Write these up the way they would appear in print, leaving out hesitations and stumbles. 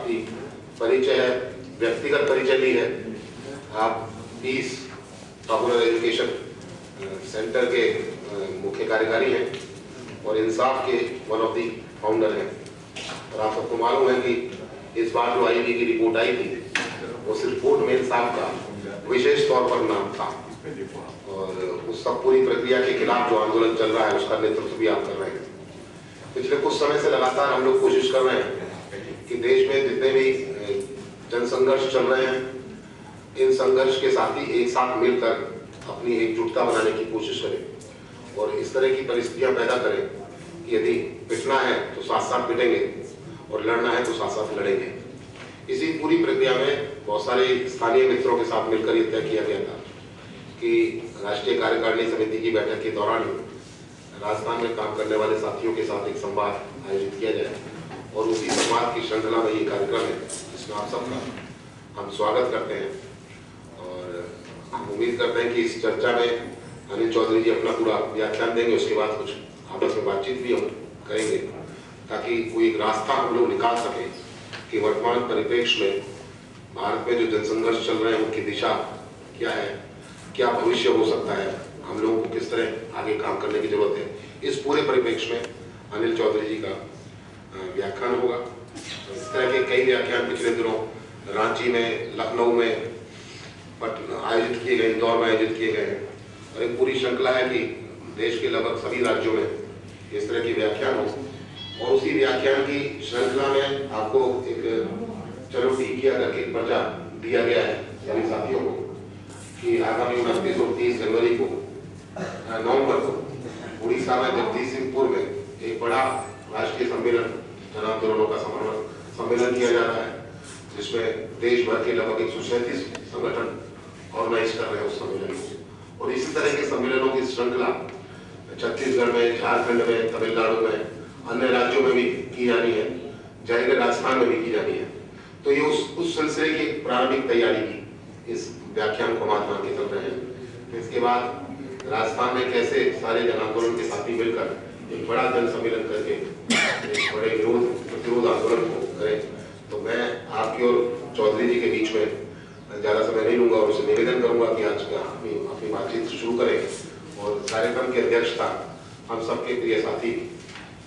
आपकी परिचय है, व्यक्तिगत परिचय ली है। आप पीस पॉपुलर एजुकेशन सेंटर के मुख्य कार्यकारी हैं और इंसाफ के वन ऑफ दी फाउंडर हैं। और आप सबको मालूम है कि इस बार जो आईबी की रिपोर्ट आई थी, उस रिपोर्ट में इंसाफ का विशेष तौर पर नाम था और उस सब पूरी प्रक्रिया के खिलाफ जो आंदोलन चल रहा है उसका नेतृत्व भी आप कर रहे हैं। पिछले कुछ समय से लगातार हम लोग कोशिश कर रहे हैं कि देश में जितने भी जनसंघर्ष चल रहे हैं, इन संघर्ष के साथी एक साथ मिलकर अपनी एकजुटता बनाने की कोशिश करें और इस तरह की परिस्थितियां पैदा करें कि यदि पिटना है तो साथ साथ पिटेंगे और लड़ना है तो साथ साथ लड़ेंगे। इसी पूरी प्रक्रिया में बहुत सारे स्थानीय मित्रों के साथ मिलकर यह तय किया गया था कि राष्ट्रीय कार्यकारिणी समिति की बैठक के दौरान राजस्थान में काम करने वाले साथियों के साथ एक संवाद आयोजित किया जाए और उसी संवाद की श्रृंखला में ये कार्यक्रम है जिसमें आप सबका हम स्वागत करते हैं। और हम उम्मीद करते हैं कि इस चर्चा में अनिल चौधरी जी अपना पूरा व्याख्यान देंगे, उसके बाद कुछ आपस में बातचीत भी हम करेंगे ताकि कोई एक रास्ता हम लोग निकाल सकें कि वर्तमान परिप्रेक्ष्य में भारत में जो जनसंघर्ष चल रहे हैं उनकी दिशा क्या है, क्या भविष्य हो सकता है, हम लोगों को किस तरह आगे काम करने की जरूरत है। इस पूरे परिप्रेक्ष्य में अनिल चौधरी जी का व्याख्यान होगा। इस तरह के कई व्याख्यान पिछले दिनों रांची में, लखनऊ में आयोजित किए गए, इंदौर में आयोजित किए गए हैं और एक पूरी श्रृंखला है कि देश के लगभग सभी राज्यों में इस तरह के व्याख्यान हो और उसी व्याख्यान की श्रृंखला में आपको एक चलो टीकिया करके एक पर्चा दिया गया है सभी साथियों को कि आगामी 29 और 30 जनवरी को नवंबर को उड़ीसा में जगदीशपुर में एक बड़ा राष्ट्रीय सम्मेलन, जन आंदोलनों का सम्मेलन किया जा रहा है जिसमें देश भर के लगभग 137 संगठन ऑर्गेनाइज कर रहे हैं उस सम्मेलन को। और इसी तरह के सम्मेलनों की श्रृंखला छत्तीसगढ़ में, झारखंड में, तमिलनाडु में, अन्य राज्यों में भी की जानी है, जाएगा राजस्थान में भी की जानी है। तो ये उस सिलसिले की प्रारंभिक तैयारी की इस व्याख्यान को मान के चल रहे हैं। इसके बाद राजस्थान में कैसे सारे जन आंदोलन के साथी मिलकर एक बड़ा जन सम्मेलन करके एक बड़े विरोध प्रतिरोध आंदोलन को करें। तो मैं आपकी और चौधरी जी के बीच में ज़्यादा समय नहीं लूंगा और उसे निवेदन करूंगा कि आज का अपनी बातचीत शुरू करें। और कार्यक्रम की अध्यक्षता हम सबके प्रिय साथी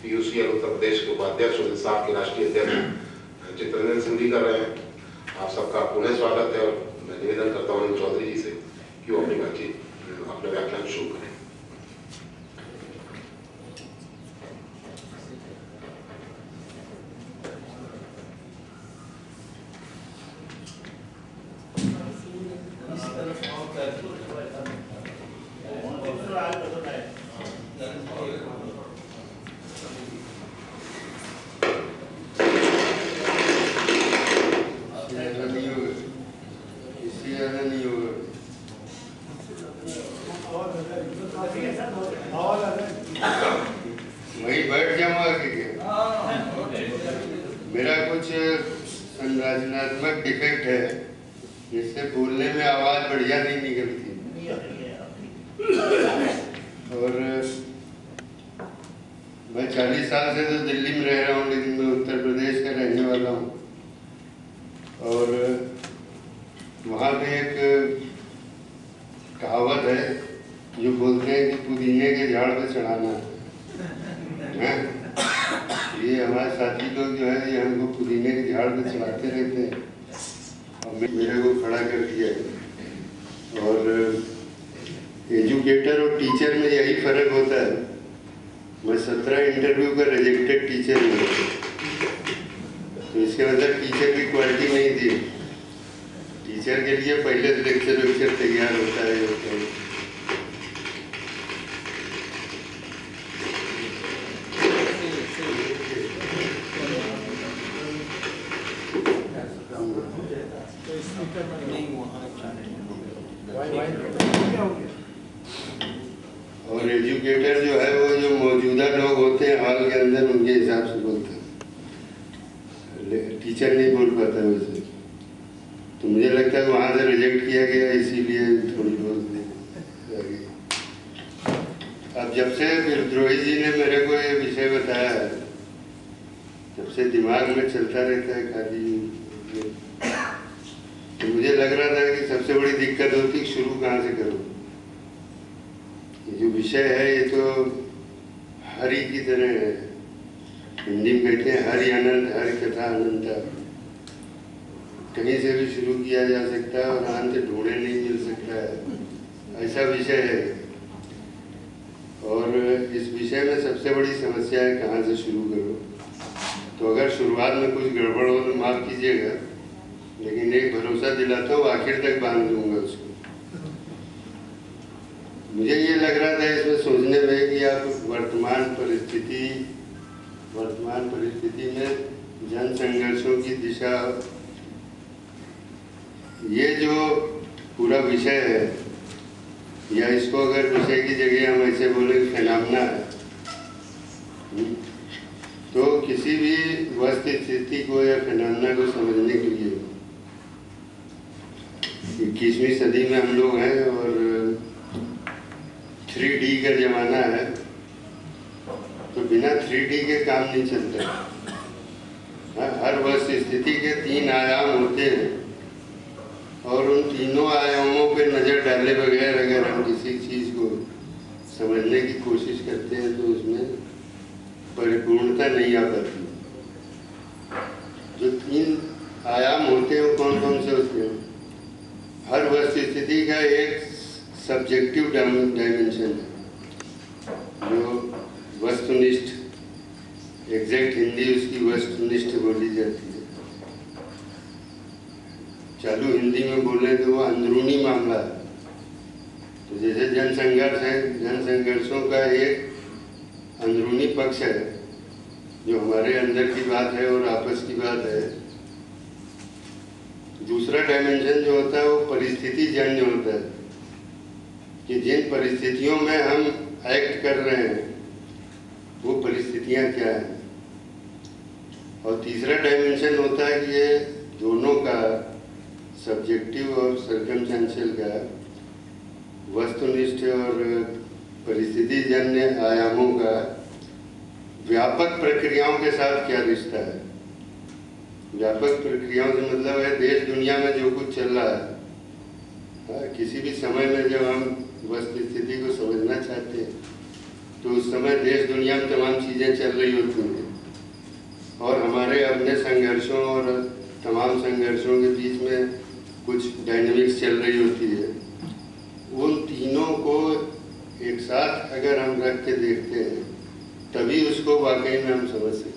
PUCL उत्तर प्रदेश के उपाध्यक्ष और इंसाफ के राष्ट्रीय अध्यक्ष चित्ररंजन सिंह जी कर रहे हैं। आप सबका पुनः स्वागत है और मैं निवेदन करता हूँ अनिल चौधरी जी से कि वो अपनी बातचीत, अपना व्याख्यान शुरू करें। वही बैठ जाऊंगा। मेरा कुछ संरचनात्मक डिफेक्ट है जिससे बोलने में आवाज बढ़िया नहीं निकलती और मैं 40 साल से तो दिल्ली में रह रहा हूँ लेकिन मैं उत्तर प्रदेश का रहने वाला हूँ और वहाँ पे एक कहावत है जो बोलते हैं कि पुदीने के झाड़ पे चढ़ाना है। ये हमारे साथी लोग जो है ये हमको पुदीने के झाड़ पे चढ़ाते रहते हैं और मेरे को खड़ा कर दिया है। और एजुकेटर और टीचर में यही फर्क होता है। मैं 17 इंटरव्यू का रिजेक्टेड टीचर हूँ, तो इसके मतलब टीचर की क्वालिटी नहीं थी। टीचर के लिए पहले से लेक्चर तैयार होता है। और एजुकेटर जो है वो जो मौजूदा लोग होते हैं हाल के अंदर उनके हिसाब से बोलते हैं, टीचर नहीं बोल पाता है वैसे। तो मुझे लगता है वहाँ से रिजेक्ट किया गया इसीलिए थोड़ी बहुत देर। अब जब से विद्रोही जी ने मेरे को ये विषय बताया है तब से दिमाग में चलता रहता है खाली। तो मुझे लग रहा था कि सबसे बड़ी दिक्कत होती है शुरू कहाँ से करूँ। ये जो विषय है ये तो हरि की तरह है, हिंदी में कहते हैं हरि अनंत, हरि कथा अनंता। कहीं से भी शुरू किया जा सकता है और अंत ढूंढे नहीं मिल सकता है, ऐसा विषय है। और इस विषय में सबसे बड़ी समस्या है कहाँ से शुरू करो। तो अगर शुरुआत में कुछ गड़बड़ हो तो माफ़ कीजिएगा, लेकिन एक भरोसा दिलाता हूँ आखिर तक बांध दूंगा उसको। मुझे ये लग रहा था इसमें सोचने में कि आप वर्तमान परिस्थिति में जन संघर्षों की दिशा, ये जो पूरा विषय है, या इसको अगर विषय की जगह हम ऐसे बोले फिनोमेना है, तो किसी भी वस्तु स्थिति को या फिनोमेना को समझने के लिए 21वीं सदी में हम लोग हैं और 3D का जमाना है, तो बिना 3D के काम नहीं चलता। हर वस्तु स्थिति के 3 आयाम होते हैं और उन तीनों आयामों पे नज़र डाले बगैर अगर हम किसी चीज़ को समझने की कोशिश करते हैं तो उसमें परिपूर्णता नहीं आ पाती। जो 3 आयाम होते हैं वो कौन कौन से होते हैं? हर वस्तु स्थिति का एक सब्जेक्टिव डायमेंशन है जो वस्तुनिष्ठ, एग्जैक्ट हिंदी उसकी वस्तुनिष्ठ बोली जाती है। चालू हिंदी में बोले तो वो अंदरूनी मामला है। तो जैसे जनसंघर्ष है, जनसंघर्षों का एक अंदरूनी पक्ष है जो हमारे अंदर की बात है और आपस की बात है। दूसरा डायमेंशन जो होता है वो परिस्थिति जन्य होता है कि जिन परिस्थितियों में हम एक्ट कर रहे हैं वो परिस्थितियां क्या हैं। और तीसरा डायमेंशन होता है कि ये दोनों का सब्जेक्टिव और सर्कमस्टेंशियल का, वस्तुनिष्ठ और परिस्थिति जन्य आयामों का व्यापक प्रक्रियाओं के साथ क्या रिश्ता है। व्यापक प्रक्रियाओं से मतलब है देश दुनिया में जो कुछ चल रहा है। किसी भी समय में जब हम वस्तु स्थिति को समझना चाहते हैं तो उस समय देश दुनिया में तमाम चीज़ें चल रही होती हैं और हमारे अपने संघर्षों और तमाम संघर्षों के बीच में कुछ डायनेमिक्स चल रही होती है। उन तीनों को एक साथ अगर हम रख के देखते हैं तभी उसको वाकई में हम समझ सकते हैं।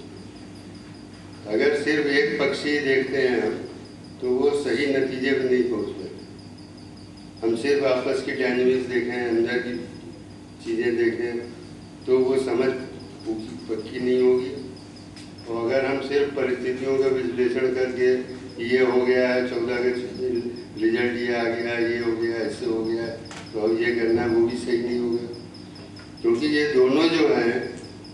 अगर सिर्फ एक पक्ष ही देखते हैं हम तो वो सही नतीजे पर नहीं पहुंच पाते। हम सिर्फ आपस की डायनेमिक्स देखें, अंदर की चीज़ें देखें तो वो समझ पक्की नहीं होगी। और अगर हम सिर्फ परिस्थितियों का विश्लेषण करके ये हो गया है, 14 का रिजल्ट ये आ गया, ये हो गया, ऐसे हो गया, तो अब ये करना वो भी सही नहीं होगा। क्योंकि ये दोनों जो हैं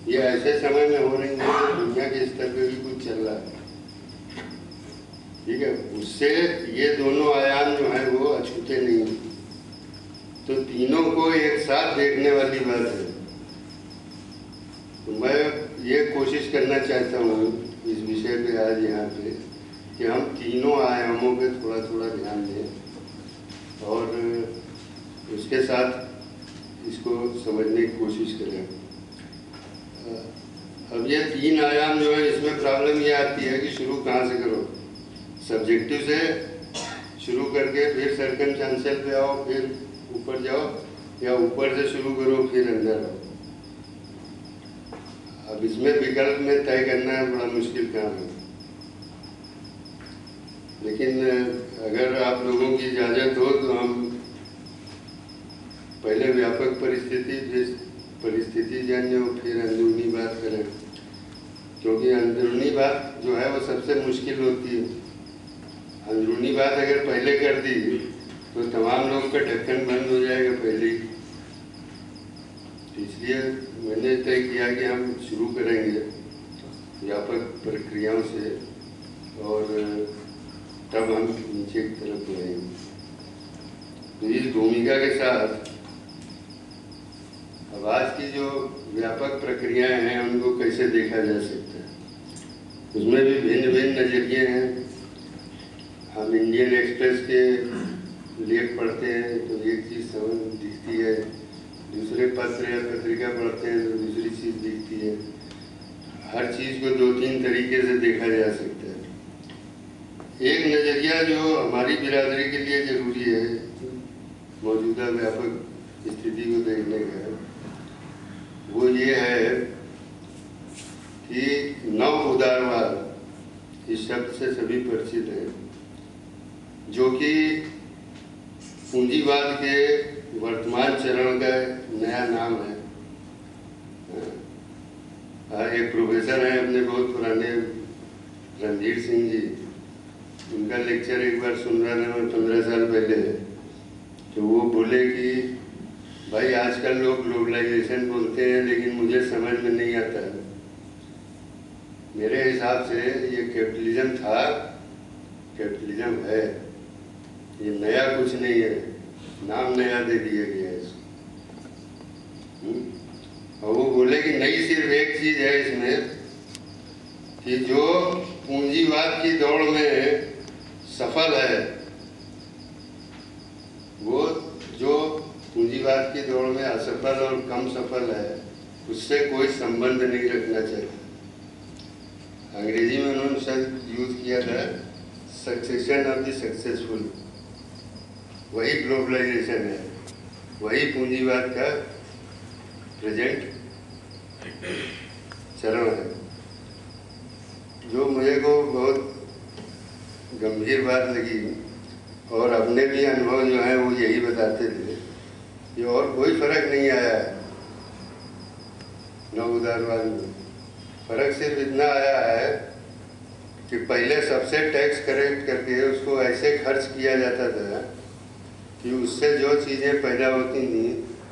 ये ऐसे समय में हो रही है दुनिया के स्तर पे भी कुछ चल रहा है, ठीक है। उससे ये दोनों आयाम जो हैं वो अछूते नहीं हैं। तो तीनों को एक साथ देखने वाली बात है। तो मैं ये कोशिश करना चाहता हूँ इस विषय पे आज यहाँ पे कि हम तीनों आयामों पे थोड़ा थोड़ा ध्यान दें और उसके साथ इसको समझने की कोशिश करें। अब ये 3 आयाम जो है इसमें प्रॉब्लम ये आती है कि शुरू कहाँ से करो। सब्जेक्टिव से शुरू करके फिर सर्कमस्टेंशियल पे आओ, फिर ऊपर जाओ, या ऊपर से शुरू करो फिर अंदर आओ। अब इसमें विकल्प में तय करना बड़ा मुश्किल काम है। लेकिन अगर आप लोगों की इजाज़त हो तो हम पहले व्यापक परिस्थिति जन्य और फिर अंदरूनी बात करें, क्योंकि अंदरूनी बात जो है वो सबसे मुश्किल होती है। अंदरूनी बात अगर पहले कर दी तो तमाम लोग का ढक्कन बंद हो जाएगा पहले ही। इसलिए मैंने तय किया कि हम शुरू करेंगे व्यापक प्रक्रियाओं से और तब हम नीचे की तरफ बढ़ेंगे। तो इस भूमिका के साथ अब आज की जो व्यापक प्रक्रियाएं हैं उनको कैसे देखा जा सकता है। उसमें भी भिन्न भिन्न नज़रिए हैं। हम इंडियन एक्सप्रेस के लेख पढ़ते हैं तो एक चीज़ समझ दिखती है, दूसरे पत्र या पत्रिका पढ़ते हैं तो दूसरी चीज़ दिखती है। हर चीज़ को दो तीन तरीके से देखा जा सकता है। एक नज़रिया जो हमारी बिरादरी के लिए ज़रूरी है मौजूदा व्यापक स्थिति को देखने का, वो ये है कि नव उदारवाद इस शब्द से सभी परिचित हैं, जो कि पूंजीवाद के वर्तमान चरण का नया नाम है। एक प्रोफेसर हैं अपने बहुत पुराने, रणधीर सिंह जी, उनका लेक्चर एक बार सुन रहा था मैं 15 साल पहले। तो वो बोले कि भाई आजकल लोग ग्लोबलाइजेशन बोलते हैं लेकिन मुझे समझ में नहीं आता। मेरे हिसाब से ये कैपिटलिज्म था, कैपिटलिज्म है, ये नया कुछ नहीं है, नाम नया दे दिया गया है इसको। और वो बोले कि नई सिर्फ एक चीज है इसमें कि जो पूंजीवाद की दौड़ में सफल है, वो जो पूंजीवाद की दौड़ में असफल और कम सफल है उससे कोई संबंध नहीं रखना चाहिए। अंग्रेजी में उन्होंने शब्द यूज किया था सक्सेशन ऑफ द सक्सेसफुल। वही ग्लोबलाइजेशन है, वही पूंजीवाद का प्रेजेंट चरण है। जो मुझे को बहुत गंभीर बात लगी और अपने भी अनुभव जो है वो यही बताते थे कि और कोई फर्क नहीं आया है नव उदारवाद में। फर्क सिर्फ इतना आया है कि पहले सबसे टैक्स कलेक्ट करके उसको ऐसे खर्च किया जाता था कि उससे जो चीज़ें पैदा होती थी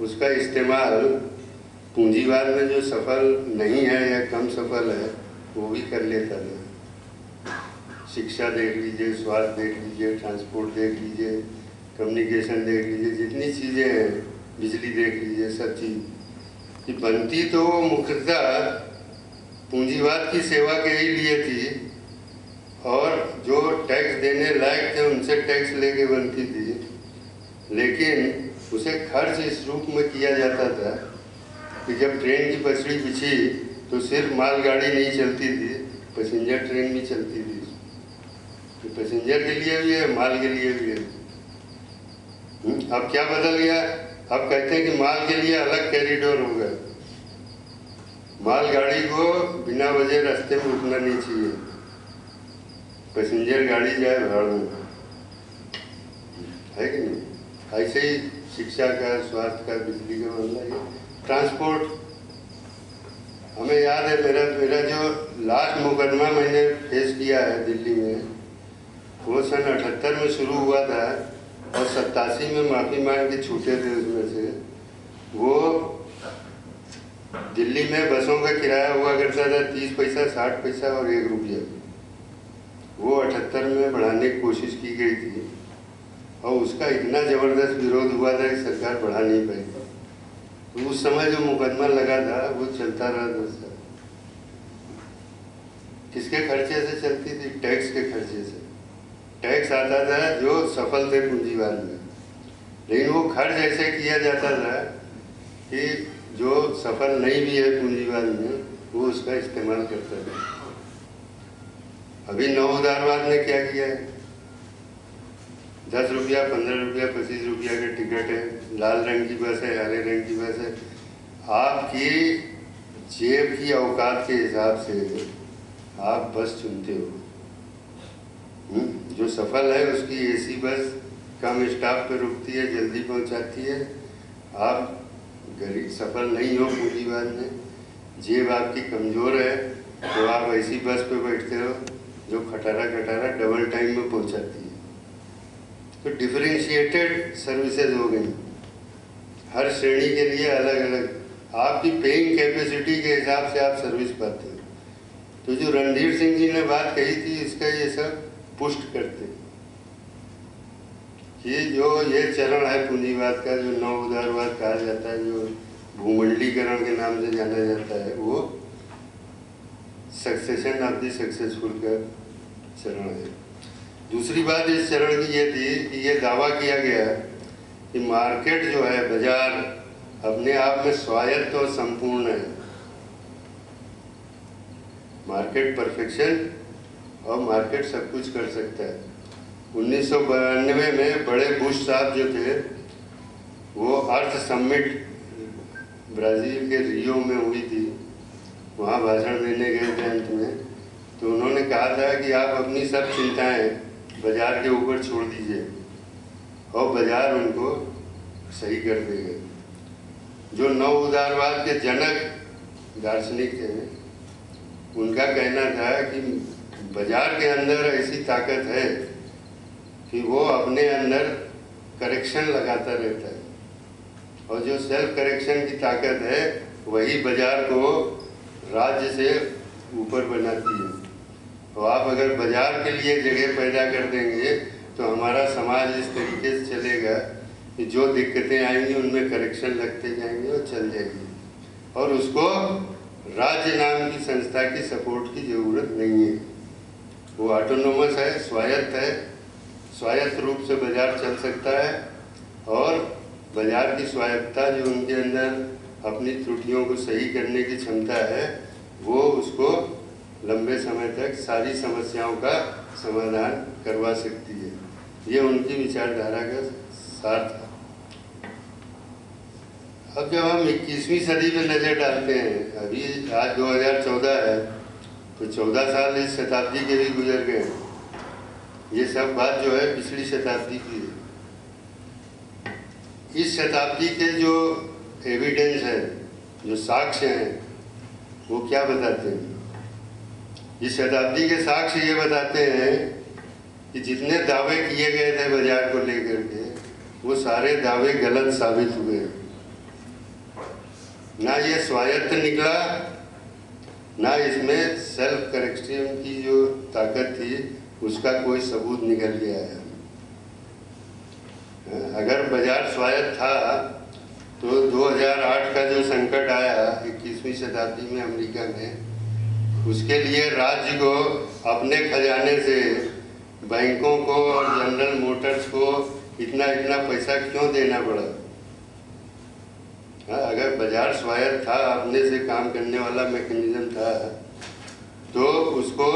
उसका इस्तेमाल पूंजीवाद में जो सफल नहीं है या कम सफल है वो भी कर लेता था। शिक्षा देख लीजिए, स्वास्थ्य देख लीजिए, ट्रांसपोर्ट देख लीजिए, कम्युनिकेशन देख लीजिए, जितनी चीज़ें हैं, बिजली देख लीजिए, सब चीज़ कि बनती तो मुख्यतः पूंजीवाद की सेवा के ही लिए थी और जो टैक्स देने लायक थे उनसे टैक्स लेके बनती थी, लेकिन उसे खर्च इस रूप में किया जाता था कि जब ट्रेन की पटरी बिछी तो सिर्फ मालगाड़ी नहीं चलती थी, पैसेंजर ट्रेन भी चलती थी। तो पैसेंजर के लिए भी है, माल के लिए भी है। अब क्या बदल गया? अब कहते हैं कि माल के लिए अलग कॉरिडोर होगा। मालगाड़ी को बिना वजह रास्ते में रुकना नहीं चाहिए, पैसेंजर गाड़ी जाए भाड़ में, है कि नहीं? ऐसे ही शिक्षा का, स्वास्थ्य का, बिजली का मामला है, ट्रांसपोर्ट। हमें याद है मेरा जो लास्ट मुकदमा मैंने फेस किया है दिल्ली में, वो सन 78 में शुरू हुआ था और 87 में माफ़ी मांग के छूटे थे। उसमें से वो दिल्ली में बसों का किराया हुआ करता था 30 पैसा, 60 पैसा और 1 रुपया। वो 78 में बढ़ाने की कोशिश की गई थी और उसका इतना ज़बरदस्त विरोध हुआ था कि सरकार बढ़ा नहीं पाई। तो उस समय जो मुकदमा लगा था वो चलता रहा 10 साल। किसके खर्चे से चलती थी? टैक्स के खर्चे से। टैक्स आता था जो सफल थे पूंजीवाद में, लेकिन वो खर्च ऐसे किया जाता था कि जो सफल नहीं भी है पूंजीवाद में वो उसका इस्तेमाल करता था। अभी नव उदारवाद ने क्या किया है? 10 रुपया, 15 रुपया, 25 रुपया के टिकट है, लाल रंग की बस है, हरे रंग की बस है। आपकी जेब की औकात के हिसाब से आप बस चुनते हो। जो सफल है उसकी एसी बस कम स्टॉप पे रुकती है, जल्दी पहुंचाती है। आप गरीब सफल नहीं हो पूंजीवाद में, जेब आपकी कमज़ोर है तो आप ऐसी बस पे बैठते हो जो खटारा खटारा डबल टाइम में पहुंचाती है। तो डिफरेंशिएटेड सर्विसेज हो गई, हर श्रेणी के लिए अलग अलग आपकी पेइंग कैपेसिटी के हिसाब से आप सर्विस पाते हो। तो जो रणधीर सिंह जी ने बात कही थी इसका ये सब पुष्ट करते कि जो ये चरण है पूंजीवाद का, जो नव उदारवाद कहा जाता है, जो भूमंडलीकरण के नाम से जाना जाता है, वो सक्सेशन ऑफ द सक्सेसफुल का चरण है। दूसरी बात इस चरण की ये थी कि ये दावा किया गया कि मार्केट जो है, बाजार अपने आप में स्वायत्त और संपूर्ण है। मार्केट परफेक्शन और मार्केट सब कुछ कर सकता है। 1992 में बड़े बुश साहब जो थे वो अर्थ समिट ब्राज़ील के रियो में हुई थी, वहाँ भाषण देने गए थे अंत में, तो उन्होंने कहा था कि आप अपनी सब चिंताएं बाजार के ऊपर छोड़ दीजिए और बाजार उनको सही कर देगा। जो नव उदारवाद के जनक दार्शनिक थे उनका कहना था कि बाजार के अंदर ऐसी ताकत है कि वो अपने अंदर करेक्शन लगाता रहता है, और जो सेल्फ करेक्शन की ताकत है वही बाजार को राज्य से ऊपर बनाती है। और आप अगर बाजार के लिए जगह पैदा कर देंगे तो हमारा समाज इस तरीके से चलेगा कि जो दिक्कतें आएंगी उनमें करेक्शन लगते जाएंगे और चल जाएगी, और उसको राज्य नाम की संस्था की सपोर्ट की ज़रूरत नहीं है। वो ऑटोनोमस है, स्वायत्त है, स्वायत्त रूप से बाजार चल सकता है, और बाजार की स्वायत्तता जो उनके अंदर अपनी त्रुटियों को सही करने की क्षमता है वो उसको लंबे समय तक सारी समस्याओं का समाधान करवा सकती है। ये उनकी विचारधारा का सार था। अब जब हम 21वीं सदी में नज़र डालते हैं, अभी आज 2014 है, तो 14 साल इस शताब्दी के भी गुजर गए। ये सब बात जो है पिछली शताब्दी की है। इस शताब्दी के जो एविडेंस है, जो साक्ष्य हैं, वो क्या बताते हैं? इस शताब्दी के साक्ष्य ये बताते हैं कि जितने दावे किए गए थे बाजार को लेकर के, वो सारे दावे गलत साबित हुए। ना ये स्वायत्त निकला, ना इसमें सेल्फ करेक्शन की जो ताकत थी उसका कोई सबूत निकल के आया। अगर बाजार स्वायत्त था तो 2008 का जो संकट आया 21वीं शताब्दी में अमेरिका में, उसके लिए राज्य को अपने खजाने से बैंकों को और जनरल मोटर्स को इतना पैसा क्यों देना पड़ा? अगर बाजार स्वायत्त था, अपने से काम करने वाला मैकेनिज्म था, तो उसको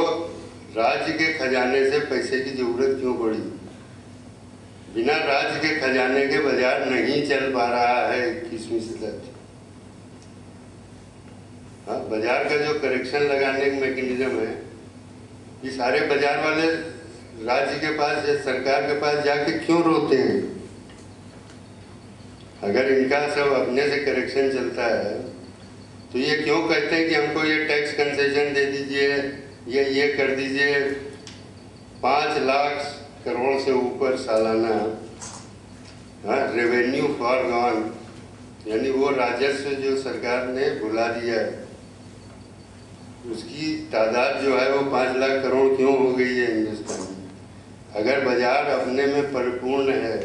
राज्य के खजाने से पैसे की जरूरत क्यों पड़ी? बिना राज्य के खजाने के बाजार नहीं चल पा रहा है 21वीं शताब्दी। बाजार का जो करेक्शन लगाने का मैकेनिज्म है, ये सारे बाजार वाले राज्य के पास या सरकार के पास जाके क्यों रोते हैं? अगर इनका सब अपने से करेक्शन चलता है तो ये क्यों कहते हैं कि हमको ये टैक्स कंसेशन दे दीजिए, ये कर दीजिए। 5 लाख करोड़ से ऊपर सालाना रेवेन्यू फॉर गॉन, यानी वो राजस्व जो सरकार ने भुला दिया है, उसकी तादाद जो है वो 5 लाख करोड़ क्यों हो गई है हिंदुस्तान में? अगर बाजार अपने में परिपूर्ण है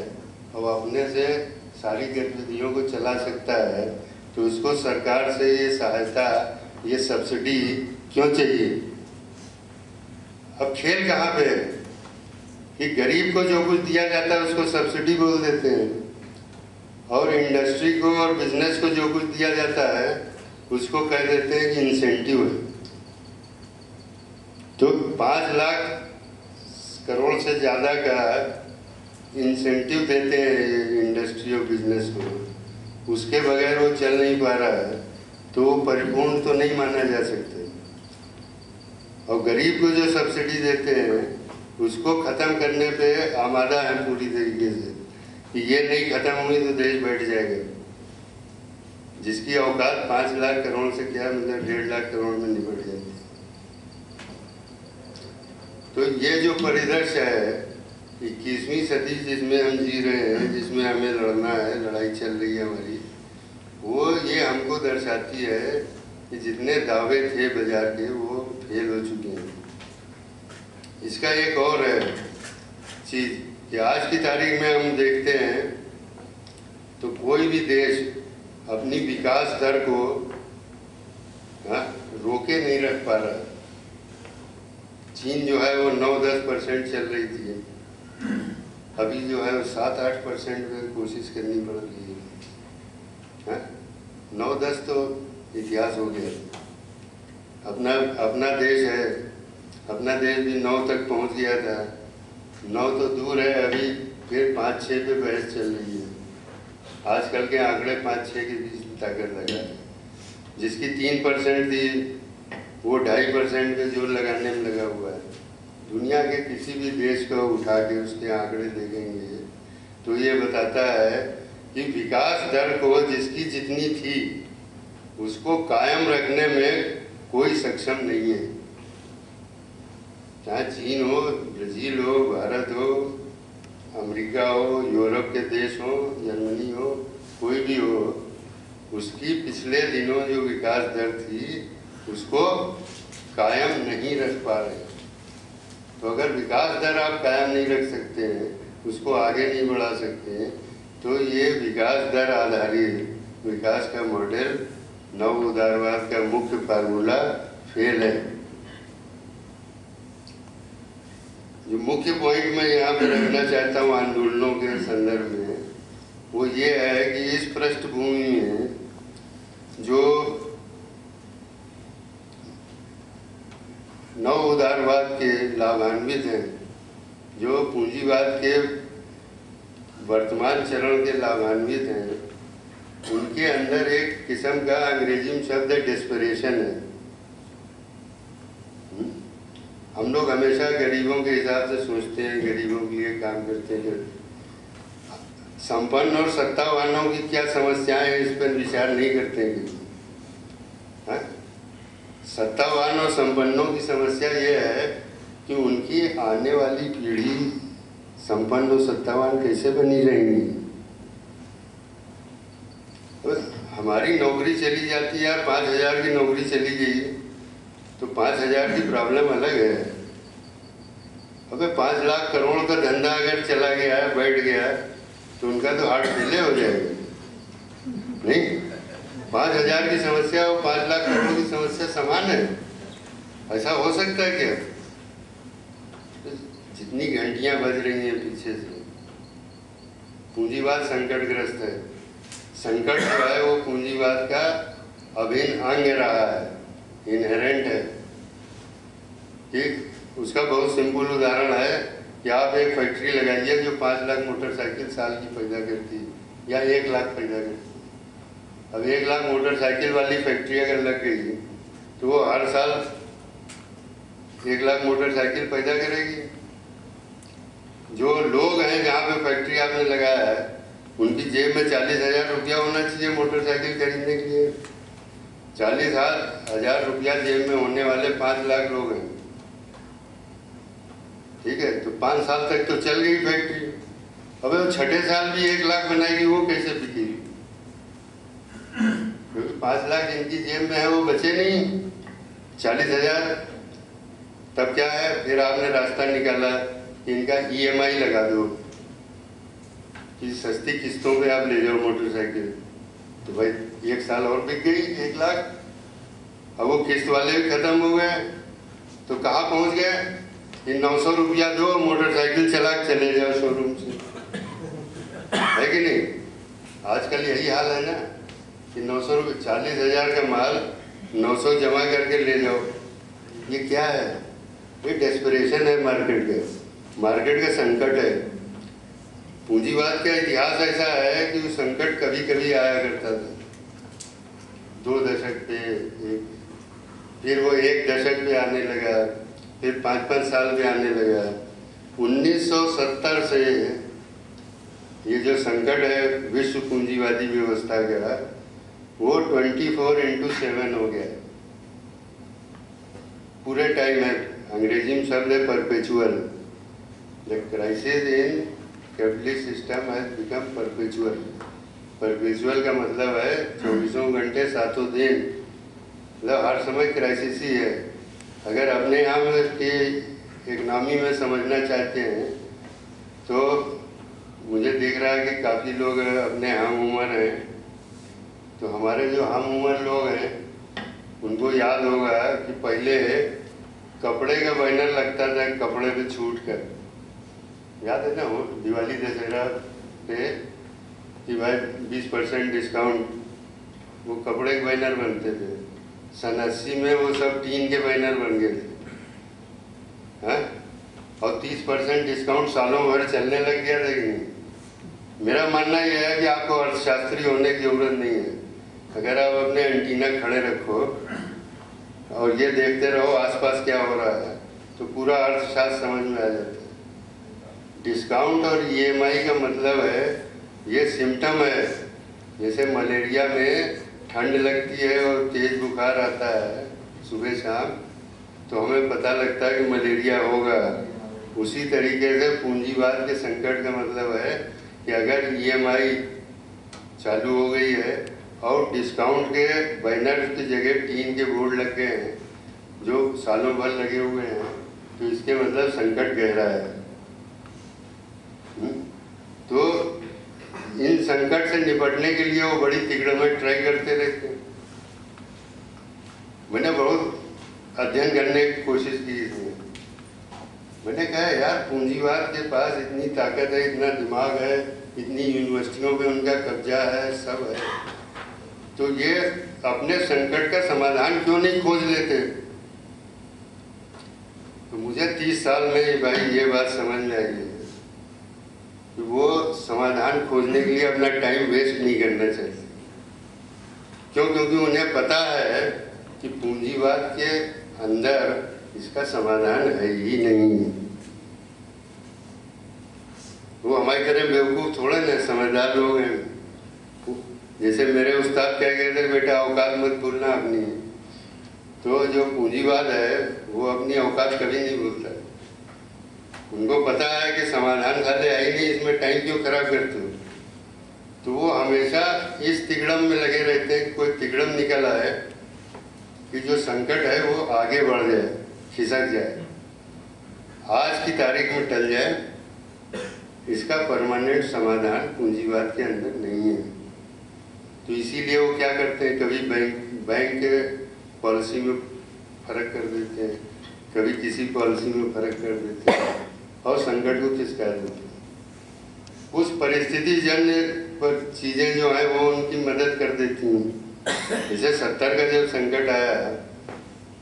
और अपने से सारी गतिविधियों को चला सकता है तो उसको सरकार से ये सहायता, ये सब्सिडी क्यों चाहिए? अब खेल कहाँ पे है कि गरीब को जो कुछ दिया जाता है उसको सब्सिडी बोल देते हैं, और इंडस्ट्री को और बिजनेस को जो कुछ दिया जाता है उसको कह देते हैं कि इंसेंटिव है। तो 5 लाख करोड़ से ज़्यादा का इंसेंटिव देते हैं इंडस्ट्री और बिजनेस को, उसके बगैर वो चल नहीं पा रहा है, तो वो परिपूर्ण तो नहीं माना जा सकता। और गरीब को जो सब्सिडी देते हैं उसको ख़त्म करने पे आमादा है पूरी तरीके से कि ये नहीं ख़त्म हुई तो देश बैठ जाएगा। जिसकी औकात 5 लाख करोड़ से क्या मतलब 1.5 लाख करोड़ में निपट जाती है। तो ये जो परिदृश्य है 21वीं सदी जिसमें हम जी रहे हैं, जिसमें हमें लड़ना है, लड़ाई चल रही है हमारी, वो ये हमको दर्शाती है कि जितने दावे थे बाजार के वो फेल हो चुके हैं। इसका एक और है चीज़ कि आज की तारीख में हम देखते हैं तो कोई भी देश अपनी विकास दर को रोके नहीं रख पा रहा। चीन जो है वो 9-10% चल रही थी, अभी जो है वो 7-8% में कोशिश करनी पड़ रही है। 9-10 तो इतिहास हो गया। अपना देश है, अपना देश भी 9 तक पहुंच गया था। 9 तो दूर है, अभी फिर 5-6 पे बहस चल रही है। आजकल के आंकड़े 5-6 के बीच में ताकत लगा है। जिसकी 3% थी वो 2.5% पे जोर लगाने में लगा हुआ है। दुनिया के किसी भी देश को उठा के उसके आंकड़े देखेंगे तो ये बताता है कि विकास दर को जिसकी जितनी थी उसको कायम रखने में कोई सक्षम नहीं है। चाहे चीन हो, ब्राज़ील हो, भारत हो, अमेरिका हो, यूरोप के देश हो, जर्मनी हो, कोई भी हो, उसकी पिछले दिनों जो विकास दर थी उसको कायम नहीं रख पा रहे। तो अगर विकास दर आप कायम नहीं रख सकते हैं, उसको आगे नहीं बढ़ा सकते हैं, तो ये विकास दर आधारित विकास का मॉडल, नव उदारवाद का मुख्य फार्मूला फेल है। जो मुख्य पॉइंट मैं यहाँ पे रखना चाहता हूँ आंदोलनों के संदर्भ में, वो ये है कि इस पृष्ठभूमि में जो नव उदारवाद के लाभान्वित हैं, जो पूंजीवाद के वर्तमान चरण के लाभान्वित हैं, उनके अंदर एक किस्म का अंग्रेजी में शब्द डेस्परेशन है। हम लोग हमेशा गरीबों के हिसाब से सोचते हैं, गरीबों के लिए काम करते हैं। संपन्न और सत्तावानों की क्या समस्याएं हैं, इस पर विचार नहीं करते हैं। सत्तावान और संपन्नों की समस्या ये है कि उनकी आने वाली पीढ़ी संपन्न और सत्तावान कैसे बनी रहेंगी। हमारी नौकरी चली जाती है, 5,000 की नौकरी चली गई तो 5,000 की प्रॉब्लम अलग है। अबे 5 लाख करोड़ का धंधा अगर चला गया है, बैठ गया, तो उनका तो हार्ट फेल हो जाएगा। नहीं, 5,000 की समस्या और 5 लाख करोड़ की समस्या समान है? ऐसा हो सकता है क्या? जितनी घंटियां बज रही हैं पीछे से, पूंजीवाद संकटग्रस्त है। संकट जो है वो पूंजीवाद का अभिन्न अंग रहा है, इनहेरेंट है। ठीक, उसका बहुत सिंपल उदाहरण है कि आप एक फैक्ट्री लगाइए जो 5 लाख मोटरसाइकिल साल की पैदा करती है या 1 लाख पैदा करती है। अब 1 लाख मोटरसाइकिल वाली फैक्ट्री अगर लग गई तो वो हर साल 1 लाख मोटरसाइकिल पैदा करेगी। जो लोग हैं जहाँ पे फैक्ट्री आपने लगाया है, उनकी जेब में 40,000 रुपया होना चाहिए मोटरसाइकिल खरीदने के लिए। 40,000 रुपया जेब में होने वाले 5 लाख लोग हैं। ठीक है, तो 5 साल तक तो चल गई फैक्ट्री। अब वो छठे साल भी 1 लाख बनाएगी, वो कैसे बिकेगी? क्योंकि 5 लाख जिनकी जेब में है वो बचे नहीं, 40,000। तब क्या है, फिर आपने रास्ता निकाला कि इनका EMI लगा दो कि सस्ती किस्तों पे आप ले जाओ मोटरसाइकिल। तो भाई 1 साल और बिक गई 1 लाख। अब वो किस्त वाले भी खत्म हो गए, तो कहाँ पहुँच गए? ये 900 रुपया दो, मोटरसाइकिल चला के चले जाओ शोरूम से, है कि नहीं? आजकल यही हाल है ना कि 900 रुपये, 40,000 का माल 900 जमा करके ले जाओ। ये क्या है? ये डेस्परेशन है मार्केट का संकट है। पूंजीवाद का इतिहास ऐसा है कि वो संकट कभी कभी आया करता था। 2 दशक पे एक, फिर वो 1 दशक पे आने लगा, फिर 5-5 साल पे आने लगा। 1970 से ये जो संकट है विश्व पूंजीवादी व्यवस्था का, वो 24/7 हो गया पूरे टाइम है। अंग्रेजी में शब्द है perpetual. The crisis in capitalist system has become perpetual. Perpetual का मतलब है 24 घंटे 7 दिन, मतलब हर समय क्राइसिस ही है। अगर अपने यहाँ की इकनॉमी में समझना चाहते हैं तो मुझे दिख रहा है कि काफ़ी लोग अपने हम उम्र हैं, तो हमारे जो हम उम्र लोग हैं उनको याद होगा कि पहले कपड़े का बैनर लगता था, कपड़े पे छूट कर, याद है ना, वो दिवाली दशहरा पे कि भाई 20% डिस्काउंट, वो कपड़े के बैनर बनते थे। सन 80 में वो सब टीन के बैनर बन गए थे, हाँ? और 30% डिस्काउंट सालों भर चलने लग गया था कि नहीं। मेरा मानना यह है कि आपको अर्थशास्त्री होने की जरूरत नहीं है। अगर आप अपने एंटीना खड़े रखो और ये देखते रहो आसपास क्या हो रहा है, तो पूरा अर्थशास्त्र समझ में आ जाता है। डिस्काउंट और ईएमआई का मतलब है, ये सिम्टम है। जैसे मलेरिया में ठंड लगती है और तेज बुखार आता है सुबह शाम, तो हमें पता लगता है कि मलेरिया होगा। उसी तरीके से पूंजीवाद के संकट का मतलब है कि अगर ईएमआई चालू हो गई है और डिस्काउंट के बैनर की जगह टीन के बोर्ड लग गए हैं जो सालों भर लगे हुए हैं, तो इसके मतलब संकट गहरा है। तो इन संकट से निपटने के लिए वो बड़ी तिकड़म ट्राई करते रहते हैं। मैंने बहुत अध्ययन करने की कोशिश की इसमें। मैंने कहा यार, पूंजीवाद के पास इतनी ताकत है, इतना दिमाग है, इतनी यूनिवर्सिटियों पे उनका कब्जा है, सब है, तो ये अपने संकट का समाधान क्यों नहीं खोज लेते? तो मुझे 30 साल में भाई ये बात समझ में आई है कि वो समाधान खोजने के लिए अपना टाइम वेस्ट नहीं करना चाहिए। क्यों? क्योंकि उन्हें पता है कि पूंजीवाद के अंदर इसका समाधान है ही नहीं। वो हमारी तरह बेवकूफ़ थोड़े ना, समझदार लोग हैं। जैसे मेरे उस्ताद कह गए थे, बेटा औकात मत भूलना अपनी। तो जो पूंजीवाद है वो अपनी औकात कभी नहीं भूलता। उनको पता है कि समाधान खाले है ही नहीं, इसमें टाइम क्यों खराब करते हो। तो वो हमेशा इस तिकड़म में लगे रहते हैं कि कोई तिकड़म निकल आए कि जो संकट है वो आगे बढ़ जाए, खिसक जाए, आज की तारीख में टल जाए। इसका परमानेंट समाधान पूंजीवाद के अंदर नहीं है। तो इसीलिए वो क्या करते हैं, कभी बैंक के पॉलिसी में फर्क कर देते हैं, कभी किसी पॉलिसी में फर्क कर देते हैं और संकट को खिसका देते हैं। उस परिस्थिति जन्य पर चीज़ें जो हैं वो उनकी मदद कर देती हैं। जैसे 70 का जब संकट आया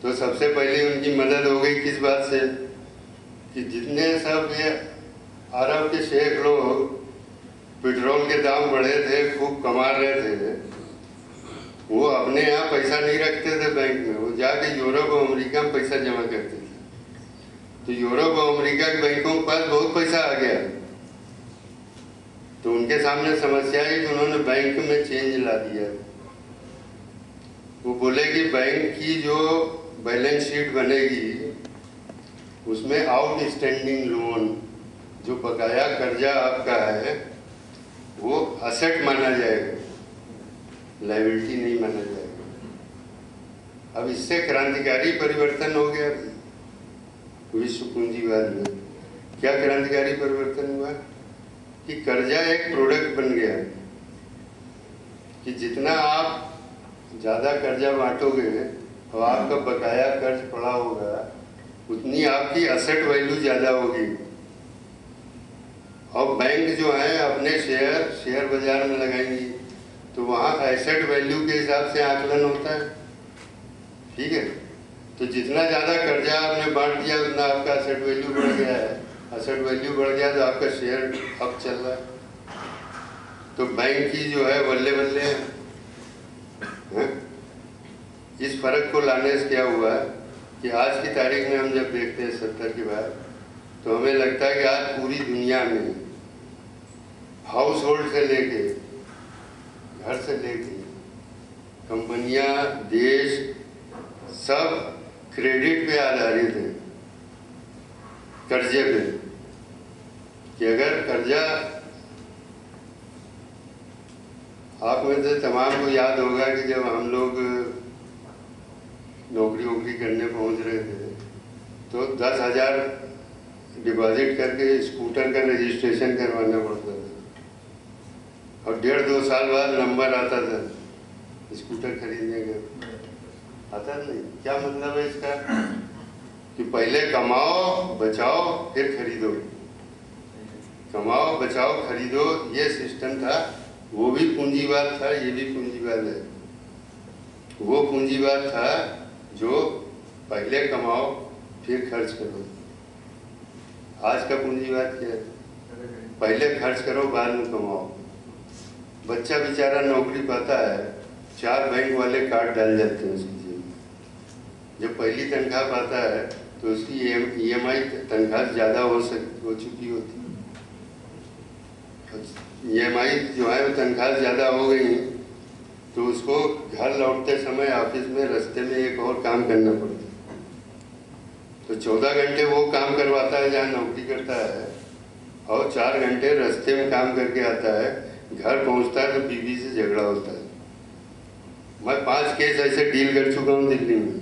तो सबसे पहले उनकी मदद हो गई किस बात से, कि जितने सब ये अरब के शेख लोग पेट्रोल के दाम बढ़े थे, खूब कमा रहे थे, वो अपने यहाँ पैसा नहीं रखते थे बैंक में, वो जाके यूरोप और अमेरिका में पैसा जमा करते थे। तो यूरोप और अमेरिका के बैंकों के पास बहुत पैसा आ गया, तो उनके सामने समस्या है कि उन्होंने बैंक में चेंज ला दिया। वो बोले कि बैंक की जो बैलेंस शीट बनेगी उसमें आउटस्टैंडिंग लोन, जो बकाया कर्जा आपका है, वो असेट माना जाएगा, लायबिलिटी नहीं माना जाएगा। अब इससे क्रांतिकारी परिवर्तन हो गया विश्व पूंजीवाद में। क्या क्रांतिकारी परिवर्तन हुआ कि कर्जा एक प्रोडक्ट बन गया, कि जितना आप ज़्यादा कर्जा बांटोगे और आपका बकाया कर्ज पड़ा होगा, उतनी आपकी असेट वैल्यू ज़्यादा होगी। और बैंक जो है अपने शेयर बाजार में लगाएंगी, तो वहाँ एसेट वैल्यू के हिसाब से आकलन होता है, ठीक है। तो जितना ज़्यादा कर्जा आपने बांट दिया उतना आपका एसेट वैल्यू बढ़ गया है, एसेट वैल्यू बढ़ गया तो आपका शेयर अब चल रहा है। तो बैंक की जो है बल्ले बल्ले है। इस फर्क को लाने से क्या हुआ कि आज की तारीख में हम जब देखते हैं 70 के बाद, तो हमें लगता है कि आज पूरी दुनिया में हाउस होल्ड से लेके, घर से लेके, कंपनियां, देश, सब क्रेडिट पे आधारित है, कर्जे पे। कि अगर कर्जा, आप में से तमाम को याद होगा कि जब हम लोग नौकरी वोकरी करने पहुंच रहे थे तो 10,000 डिपॉजिट करके स्कूटर का रजिस्ट्रेशन करवाना पड़ता था, और 1.5-2 साल बाद नंबर आता था स्कूटर खरीदने का। आता नहीं, क्या मतलब है इसका? कि पहले कमाओ बचाओ फिर खरीदो, कमाओ बचाओ खरीदो, ये सिस्टम था। वो भी पूंजीवाद था, ये भी पूंजीवाद है। वो पूंजीवाद था जो पहले कमाओ फिर खर्च करो। आज का पूंजीवाद क्या है? पहले खर्च करो बाद में कमाओ। बच्चा बेचारा नौकरी पाता है, 4 बैंक वाले कार्ड डाल जाते हैं उसकी जेब में। जब पहली तनख्वाह पाता है तो उसकी EMI तनख्वाह ज़्यादा हो चुकी होती है। EMI जो है वो तनख्वाह ज़्यादा हो गई तो उसको घर लौटते समय ऑफिस में रास्ते में एक और काम करना पड़ता है। तो 14 घंटे वो काम करवाता है जहाँ नौकरी करता है, और 4 घंटे रास्ते में काम करके आता है। घर पहुँचता है तो बीवी से झगड़ा होता है। मैं 5 केस ऐसे डील कर चुका हूँ दिल्ली में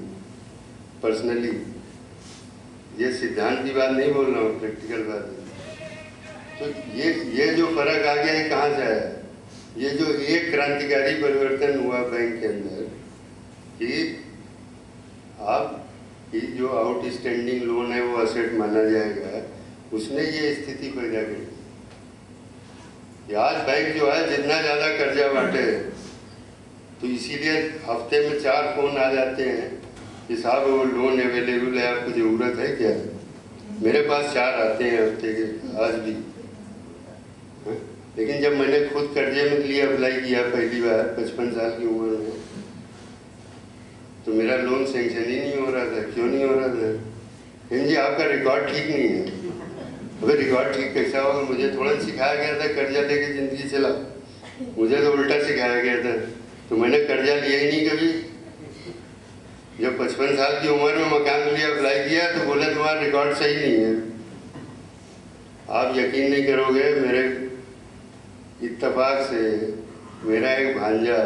पर्सनली। ये सिद्धांत की बात नहीं बोल रहा हूँ, प्रैक्टिकल बात है। तो ये जो फर्क आ गया है कहाँ से आया? ये जो एक क्रांतिकारी परिवर्तन हुआ बैंक के अंदर कि आप कि जो आउटस्टैंडिंग लोन है वो असेट माना जाएगा, उसने ये स्थिति पैदा कर दी। आज बैंक जो है जितना ज़्यादा कर्जा बांटे, तो इसीलिए हफ्ते में 4 फोन आ जाते हैं कि साहब वो लोन अवेलेबल है, आपको ज़रूरत है क्या? मेरे पास 4 आते हैं हफ्ते के, आज भी। लेकिन जब मैंने खुद कर्जे में लिए अप्लाई किया पहली बार 55 साल की उम्र में, तो मेरा लोन सेंक्शन ही नहीं हो रहा था। क्यों नहीं हो रहा था? जी आपका रिकॉर्ड ठीक नहीं है। अबे रिकॉर्ड ठीक कैसा होगा? मुझे थोड़ा सिखाया गया था कर्जा लेके ज़िंदगी चला, मुझे तो उल्टा सिखाया गया था। तो मैंने कर्जा लिया ही नहीं कभी। जब 55 साल की उम्र में मकान के लिए अप्लाई किया तो बोले तुम्हारा रिकॉर्ड सही नहीं है। आप यकीन नहीं करोगे, मेरे इत्तेफाक से मेरा एक भांजा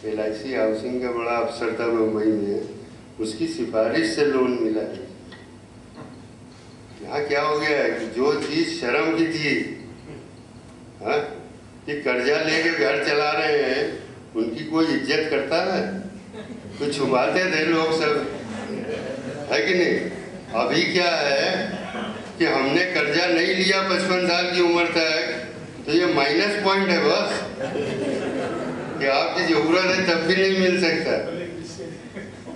LIC हाउसिंग का बड़ा अफसर था मुंबई में, उसकी सिफारिश से लोन मिला है। यहाँ क्या हो गया है कि जो चीज़ शर्म की थी, हाँ, कि कर्जा लेके घर चला रहे हैं, उनकी कोई इज्जत करता है? तो छुपाते थे लोग सब, है कि नहीं? अभी क्या है कि हमने कर्जा नहीं लिया 55 साल की उम्र तक, तो ये माइनस पॉइंट है बस, कि आपकी जरूरत है तब भी नहीं मिल सकता,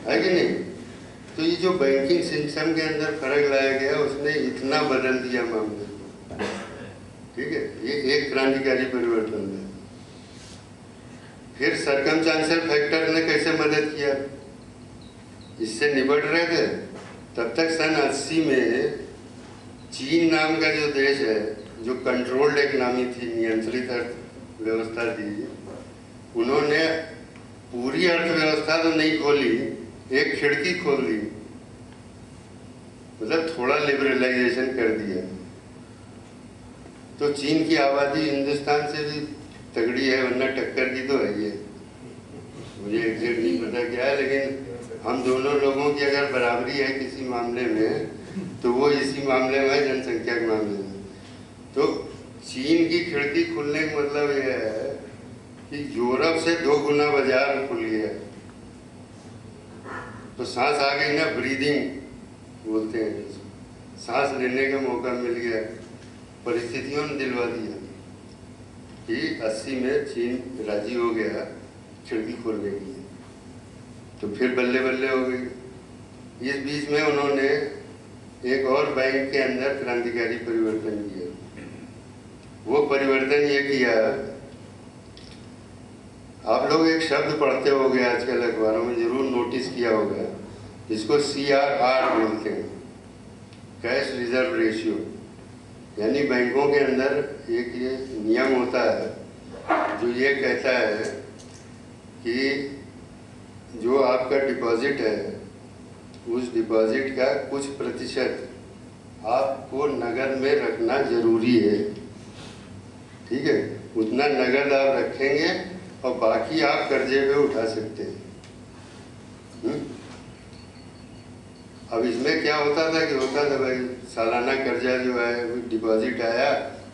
है कि नहीं? तो ये जो बैंकिंग सिस्टम के अंदर फर्क लाया गया, उसने इतना बदल दिया मामले को। ठीक है, ये एक क्रांतिकारी परिवर्तन है। फिर सरकमस्टेंशियल फैक्टर ने कैसे मदद किया? इससे निपट रहे थे तब तक सन 80 में चीन नाम का जो देश है, जो कंट्रोल्ड इकोनॉमी थी, नियंत्रित अर्थव्यवस्था थी, उन्होंने पूरी अर्थव्यवस्था तो नहीं खोली, एक खिड़की खोल दी, मतलब थोड़ा लिबरलाइजेशन कर दिया। तो चीन की आबादी हिंदुस्तान से भी तगड़ी है, वरना टक्कर की तो है ये, मुझे एग्जैक्ट नहीं पता क्या है, लेकिन हम दोनों लोगों की अगर बराबरी है किसी मामले में, तो वो इसी मामले में है, जनसंख्या के मामले में। तो चीन की खिड़की खुलने का मतलब यह है कि यूरोप से 2 गुना बाजार खुल गया। तो सांस आ गई ना, ब्रीदिंग बोलते हैं, सांस लेने का मौका मिल गया। परिस्थितियों ने दिलवा दिया कि 80 में चीन राजी हो गया खिड़की खोलने के लिए, तो फिर बल्ले बल्ले हो गई। इस बीच में उन्होंने एक और बैंक के अंदर क्रांतिकारी परिवर्तन किया। वो परिवर्तन ये किया, आप लोग एक शब्द पढ़ते होंगे आजकल अखबारों में, जरूर नोटिस किया होगा, इसको CRR बोलते हैं, कैश रिजर्व रेशियो। यानी बैंकों के अंदर एक ये नियम होता है जो ये कहता है कि जो आपका डिपॉजिट है, उस डिपॉजिट का कुछ प्रतिशत आपको नगद में रखना जरूरी है। ठीक है, उतना नगद आप रखेंगे और बाकी आप कर्जे पे उठा सकते हैं। अब इसमें क्या होता था कि होता था भाई सालाना कर्जा जो है डिपॉजिट आया,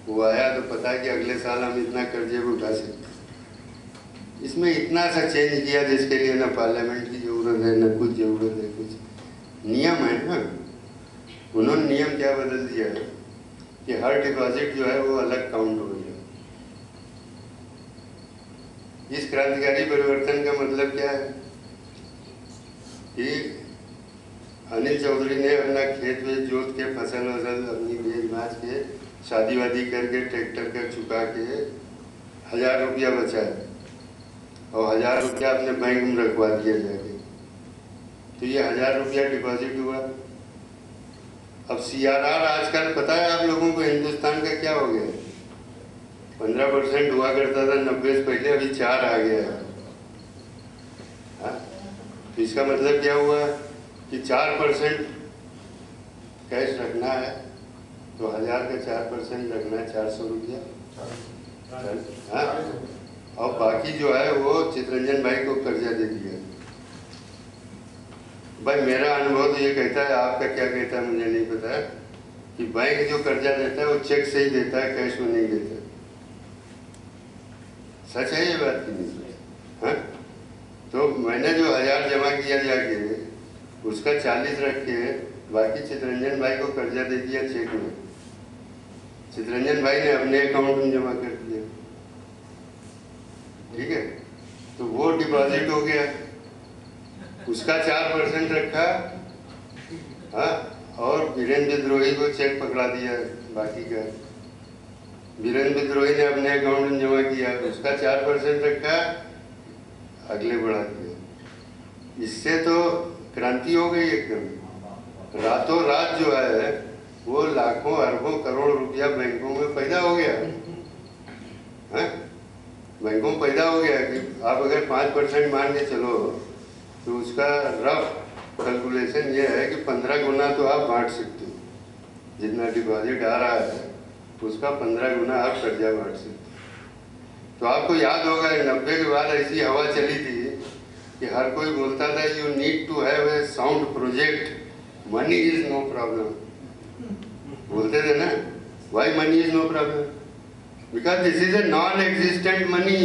वो आया तो पता है कि अगले साल हम इतना कर्जे पे उठा सकते हैं। इसमें इतना सा चेंज किया जिसके लिए ना पार्लियामेंट की जरूरत है, ना कुछ जरूरत है, कुछ नियम है ना, उन्होंने नियम क्या बदल दिया है कि हर डिपॉजिट जो है वो अलग काउंट हो गया। इस क्रांतिकारी परिवर्तन का मतलब क्या है कि अनिल चौधरी ने अपना खेत में जोत के फसल वसल अपनी बेच बाज के शादी वादी करके ट्रैक्टर कर चुका के 1000 रुपया बचाया और 1000 रुपया अपने बैंक में रखवा दिया जाके, तो ये 1000 रुपया डिपॉजिट हुआ। अब CRR आजकल पता है आप लोगों को हिंदुस्तान का क्या हो गया? 15% हुआ करता था 90 से पहले, अभी 4 आ गया है। तो इसका मतलब क्या हुआ कि 4% कैश रखना है तो 1000 का 4% रखना है 400 रुपया। हाँ, और बाकी जो है वो चितरंजन भाई को कर्जा दे दिया। भाई मेरा अनुभव तो ये कहता है, आपका क्या कहता है मुझे नहीं पता, कि बैंक जो कर्जा देता है वो चेक से ही देता है, कैश में नहीं देता। सच है ये बात की नहीं? हाँ, तो मैंने जो 1000 जमा किया जाके उसका 40 रख के बाकी चितरंजन भाई को कर्जा दे दिया चेक में। चितरंजन भाई ने अपने अकाउंट में जमा कर दिया, ठीक है, तो वो डिपॉजिट हो गया। उसका 4% रखा, हाँ, और वीरेंद्र विद्रोही को चेक पकड़ा दिया बाकी का। वीरेंद्र विद्रोही ने अपने अकाउंट में जमा किया, उसका 4% रखा, अगले बढ़ा दिया। इससे तो क्रांति हो गई एकदम। रातों रात जो है वो लाखों अरबों करोड़ रुपया बैंकों में पैदा हो गया। हाँ? बैंकों में पैदा हो गया कि आप अगर 5% मान के चलो तो उसका रफ कैलकुलेशन ये है कि 15 गुना तो आप बांट सकते हो। जितना डिपॉजिट आ रहा है उसका 15 गुना आप कर्जा बांट सकते हो। तो आपको याद होगा 90 के बाद ऐसी हवा चली थी कि हर कोई बोलता था you need to have a sound project, money is no problem. बोलते थे ना, why money is no problem? Because this is a non existent money.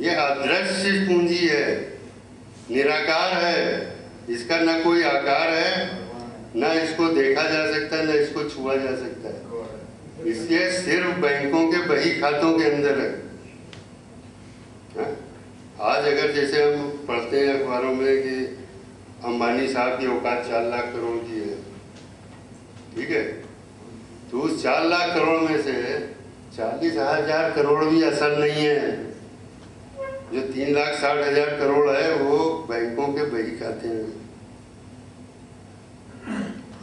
ये अदृश्य पूंजी है, निराकार है, इसका न कोई आकार है, न इसको देखा जा सकता है, न इसको छुआ जा सकता है। इसलिए सिर्फ बैंकों के बही खातों के अंदर है। हा? आज अगर जैसे हम पढ़ते हैं अखबारों में कि अंबानी साहब की औकात 4 लाख करोड़ की है, ठीक है, तो उस 4 लाख करोड़ में से 40,000 करोड़ भी असल नहीं है। जो 3,60,000 करोड़ है वो बैंकों के बही खाते हैं।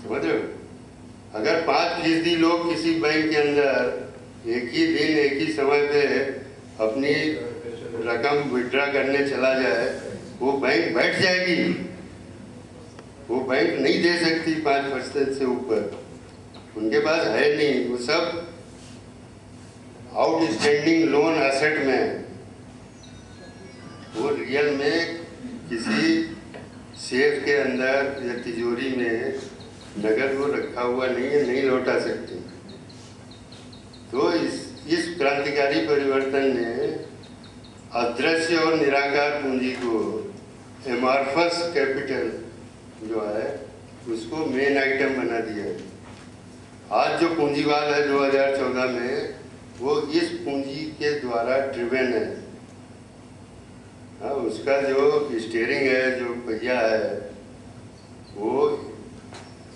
समझ रहे हो? अगर 5% लोग किसी बैंक के अंदर एक ही दिन एक ही समय पे अपनी रकम विड्रा करने चला जाए, वो बैंक बैठ जाएगी। वो बैंक नहीं दे सकती 5% से ऊपर, उनके पास है नहीं। वो सब आउटस्टैंडिंग लोन एसेट में, वो रियल में किसी सेफ के अंदर या तिजोरी में नगद वो रखा हुआ नहीं है, नहीं लौटा सकते। तो इस क्रांतिकारी परिवर्तन ने अदृश्य और निराकार पूंजी को, एमॉर्फस कैपिटल जो है, उसको मेन आइटम बना दिया है। आज जो पूंजीवाद है 2014 में, वो इस पूंजी के द्वारा ड्रिवेन है। हाँ, उसका जो स्टीयरिंग है, जो पहिया है, वो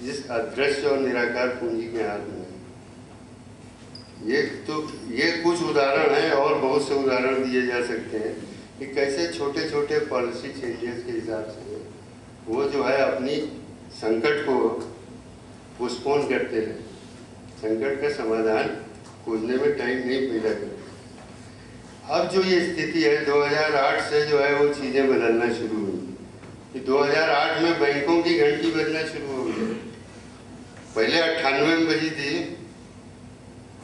इस अदृश्य और निराकार पूंजी के हाथ में है। ये कुछ उदाहरण हैं और बहुत से उदाहरण दिए जा सकते हैं कि कैसे छोटे छोटे पॉलिसी चेंजेस के हिसाब से वो जो है अपनी संकट को पोस्टपोन करते रहे, संकट का समाधान खोजने में टाइम नहीं पैदा करते। अब जो ये स्थिति है 2008 से जो है वो चीज़ें बदलना शुरू हुई कि 2008 में बैंकों की घंटी बजना शुरू हो गई। पहले 98 में बजी थी,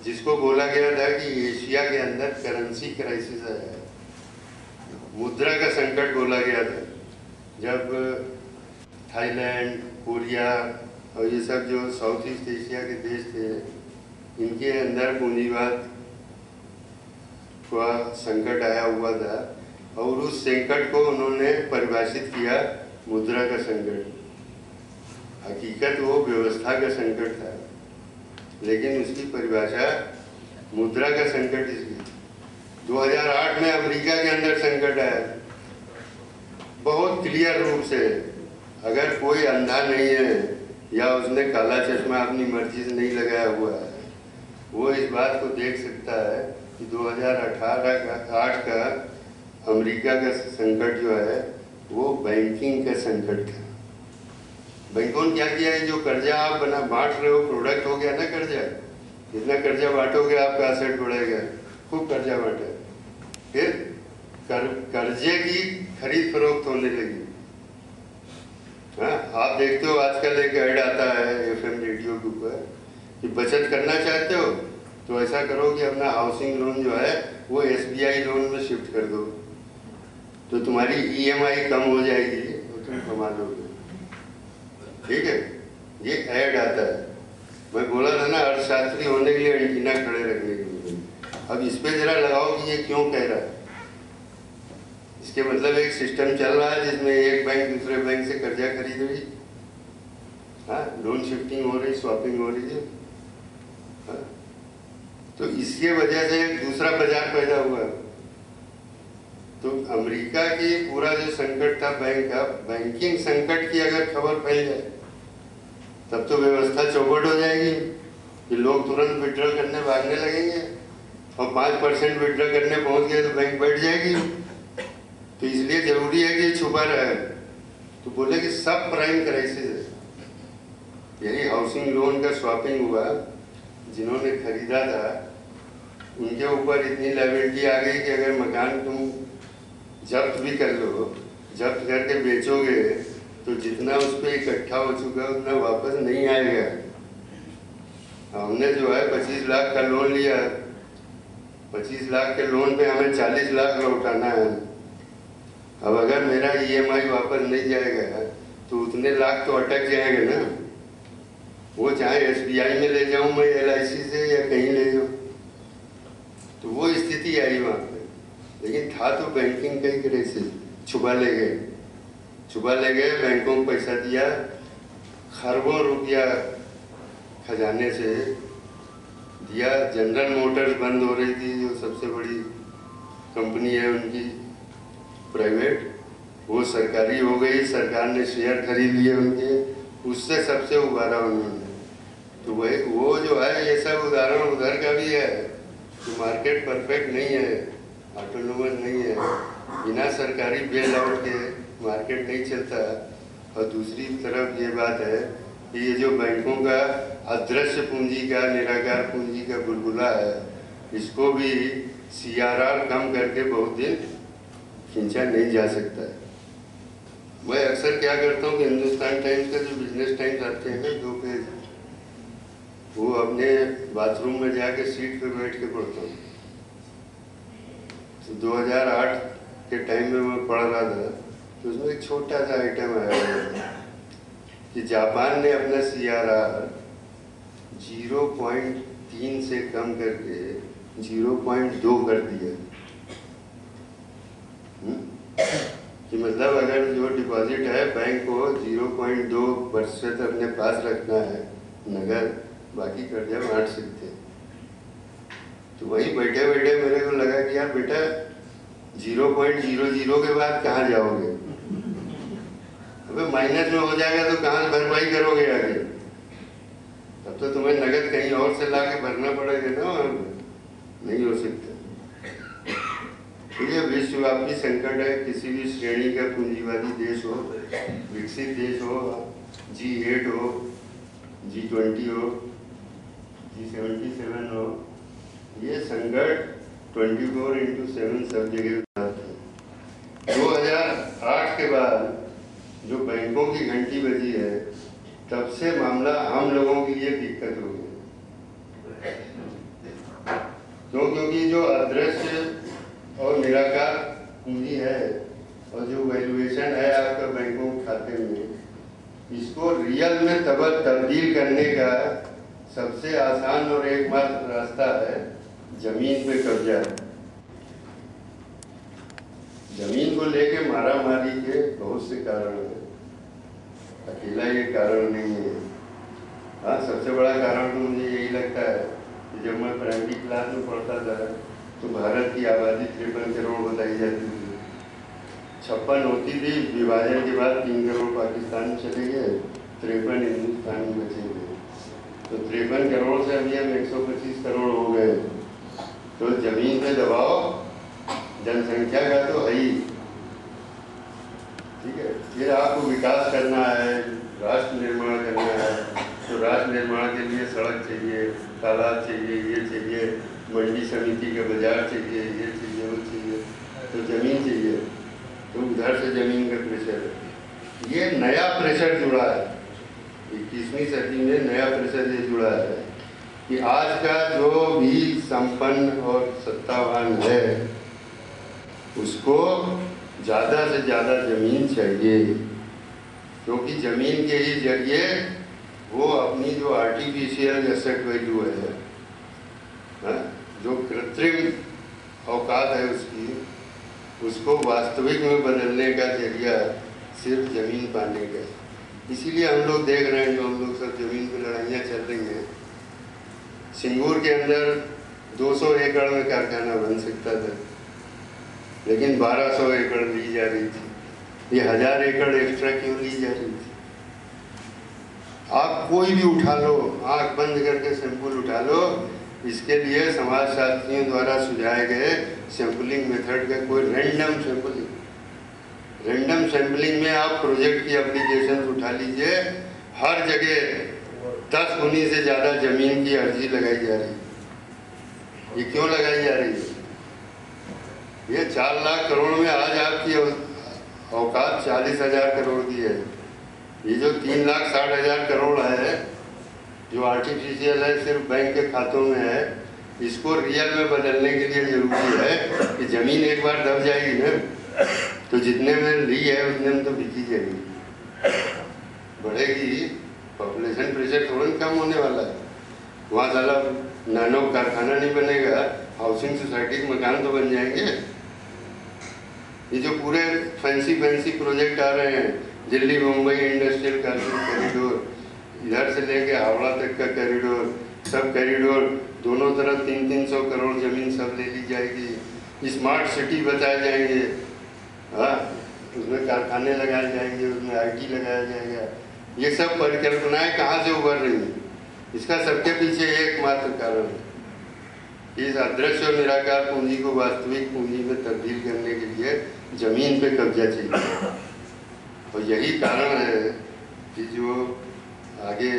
जिसको बोला गया था कि एशिया के अंदर करेंसी क्राइसिस आया है, मुद्रा का संकट बोला गया था। जब थाईलैंड, कोरिया और ये सब जो साउथ ईस्ट एशिया के देश थे, इनके अंदर पूंजीवाद का संकट आया हुआ था और उस संकट को उन्होंने परिभाषित किया मुद्रा का संकट। हकीकत वो व्यवस्था का संकट था, लेकिन उसकी परिभाषा मुद्रा का संकट इसकी 2008 में अमेरिका के अंदर संकट आया बहुत क्लियर रूप से। अगर कोई अंधा नहीं है या उसने काला चश्मा अपनी मर्जी से नहीं लगाया हुआ है, वो इस बात को देख सकता है कि 2008 का अमेरिका का संकट जो है वो बैंकिंग का संकट था। बैंकों ने क्या किया है, जो कर्जा आप बांट रहे हो, प्रोडक्ट हो गया ना कर्जा, जितना कर्जा बांटोगे आपका एसेट बढ़ेगा, खूब कर्जा बांटा, फिर कर्जे की खरीद फरोख्त होने लगी। हाँ, आप देखते हो आजकल एक ऐड आता है FM रेडियो के ऊपर कि बचत करना चाहते हो तो ऐसा करो कि अपना हाउसिंग लोन जो है वो SBI लोन में शिफ्ट कर दो, तो तुम्हारी EMI कम हो जाएगी और तुम कमा लोगे। ठीक है, ये ऐड आता है। मैं बोला था ना अर्थशास्त्री होने के लिए एंटीना खड़े रखने के लिए। अब इस पे जरा लगाओ कि ये क्यों कह रहा है। इसके मतलब एक सिस्टम चल रहा है जिसमें एक बैंक दूसरे बैंक से कर्जा खरीद रही, हाँ, लोन शिफ्टिंग हो रही, स्वैपिंग हो रही है। हाँ, तो इसके वजह से एक दूसरा बाजार पैदा हुआ। तो अमेरिका की पूरा जो संकट था बैंक का, बैंकिंग संकट की अगर खबर फैल जाए तब तो व्यवस्था चौपट हो जाएगी कि लोग तुरंत विड्रॉ करने भागने लगेंगे, और 5% विड्रॉ करने पहुंच गए तो बैंक बैठ जाएगी। तो इसलिए जरूरी है कि छुपा रहे। तो बोले कि सब प्राइम क्राइसिस है, यही हाउसिंग लोन का स्वैपिंग हुआ। जिन्होंने खरीदा था उनके ऊपर इतनी लायबिलिटी आ गई कि अगर मकान तुम जब्त भी कर लो, जब्त करके बेचोगे तो जितना उस पर इकट्ठा हो चुका उतना वापस नहीं आएगा। हमने जो है 25 लाख का लोन लिया, 25 लाख के लोन पे हमें 40 लाख लौटाना है। अब अगर मेरा EMI वापस नहीं जाएगा तो उतने लाख तो अटक जाएंगे ना। वो चाहे SBI में ले जाऊं मैं, LIC से, या कहीं ले जाऊं, तो वो स्थिति आई वहाँ पे। लेकिन था तो बैंकिंग का ही क्राइसिस। छुपा ले गए, बैंकों को पैसा दिया, खरबों रुपया खजाने से दिया। जनरल मोटर्स बंद हो रही थी, जो सबसे बड़ी कंपनी है उनकी प्राइवेट, वो सरकारी हो गई। सरकार ने शेयर खरीद लिए उनके, उससे सबसे उबारा उन्होंने। तो वही वो जो है, ये सब उदाहरण उधर का भी है कि मार्केट परफेक्ट नहीं है, ऑटोनोमस नहीं है, बिना सरकारी बेल आउट के मार्केट नहीं चलता। और दूसरी तरफ ये बात है कि ये जो बैंकों का अदृश्य पूंजी का, निराकार पूंजी का बुलबुला है, इसको भी CRR कम करके बहुत दिन खींचा नहीं जा सकता है। मैं अक्सर क्या करता हूँ कि हिंदुस्तान टाइम्स का जो बिजनेस टाइम्स आते हैं ना 2 पेज, वो अपने बाथरूम में जाके सीट पे बैठ के पढ़ता हूँ। तो 2008 के टाइम में मैं पढ़ रहा था, तो उसमें एक छोटा सा आइटम आया कि जापान ने अपना CRR 0.3 से कम करके 0.2 कर दिया। कि मतलब अगर जो डिपॉजिट है बैंक को 0.2% अपने पास रखना है नगद, बाकी कर्जा बांट सकते हैं। तो वहीं बैठे बैठे मेरे को लगा कि यार बेटा 0.00 के बाद कहाँ जाओगे? अबे माइनस में हो जाएगा तो कहाँ भरपाई करोगे आगे? तब तो तुम्हें नगद कहीं और से ला के भरना पड़ेगा ना, नहीं हो सकता। तो ये विश्वव्यापी संकट है। किसी भी श्रेणी का पूंजीवादी देश हो, विकसित देश हो, G8 हो, G20 हो, G77 हो, ये संकट 24/7 सब जगह है। 2008 के बाद जो बैंकों की घंटी बजी है, तब से मामला हम लोगों के लिए दिक्कत हो गई। क्योंकि जो अदृश्य और निराकार पूंजी है और जो वैल्यूएशन है आपका बैंकों के खाते में, इसको रियल में तब्दील करने का सबसे आसान और एकमात्र रास्ता है जमीन पे कब्जा। जमीन को लेके मारामारी के बहुत से कारण हैं। अकेला ये कारण नहीं है। हाँ, सबसे बड़ा कारण तो मुझे यही लगता है कि जब मैं प्राइमरी क्लास में पढ़ता था तो भारत की आबादी 53 करोड़ बताई जाती थी। 56 होती थी, विभाजन के बाद 3 करोड़ पाकिस्तान चले गए, 53 हिंदुस्तान में बचे हुए। तो 53 करोड़ से अभी हम 125 करोड़ हो गए। तो जमीन पे दबाव जनसंख्या का तो है ही, ठीक है। फिर आपको विकास करना है, राष्ट्र निर्माण करना है, तो राष्ट्र निर्माण के लिए सड़क चाहिए, तालाब चाहिए, ये चाहिए, मंडी समिति का बाजार चाहिए, ये चाहिए, वो चाहिए, तो जमीन चाहिए। तो उधर से जमीन का प्रेशर है। ये नया प्रेशर जुड़ा है 21वीं सदी में, नया प्रेशर ये जुड़ा है कि आज का जो भी संपन्न और सत्तावान है उसको ज़्यादा से ज़्यादा ज़मीन चाहिए, क्योंकि ज़मीन के ही जरिए वो अपनी जो आर्टिफिशियल एसेट वैल्यू है, जो कृत्रिम औकात है उसकी, उसको वास्तविक में बदलने का जरिया सिर्फ ज़मीन पाने का। इसीलिए हम लोग देख रहे हैं, जो हम लोग सब ज़मीन पर लड़ाइयाँ चल रही हैं। सिंगूर के अंदर 200 एकड़ में कारखाना बन सकता था, लेकिन 1200 एकड़ ली जा रही थी। ये 1000 एकड़ एक्स्ट्रा क्यों ली जा रही थी? आप कोई भी उठा लो, आंख बंद करके सैंपल उठा लो, इसके लिए समाजशास्त्रियों द्वारा सुझाए गए सैंपलिंग मेथड का कोई रैंडम सैंपलिंग में आप प्रोजेक्ट की एप्लीकेशन उठा लीजिए, हर जगह 10 गुनी से ज़्यादा जमीन की अर्जी लगाई जा रही है। ये क्यों लगाई जा रही है? ये 4 लाख करोड़ में आज आपकी औकात 40,000 करोड़ की है। ये जो 3,60,000 करोड़ है जो आर्टिफिशियल है, सिर्फ बैंक के खातों में है, इसको रियल में बदलने के लिए जरूरी है कि ज़मीन एक बार दब जाएगी ना, तो जितने में ली है उतने में तो बिकी जाएगी, बढ़ेगी। पॉपुलेशन प्रेशर थोड़ा कम होने वाला है। वहाँ साला नैनो कारखाना नहीं बनेगा, हाउसिंग सोसाइटी के मकान तो बन जाएंगे। ये जो पूरे फैंसी प्रोजेक्ट आ रहे हैं, दिल्ली मुंबई इंडस्ट्रियल कॉरिडोर, इधर से लेके हावड़ा तक का कॉरिडोर, सब कॉरिडोर दोनों तरफ 300 करोड़ जमीन सब ले ली जाएगी। स्मार्ट सिटी बताए जाएंगे, हाँ, उसमें कारखाने लगाए जाएंगे, उसमें IT लगाया जाएगा। ये सब परिकल्पनाएं कहाँ से उभर रही हैं? इसका सबके पीछे एकमात्र कारण है, इस अदृश्य और निराकार पूंजी को वास्तविक पूंजी में तब्दील करने के लिए जमीन पे कब्जा चाहिए। और यही कारण है कि जो आगे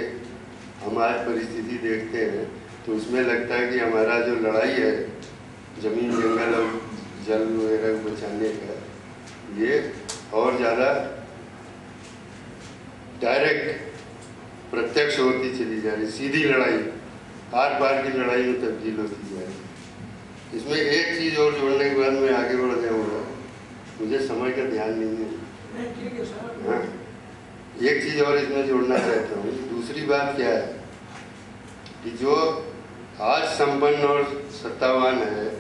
हम आज परिस्थिति देखते हैं तो उसमें लगता है कि हमारा जो लड़ाई है जमीन, जंगल और जल वगैरह को बचाने का, ये और ज़्यादा डायरेक्ट प्रत्यक्ष होती चली जा रही, सीधी लड़ाई आर पार की लड़ाई में तब्दील होती जा रही। इसमें एक चीज़ और जोड़ने के बाद मैं आगे बढ़ जाऊँगा, मुझे समय का ध्यान नहीं है। हाँ, एक चीज़ और इसमें जोड़ना चाहता हूँ। दूसरी बात क्या है कि जो आज संपन्न और सत्तावान है,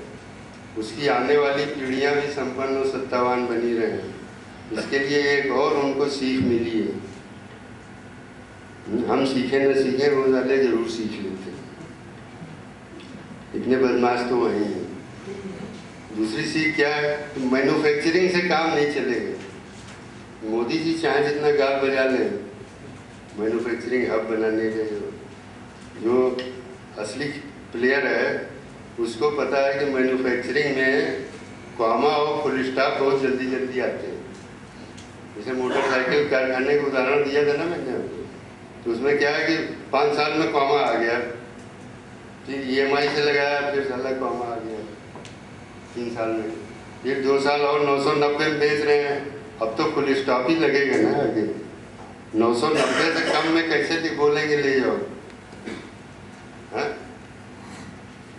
उसकी आने वाली पीढ़ियाँ भी संपन्न और सत्तावान बनी रहे। इसके लिए एक और उनको सीख मिली है। हम सीखे न सीखे, वो वाले जरूर सीख लेते हैं, इतने बदमाश तो वही हैं। दूसरी सीख क्या है? मैन्युफैक्चरिंग से काम नहीं चलेगा। मोदी जी चाहे जितना गाल बजा लें, मैन्युफैक्चरिंग हब बनाने के जो असली प्लेयर है उसको पता है कि मैन्युफैक्चरिंग में कॉमा और फुल स्टॉप बहुत जल्दी जल्दी आते हैं। जैसे मोटरसाइकिल कारखाने का उदाहरण दिया था ना मैंने आपको, तो उसमें क्या है कि 5 साल में कॉमा आ गया, फिर EMI से लगाया, फिर साला कॉमा आ गया 3 साल में, फिर 2 साल और 990 में बेच रहे हैं। अब तो फुल स्टॉप ही लगेगा ना आगे। 990 से कम में कैसे बोलेंगे ले जाओ, हाँ?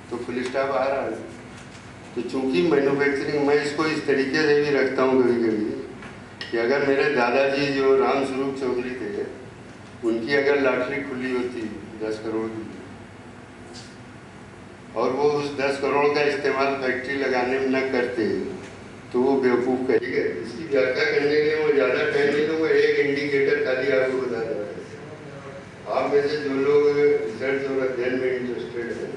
तो फुल स्टॉप आ रहा है। तो चूंकि मैन्युफैक्चरिंग, मैं इसको इस तरीके से भी रखता हूँ कभी कभी कि अगर मेरे दादाजी जो राम स्वरूप चौधरी थे, उनकी अगर लॉटरी खुली होती 10 करोड़ की, और वो उस 10 करोड़ का इस्तेमाल फैक्ट्री लगाने में न करते, तो वो बेवकूफ़ करेगा। इसकी व्याख्या करने के लिए मैं ज़्यादा टाइम नहीं लूँगा। एक इंडिकेटर खाली आपको बता रहा है। आप में से जो लोग रिसर्च और अध्ययन में इंटरेस्टेड हैं,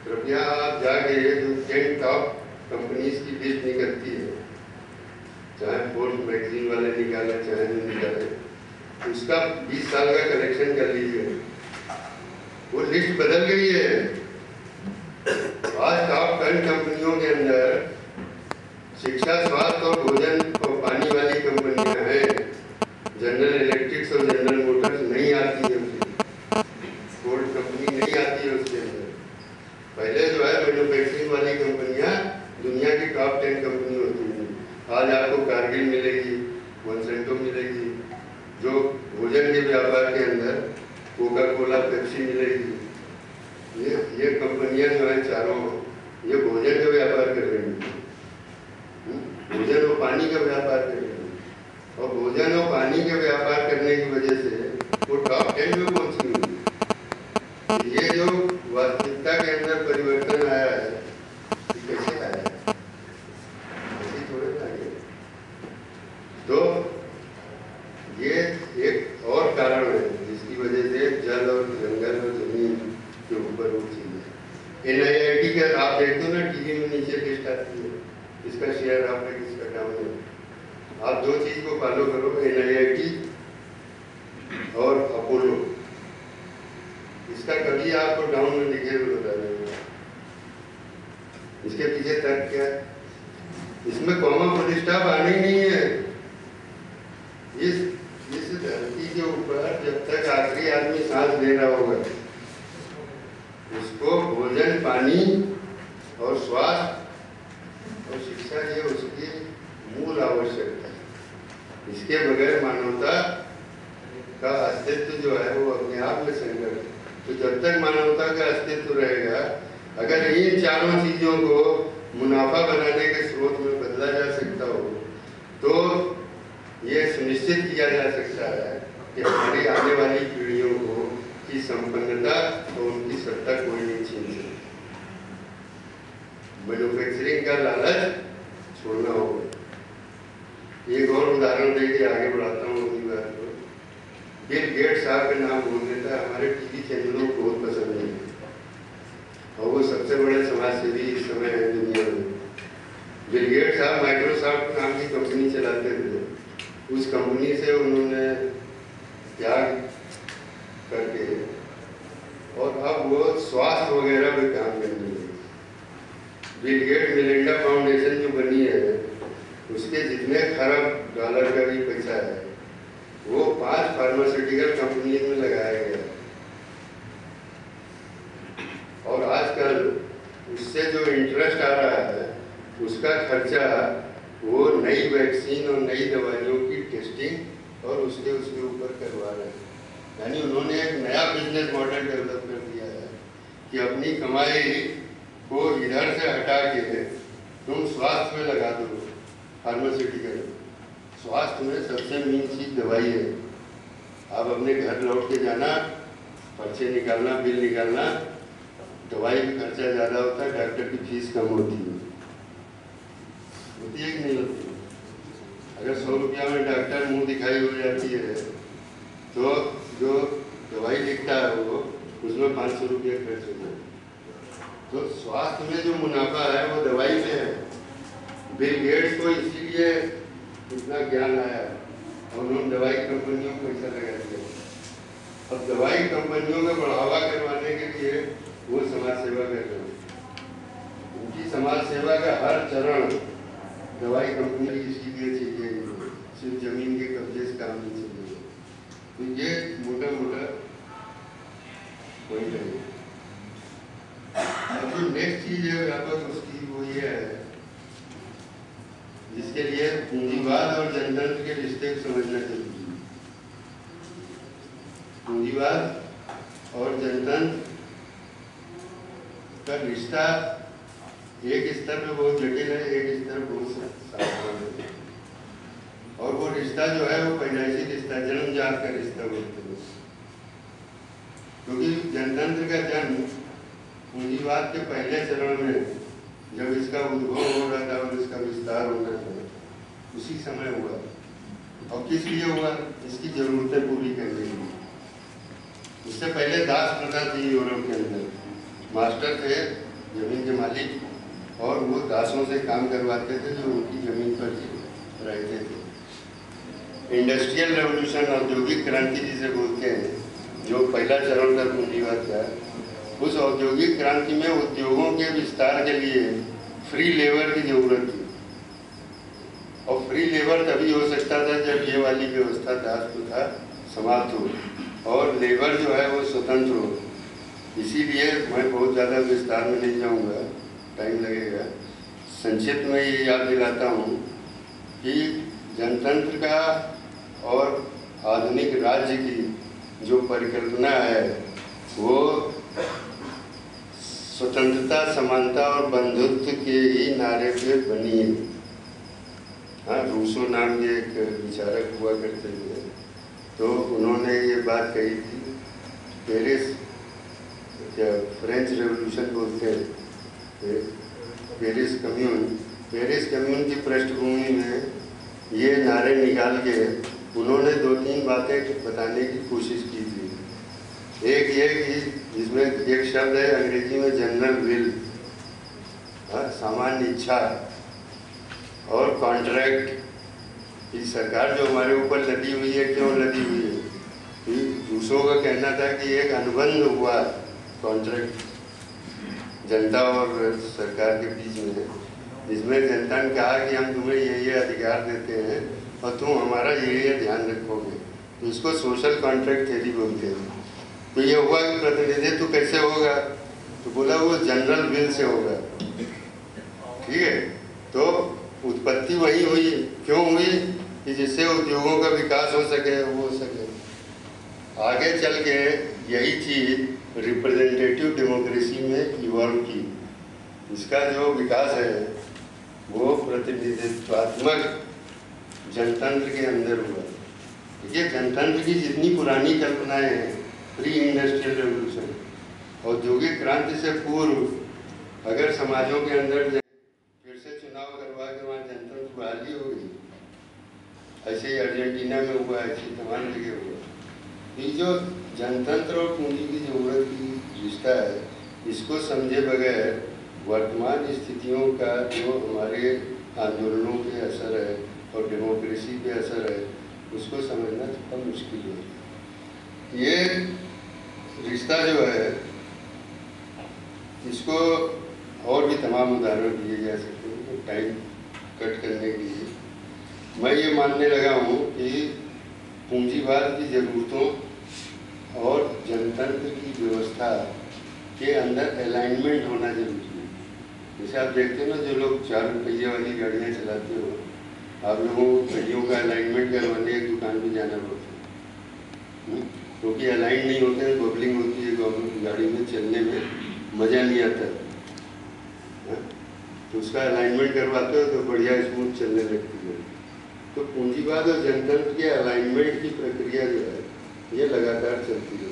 कृपया आप जाके जो 10 टॉप कंपनीज की लिस्ट निकलती है, चाहे फोर्स मैगजीन वाले निकाले चाहे नहीं निकाले, उसका 20 साल का कलेक्शन कर लीजिए। वो लिस्ट बदल गई है। आज टॉप 10 कंपनियों के अंदर शिक्षा, स्वास्थ्य और भोजन और पानी वाली कंपनियां हैं। जनरल इलेक्ट्रिक्स और जनरल मोटर्स नहीं आती है, फोर्ड कंपनी नहीं आती है उसके अंदर। पहले जो है मैन्युफैक्चरिंग वाली कंपनियां दुनिया की टॉप 10 कंपनी होती हैं। आज आपको कारगिल मिलेगी, मोंसेंटो मिलेगी, जो भोजन के व्यापार के अंदर कोका कोला, पेप्सी मिलेगी। ये कंपनियां जो है चारों, ये भोजन का व्यापार कर रही हैं, भोजन और पानी का व्यापार कर रही हैं। और भोजन और पानी का व्यापार करने की वजह से वो टॉप 10 में पहुंची हुई। ये जो वास्तविकता के अंदर परिवर्तन आया है, ये कैसे आया है? ऐसे थोड़े ना आया। तो ये एक और कारण है जिसकी वजह से जल और जंगल और जमीन के ऊपर वो चीज है। NIIT का आप देखते हो ना टीवी में नीचे लिस्ट आती है, इसका शेयर आपने किसका डाउन है। आप दो चीज को फॉलो करो, NIIT और अपोलो, इसका कभी आपको डाउन में दिखे तो बता देंगे। इसके पीछे तर्क क्या है? इसमें कॉमा फुल स्टॉप आने ही नहीं है। इस धरती के ऊपर जब तक आखिरी आदमी सांस ले रहा होगा, उसको भोजन, पानी और स्वास्थ्य और शिक्षा ये उसकी मूल आवश्यकता है। इसके बगैर मानवता का अस्तित्व जो है वो अपने आप में संकट है। तो जब तक मानवता का अस्तित्व रहेगा, अगर इन चारों चीजों को मुनाफा बनाने के स्रोत में बदला जा सकता हो, तो ये सुनिश्चित किया जा सकता है कि हमारी आने वाली पीढ़ियों को की संपन्नता और उनकी सत्ता कोई नहीं छीन सकता। मैन्युफैक्चरिंग का लालच छोड़ना होगा। एक और उदाहरण देके आगे बढ़ाता हूँ अपनी बात को। बिल गेट्स साहब का नाम बोल देता है, हमारे टीवी चैनलों को बहुत पसंद है और वो सबसे बड़े समाजसेवी इस समय है दुनिया में। बिल गेट्स साहब माइक्रोसॉफ्ट नाम की कंपनी चलाते थे। उस कंपनी से उन्होंने त्याग करके और अब वो स्वास्थ्य वगैरह पे काम करने लगे। बिल गेट मिलिंडा फाउंडेशन जो बनी है, उसके जितने खरब डॉलर का भी पैसा है वो 5 फार्मास्यूटिकल कंपनी में लगाया गया। और आजकल उससे जो इंटरेस्ट आ रहा है उसका खर्चा वो नई वैक्सीन और नई दवाइयों की टेस्टिंग और उसके ऊपर करवा रहे हैं। यानी उन्होंने एक नया बिजनेस मॉडल डेवलप कर दिया है कि अपनी कमाई को इधर से हटा के तुम स्वास्थ्य में लगा दो। फार्मास्यूटिकल स्वास्थ्य में सबसे मेन चीज दवाई है। आप अपने घर लौट के जाना, पर्चे निकालना, बिल निकालना, दवाई का खर्चा ज़्यादा होता है, डॉक्टर की फीस कम होती है कि नहीं होती। अगर 100 रुपया में डॉक्टर मुंह दिखाई हो जाती है तो जो दवाई लिखता है वो उसमें 500 रुपया खर्च हो जाए। तो स्वास्थ्य में जो मुनाफा है वो दवाई में है। बिल गेट्स को इसीलिए इतना ज्ञान आया और उन्होंने दवाई कंपनियों को पैसा लगा दिया। अब दवाई कंपनियों का बढ़ावा करवाने के लिए वो समाज सेवा कर रहे हैं। उनकी समाज सेवा का हर चरण दवाई कंपनी इसीलिए चाहिए, सिर्फ जमीन के कब्जे से काम नहीं चाहिए। तो ये मोटा मोटा पॉइंट है। अब जो नेक्स्ट चीज है व्यापक उसकी वो ये है जिसके लिए पूंजीवाद और जनतंत्र के रिश्ते को समझना जरूरी है। पूंजीवाद और जनतंत्र का रिश्ता एक स्तर पे बहुत जटिल है, एक स्तर बहुत साधारण है। और वो रिश्ता जो है वो पैदाइशी रिश्ता, जन्मजात का रिश्ता बोलते हैं। क्योंकि जनतंत्र का जन्म पूंजीवाद के पहले चरण में जब इसका उद्भव हो रहा था और इसका विस्तार होना था, उसी समय हुआ। और किस लिए हुआ? इसकी जरूरतें पूरी करने के लिए। इससे पहले दास प्रथा थी यूरोप के अंदर, मास्टर थे जमीन के मालिक और वो दासों से काम करवाते थे जो उनकी जमीन पर रहते थे। इंडस्ट्रियल रेवोल्यूशन, औद्योगिक क्रांति जिसे बोलते हैं, जो पहला चरण था पूंजीवाद का, उस औद्योगिक क्रांति में उद्योगों के विस्तार के लिए फ्री लेबर की जरूरत थी। और फ्री लेबर तभी हो सकता था जब ये वाली व्यवस्था दास प्रथा समाप्त हो और लेबर जो है वो स्वतंत्र हो। इसीलिए मैं बहुत ज़्यादा विस्तार में नहीं जाऊंगा, टाइम लगेगा। संक्षिप्त में ये याद दिलाता हूँ कि जनतंत्र का और आधुनिक राज्य की जो परिकल्पना है वो स्वतंत्रता, समानता और बंधुत्व के ही नारे पे बनी है। हाँ, रूसो नाम के एक विचारक हुआ करते थे, तो उन्होंने ये बात कही थी। पेरिस, क्या फ्रेंच रेवोल्यूशन बोलते हैं, पेरिस कम्यून की पृष्ठभूमि में ये नारे निकाल के उन्होंने 2-3 बातें बताने की कोशिश की थी। एक ये कि जिसमें एक शब्द है अंग्रेजी में जनरल विल, सामान्य इच्छा, और कॉन्ट्रैक्ट की सरकार जो हमारे ऊपर लदी हुई है, क्यों लदी हुई है? कि रूसो का कहना था कि एक अनुबंध हुआ, कॉन्ट्रैक्ट जनता और सरकार के बीच में, जिसमें जनता ने कहा कि हम तुम्हें ये अधिकार देते हैं और तुम हमारा ये ध्यान रखोगे। तो इसको सोशल कॉन्ट्रैक्ट थ्योरी बोलते हैं। तो ये हुआ कि प्रतिनिधित्व कैसे होगा? तो बोला वो जनरल विल से होगा। ठीक है, तो उत्पत्ति वही हुई। क्यों हुई? कि जिससे उद्योगों का विकास हो सके, वो हो सके। आगे चल के यही चीज रिप्रेजेंटेटिव डेमोक्रेसी में इवॉल्व की। इसका जो विकास है वो प्रतिनिधित्वात्मक जनतंत्र के अंदर हुआ। ये जनतंत्र की जितनी पुरानी कल्पनाएं हैं, प्री इंडस्ट्रियल रेवोल्यूशन, औद्योगिक क्रांति से पूर्व अगर समाजों के अंदर फिर से चुनाव करवा के वहाँ जनतंत्र बहाली हो गई, ऐसे ही अर्जेंटीना में हुआ, ऐसे तमाम जगह हुआ। ये जो जनतंत्र और पूंजी की जरूरत की रिश्ता है, इसको समझे बगैर वर्तमान स्थितियों का जो हमारे आंदोलनों पे असर है और डेमोक्रेसी पे असर है, उसको समझना थोड़ा मुश्किल है। ये रिश्ता जो है, इसको और भी तमाम उदाहरण दिए जा सकते हैं, तो टाइम कट करने के लिए मैं ये मानने लगा हूँ कि पूंजीवाद की ज़रूरतों और जनतंत्र की व्यवस्था के अंदर अलाइनमेंट होना जरूरी है। जैसे आप देखते हो ना, जो लोग 4 पहिए वाली गाड़ियाँ चलाते हो, आप लोगों को पहियों का अलाइनमेंट करवाने एक दुकान पे जाना पड़ता है, क्योंकि अलाइन नहीं होते हैं, बबलिंग होती है गाड़ी में, चलने में मज़ा नहीं आता है। तो उसका अलाइनमेंट करवाते हो तो बढ़िया स्मूथ चलने लगती है। तो पूंजीवाद और जनतंत्र के अलाइनमेंट की प्रक्रिया जो है ये लगातार चलती है।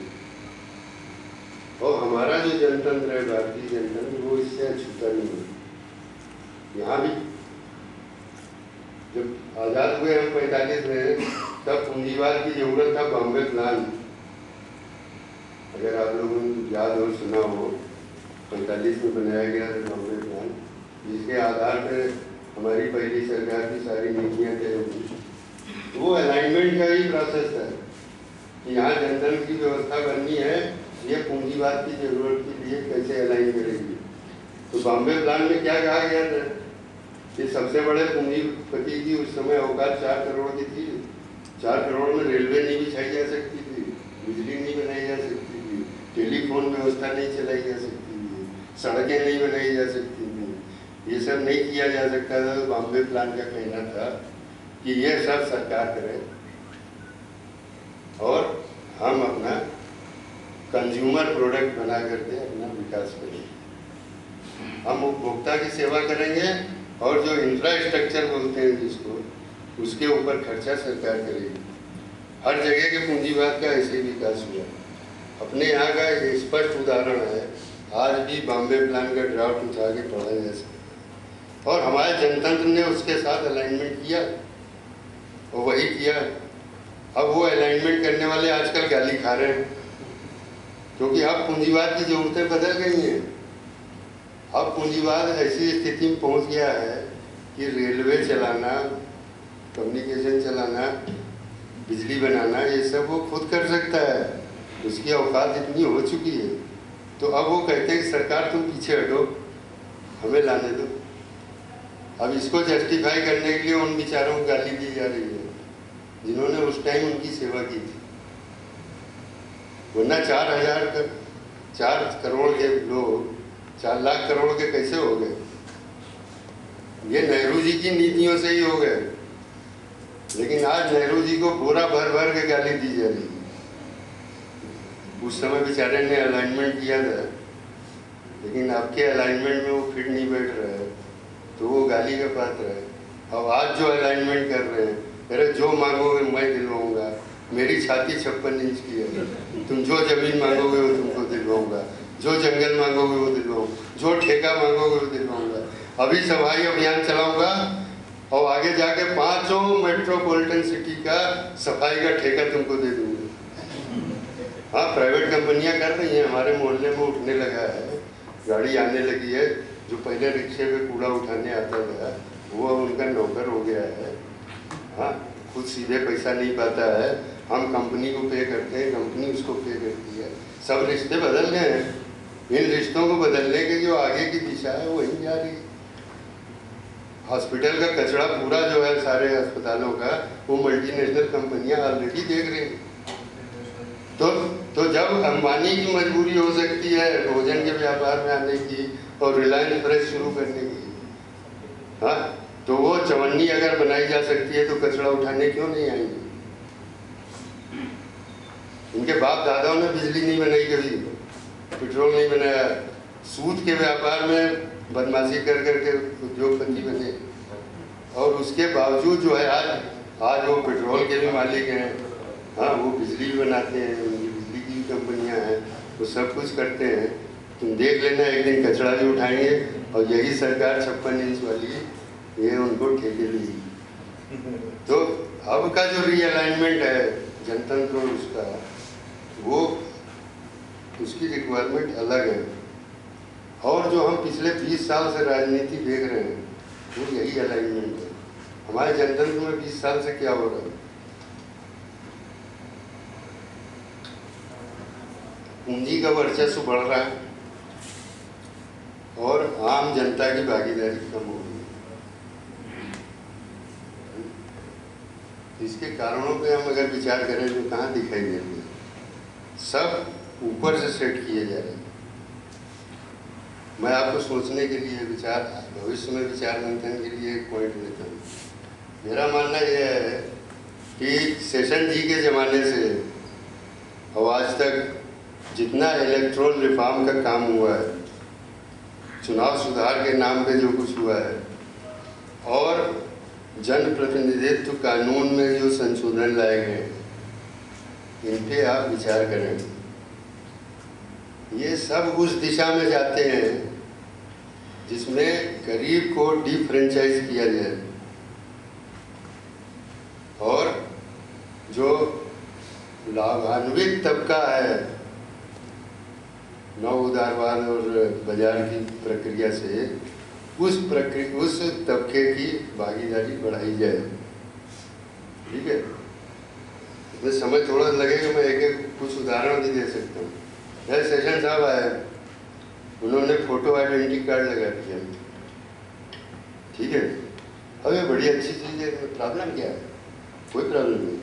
और हमारा जो जनतंत्र है, भारतीय जनतंत्र, वो इससे अछूता नहीं है। यहाँ भी जब आज़ाद हुए हम 45 में, तब पूंजीवाद की जरूरत था। बॉम्बे प्लान, अगर आप लोगों ने याद हो, सुना हो, 45 में बनाया गया था बॉम्बे प्लान, जिसके आधार पर हमारी पहली सरकार की सारी नीतियाँ तय हुई। वो अलाइनमेंट का ही प्रोसेस था कि यहाँ जनतंत्र की व्यवस्था बननी है, ये पूंजीवाद की जरूरत के लिए कैसे अलाइन करेगी। तो बॉम्बे प्लान में क्या कहा गया था कि सबसे बड़े पूंजीपति की उस समय औकात 4 करोड़ की थी। 4 करोड़ में रेलवे नहीं बिछाई जा सकती थी, बिजली नहीं बनाई जा सकती थी, टेलीफोन व्यवस्था नहीं चलाई जा सकती थी, सड़कें नहीं बनाई जा सकती थी, ये सब नहीं किया जा सकता था। तो बॉम्बे प्लान का कहना था कि ये सब सरकार करे और हम अपना कंज्यूमर प्रोडक्ट बना करके अपना विकास करें। हम उपभोक्ता की सेवा करेंगे और जो इंफ्रास्ट्रक्चर बोलते हैं जिसको, उसके ऊपर खर्चा सरकार करेगी। हर जगह के पूंजीवाद का ऐसे विकास हुआ। अपने यहाँ का एक स्पष्ट उदाहरण है, आज भी बॉम्बे प्लान का ड्राफ्ट उठा के पढ़ा जा सकता है और हमारे जनतंत्र ने उसके साथ अलाइनमेंट किया। और वही किया। अब वो अलाइनमेंट करने वाले आजकल गाली खा रहे हैं, क्योंकि अब पूंजीवाद की जरूरतें बदल गई हैं। अब पूंजीवाद ऐसी स्थिति में पहुंच गया है कि रेलवे चलाना, कम्युनिकेशन चलाना, बिजली बनाना, ये सब वो खुद कर सकता है। उसकी औकात इतनी हो चुकी है। तो अब वो कहते हैं कि सरकार तुम पीछे हटो, हमें लाने दो। अब इसको जस्टिफाई करने के लिए उन बेचारों को गाली दी जा रही है जिन्होंने उस टाइम उनकी सेवा की थी। वरना 4 करोड़ के लोग 4 लाख करोड़ के कैसे हो गए? ये नेहरू जी की नीतियों से ही हो गए। लेकिन आज नेहरू जी को पूरा भर भर के गाली दी जा रही है। उस समय बेचारे ने अलाइनमेंट किया था, लेकिन आपके अलाइनमेंट में वो फिट नहीं बैठ रहा है, तो वो गाली का पात्र है। अब आज जो अलाइनमेंट कर रहे हैं, अरे जो मांगोगे मैं दिलवाऊंगा, मेरी छाती 56 इंच की है, तुम जो जमीन मांगोगे वो तुमको दिलवाऊंगा, जो जंगल मांगोगे वो दिलवाऊंगा, जो ठेका मांगोगे वो दिलवाऊंगा। अभी सफाई अभियान चलाऊंगा और आगे जाके 5 मेट्रोपॉलिटन सिटी का सफाई का ठेका तुमको दे दूंगा। हाँ, प्राइवेट कंपनियां कर रही हैं। हमारे मोहल्ले में उठने लगा है, गाड़ी आने लगी है। जो पहले रिक्शे पे कूड़ा उठाने आता था वो उनका नौकर हो गया है। हाँ, खुद सीधे पैसा नहीं पाता है, हम कंपनी को पे करते हैं, कंपनी उसको पे करती है। सब रिश्ते बदल गए हैं। इन रिश्तों को बदलने के जो आगे की दिशा है वहीं जा रही है। हॉस्पिटल का कचरा पूरा जो है सारे अस्पतालों का, वो मल्टीनेशनल कंपनियां ऑलरेडी देख रही हैं। तो जब अंबानी की मजबूरी हो सकती है भोजन के व्यापार में आने की और रिलायंस फ्रेश शुरू करने की, हाँ, तो वो चवन्नी अगर बनाई जा सकती है तो कचरा उठाने क्यों नहीं आएंगे? इनके बाप दादाओं ने बिजली नहीं बनाई, कभी पेट्रोल नहीं बनाया, सूद के व्यापार में बदमाशी कर करके उद्योगपति बने, और उसके बावजूद जो है आज वो पेट्रोल के भी मालिक हैं। हाँ, वो बिजली भी बनाते हैं, उनकी बिजली की कंपनियां हैं, वो सब कुछ करते हैं। तुम देख लेना, एक दिन कचरा भी उठाएंगे और यही सरकार 56 इंच वाली ये उनको ठेके देगी। तो अब का जो रीअलाइनमेंट है जनतंत्र और उसका, वो उसकी रिक्वायरमेंट अलग है। और जो हम पिछले 20 साल से राजनीति देख रहे हैं वो यही अलाइनमेंट है। हमारे जनतंत्र में 20 साल से क्या हो रहा है? पूंजी का वर्चस्व बढ़ रहा है और आम जनता की भागीदारी कम हो रही है। इसके कारणों पे हम अगर विचार करें तो कहाँ दिखाई दे रही है? सब ऊपर से सेट किए जा रहे हैं। मैं आपको सोचने के लिए, विचार भविष्य में विचार मंथन के लिए एक पॉइंट लेता हूँ। मेरा मानना यह है कि सेशन जी के ज़माने से और आज तक जितना इलेक्ट्रोल रिफॉर्म का काम हुआ है, चुनाव सुधार के नाम पे जो कुछ हुआ है, और जन प्रतिनिधित्व कानून में जो संशोधन लाए गए, इन पे आप विचार करें। ये सब उस दिशा में जाते हैं जिसमें गरीब को डिफ्रेंचाइज किया जाए और जो लाभान्वित तबका है नव उदारवाद और बाजार की प्रक्रिया से, उस तबके की भागीदारी बढ़ाई जाए। ठीक है, मैं समय थोड़ा लगेगा, मैं एक कुछ उदाहरण भी दे सकता हूँ। सेशन साहब आए, उन्होंने फोटो आइडेंटिटी कार्ड लगा दिया। ठीक है, अब ये बड़ी अच्छी चीज़ है, प्रॉब्लम क्या है? कोई प्रॉब्लम नहीं।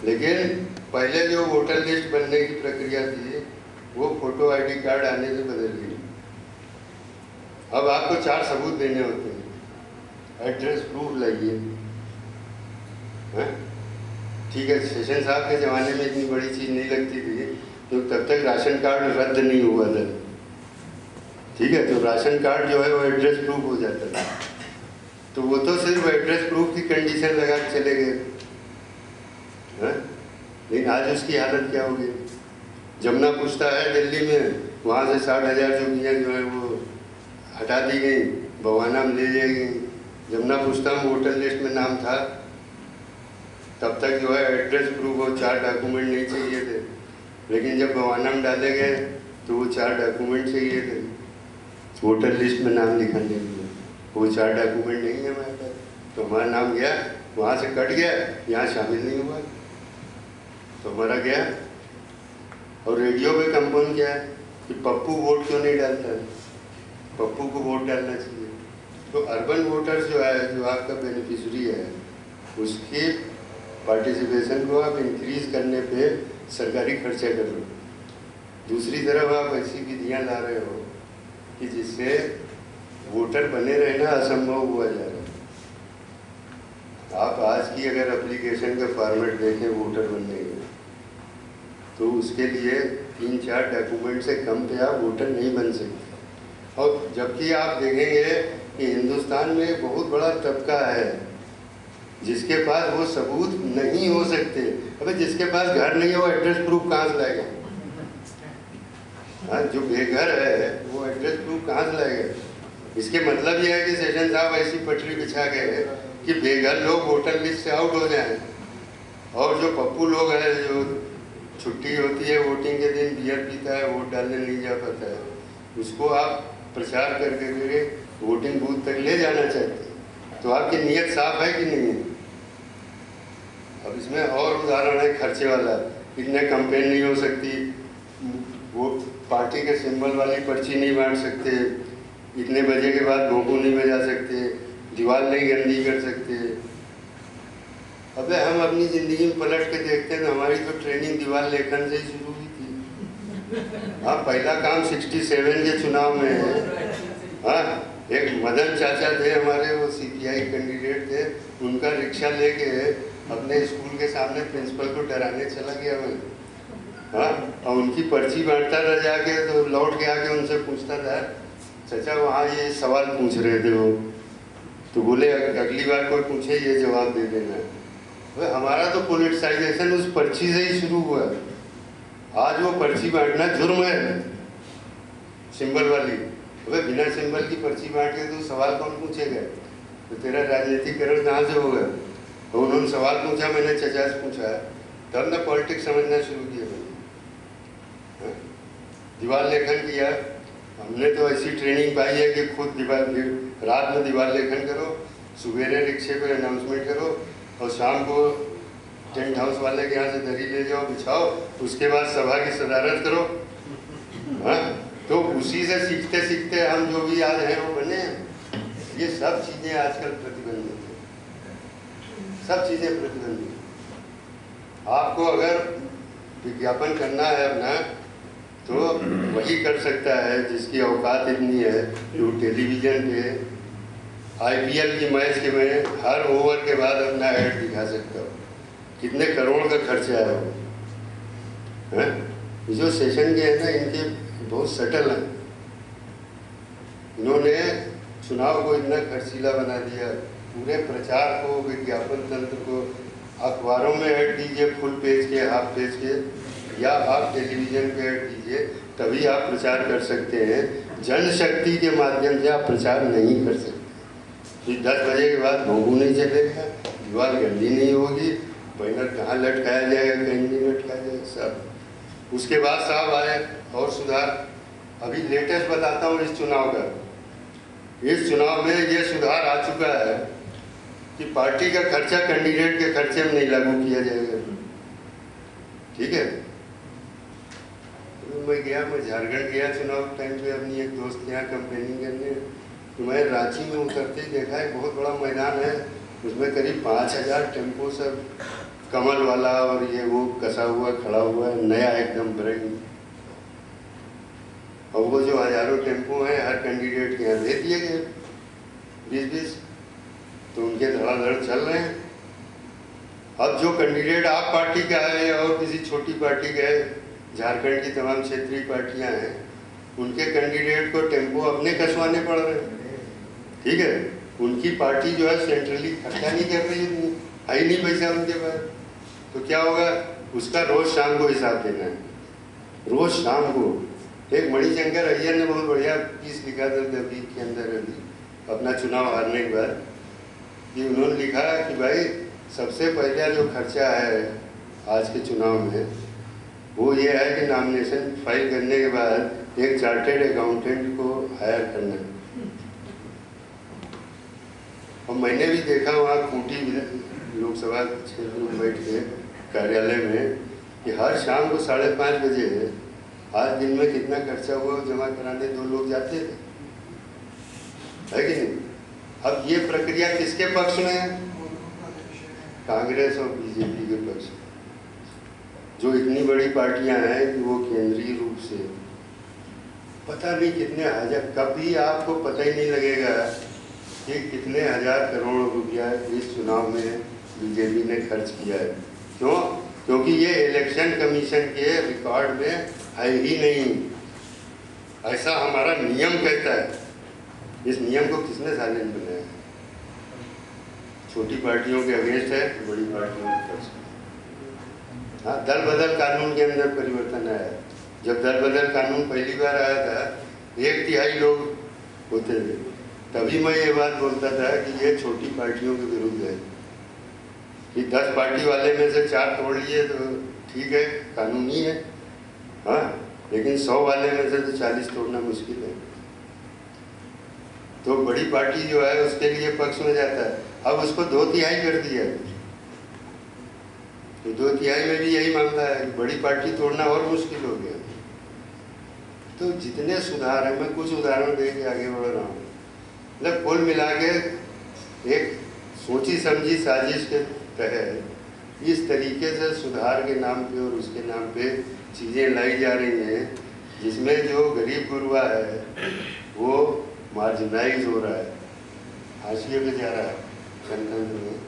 लेकिन पहले जो वोटर लिस्ट बनने की प्रक्रिया थी वो फोटो आईडी कार्ड आने से बदल गई। अब आपको 4 सबूत देने होते हैं। एड्रेस प्रूफ लाइए, ठीक है। सेशन साहब के ज़माने में इतनी बड़ी चीज़ नहीं लगती थी, तो तब तक राशन कार्ड रद्द नहीं हुआ था। ठीक है, तो राशन कार्ड जो है वो एड्रेस प्रूफ हो जाता था। तो वो तो सिर्फ एड्रेस प्रूफ की कंडीशन लगा के चले गए, लेकिन आज उसकी हालत क्या होगी? जमुना पूछता है दिल्ली में, वहाँ से 60,000 चौकियाँ जो है वो हटा दी गई, बवाना में ले जाई गई। जमुना पूछता में वोटर लिस्ट में नाम था, तब तक जो है एड्रेस प्रूफ और 4 डॉक्यूमेंट नहीं चाहिए थे, लेकिन जब भवानम डाले गए तो वो 4 डॉक्यूमेंट चाहिए थे वोटर लिस्ट में नाम लिखाने के लिए। वो 4 डॉक्यूमेंट नहीं है हमारे पास, तो हमारा नाम गया, वहाँ से कट गया, यहाँ शामिल नहीं हुआ, तो हमारा गया। और रेडियो पे कंपाउंड क्या है कि पप्पू वोट क्यों नहीं डालता है, पप्पू को वोट डालना चाहिए। तो अर्बन वोटर्स जो है, जो आपका बेनिफिशरी है, उसके पार्टिसिपेशन को आप इंक्रीज करने पे सरकारी खर्चा कर रहे हो। दूसरी तरफ आप ऐसी विधियाँ ला रहे हो कि जिससे वोटर बने रहना असंभव हुआ जा रहा है। आप आज की अगर एप्लीकेशन का फॉर्मेट देखें वोटर बनने के, तो उसके लिए 3-4 डॉक्यूमेंट से कम पे आप वोटर नहीं बन सकते। और जबकि आप देखेंगे कि हिंदुस्तान में एक बहुत बड़ा तबका है जिसके पास वो सबूत नहीं हो सकते। अबे जिसके पास घर नहीं है वो एड्रेस प्रूफ कहाँ से लाएगा? हाँ, जो बेघर है वो एड्रेस प्रूफ कहाँ से लाएगा? इसके मतलब ये है कि सेशन साहब ऐसी पटरी बिछा गए कि बेघर लोग वोटर लिस्ट से आउट हो जाएं, और जो पप्पू लोग हैं, जो छुट्टी होती है वोटिंग के दिन, बियर पीता है, वोट डालने नहीं जा पाता है, उसको आप प्रचार करके वोटिंग बूथ तक ले जाना चाहते हैं। तो आपकी नीयत साफ है कि नहीं है? अब इसमें और उदाहरण है खर्चे वाला, इतने कैंपेन नहीं हो सकती, वो पार्टी के सिंबल वाली पर्ची नहीं बांट सकते, इतने बजे के बाद भोंपू नहीं बजा सकते, दीवार नहीं गंदी कर सकते। अबे हम अपनी ज़िंदगी में पलट के देखते हैं तो हमारी तो ट्रेनिंग दीवार लेखन से ही शुरू हुई थी। हाँ, पहला काम 67 के चुनाव में है। हाँ, एक मदन चाचा थे हमारे, वो CPI कैंडिडेट थे, उनका रिक्शा लेके अपने स्कूल के सामने प्रिंसिपल को डराने चला गया मैं। हाँ, और उनकी पर्ची बांटता रह जाके, तो लौट के आके उनसे पूछता था, चाचा वहाँ ये सवाल पूछ रहे थे वो, तो बोले अगली बार कोई पूछे ये जवाब दे देना। तो हमारा तो पॉलिटिसाइजेशन उस पर्ची से ही शुरू हुआ। आज वो पर्ची बांटना जुर्म है, सिंबल वाली। अबे बिना सिंबल की पर्ची बांट के तो सवाल कौन पूछेगा? तो तेरा राजनीतिकरण कहाँ से होगा? तो उन्होंने सवाल पूछा, मैंने चचा से पूछा, तब ना पॉलिटिक्स समझना शुरू किया मैंने। दीवार लेखन किया हमने, तो ऐसी ट्रेनिंग पाई है कि खुद रात में दीवार लेखन करो, सवेरे रिक्शे पे अनाउंसमेंट करो, और शाम को टेंट हाउस वाले के यहाँ से दरी ले जाओ, बिछाओ, उसके बाद सभा की सदारत करो। हाँ, तो उसी से सीखते सीखते हम जो भी आज हैं वो बने। ये सब चीज़ें आजकल प्रतिबंधित है, सब चीज़ें प्रतिबंधित। आपको अगर विज्ञापन करना है अपना, तो वही कर सकता है जिसकी औकात इतनी है कि वो टेलीविज़न पे IPL की मैच के में हर ओवर के बाद अपना ऐड दिखा सकता हो। कितने करोड़ का खर्चा है वो। जो सेशन के हैं ना, इनके बहुत सटल हैं। इन्होंने चुनाव को इतना खर्चीला बना दिया, पूरे प्रचार को, विज्ञापन तंत्र को। अखबारों में ऐड दीजिए फुल पेज के, हाफ पेज के, या आप टेलीविज़न पे ऐड दीजिए, तभी आप प्रचार कर सकते हैं। जनशक्ति के माध्यम से आप प्रचार नहीं कर सकते। 10 बजे के बाद भोंपू नहीं चलेगा, दीवार गंदी नहीं होगी, बैनर कहाँ लटकाया जाएगा, कहीं नहीं लटकाया जाएगा, सब। उसके बाद साहब आए और सुधार। अभी लेटेस्ट बताता हूँ इस चुनाव का। इस चुनाव में ये सुधार आ चुका है कि पार्टी का खर्चा कैंडिडेट के खर्चे में नहीं लागू किया जाएगा। ठीक है, तो मैं झारखंड गया चुनाव टाइम पे अपनी एक दोस्त के यहाँ कैंपेनिंग करने। तो मैं रांची में उतरते ही देखा एक बहुत बड़ा मैदान है, उसमें करीब 5000 टेम्पो सब कमल वाला और ये वो कसा हुआ खड़ा हुआ है, नया एकदम ब्रांड। और वो जो हजारों टेम्पो हैं हर कैंडिडेट के यहाँ दे दिए गए 20-20, तो उनके धड़ाधड़ चल रहे हैं। अब जो कैंडिडेट आप पार्टी का है और किसी छोटी पार्टी का है, झारखंड की तमाम क्षेत्रीय पार्टियां हैं, उनके कैंडिडेट को टेम्पो अपने कसवाने पड़ रहे हैं। ठीक है, उनकी पार्टी जो है सेंट्रली खर्चा नहीं कर रही है, है ही नहीं पैसा उनके पास। तो क्या होगा, उसका रोज शाम को हिसाब देना है, रोज शाम को। एक मणिशंकर अय्यर ने बहुत बढ़िया पीस लिखा था द वीक के अंदर अपना चुनाव हारने के बाद, कि उन्होंने लिखा कि भाई सबसे पहला जो खर्चा है आज के चुनाव में वो ये है कि नॉमिनेशन फाइल करने के बाद एक चार्टेड अकाउंटेंट को हायर करना। और मैंने भी देखा वहाँ खूंटी लोकसभा क्षेत्र में बैठ के कार्यालय में कि हर शाम को 5:30 बजे आज दिन में कितना खर्चा हुआ जमा कराने 2 लोग जाते थे, है कि नहीं? अब ये प्रक्रिया किसके पक्ष में है? कांग्रेस और बीजेपी के पक्ष में, जो इतनी बड़ी पार्टियां हैं कि वो केंद्रीय रूप से पता नहीं कितने हजार, कभी आपको पता ही नहीं लगेगा कि कितने हजार करोड़ रुपया इस चुनाव में बीजेपी ने खर्च किया है। क्यों? क्योंकि ये इलेक्शन कमीशन के रिकॉर्ड में है ही नहीं। ऐसा हमारा नियम कहता है। इस नियम को किसने साइलेंट बनाया? छोटी पार्टियों के अगेंस्ट है, बड़ी पार्टियों के पक्ष में। हाँ, दल बदल कानून के अंदर परिवर्तन आया। जब दल बदल कानून पहली बार आया था 1/3 लोग होते थे, तभी मैं ये बात बोलता था कि ये छोटी पार्टियों के विरुद्ध है कि 10 पार्टी वाले में से 4 तोड़ लिए तो ठीक है, कानूनी है। हाँ, लेकिन 100 वाले में से तो 40 तोड़ना मुश्किल है। तो बड़ी पार्टी जो है उसके लिए पक्ष में जाता है। अब उसको 2/3 कर दिया, तो 2/3 में भी यही मामला है, बड़ी पार्टी तोड़ना और मुश्किल हो गया। तो जितने सुधार है, मैं कुछ उदाहरण दे के आगे बढ़ रहा हूँ। मतलब कुल मिला के एक सोची समझी साजिश के तहत इस तरीके से सुधार के नाम पे और उसके नाम पे चीज़ें लाई जा रही हैं, जिसमें जो गरीब गुरबा है वो मार्जिनाइज हो रहा है, हाशिए पे जा रहा है जनतंत्र में,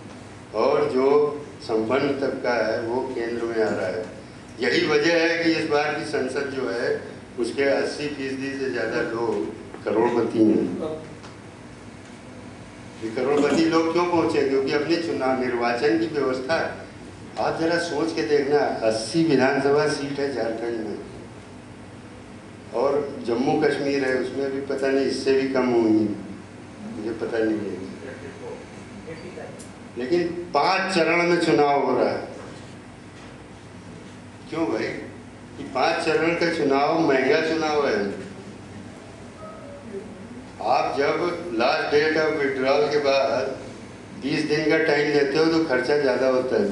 और जो संपन्न तबका है वो केंद्र में आ रहा है। यही वजह है कि इस बार की संसद जो है उसके 80% से ज़्यादा लोग करोड़पति हैं। ये करोड़पति लोग क्यों पहुँचे? क्योंकि अपने चुनाव निर्वाचन की व्यवस्था, आप जरा सोच के देखना, 80 विधानसभा सीट है झारखंड में, और जम्मू कश्मीर है उसमें भी पता नहीं इससे भी कम होंगी, मुझे पता नहीं है। लेकिन 5 चरण में चुनाव हो रहा है। क्यों भाई? कि 5 चरण का चुनाव महंगा चुनाव है। आप जब लास्ट डेट ऑफ विड्रॉल के बाद 20 दिन का टाइम लेते हो तो खर्चा ज़्यादा होता है।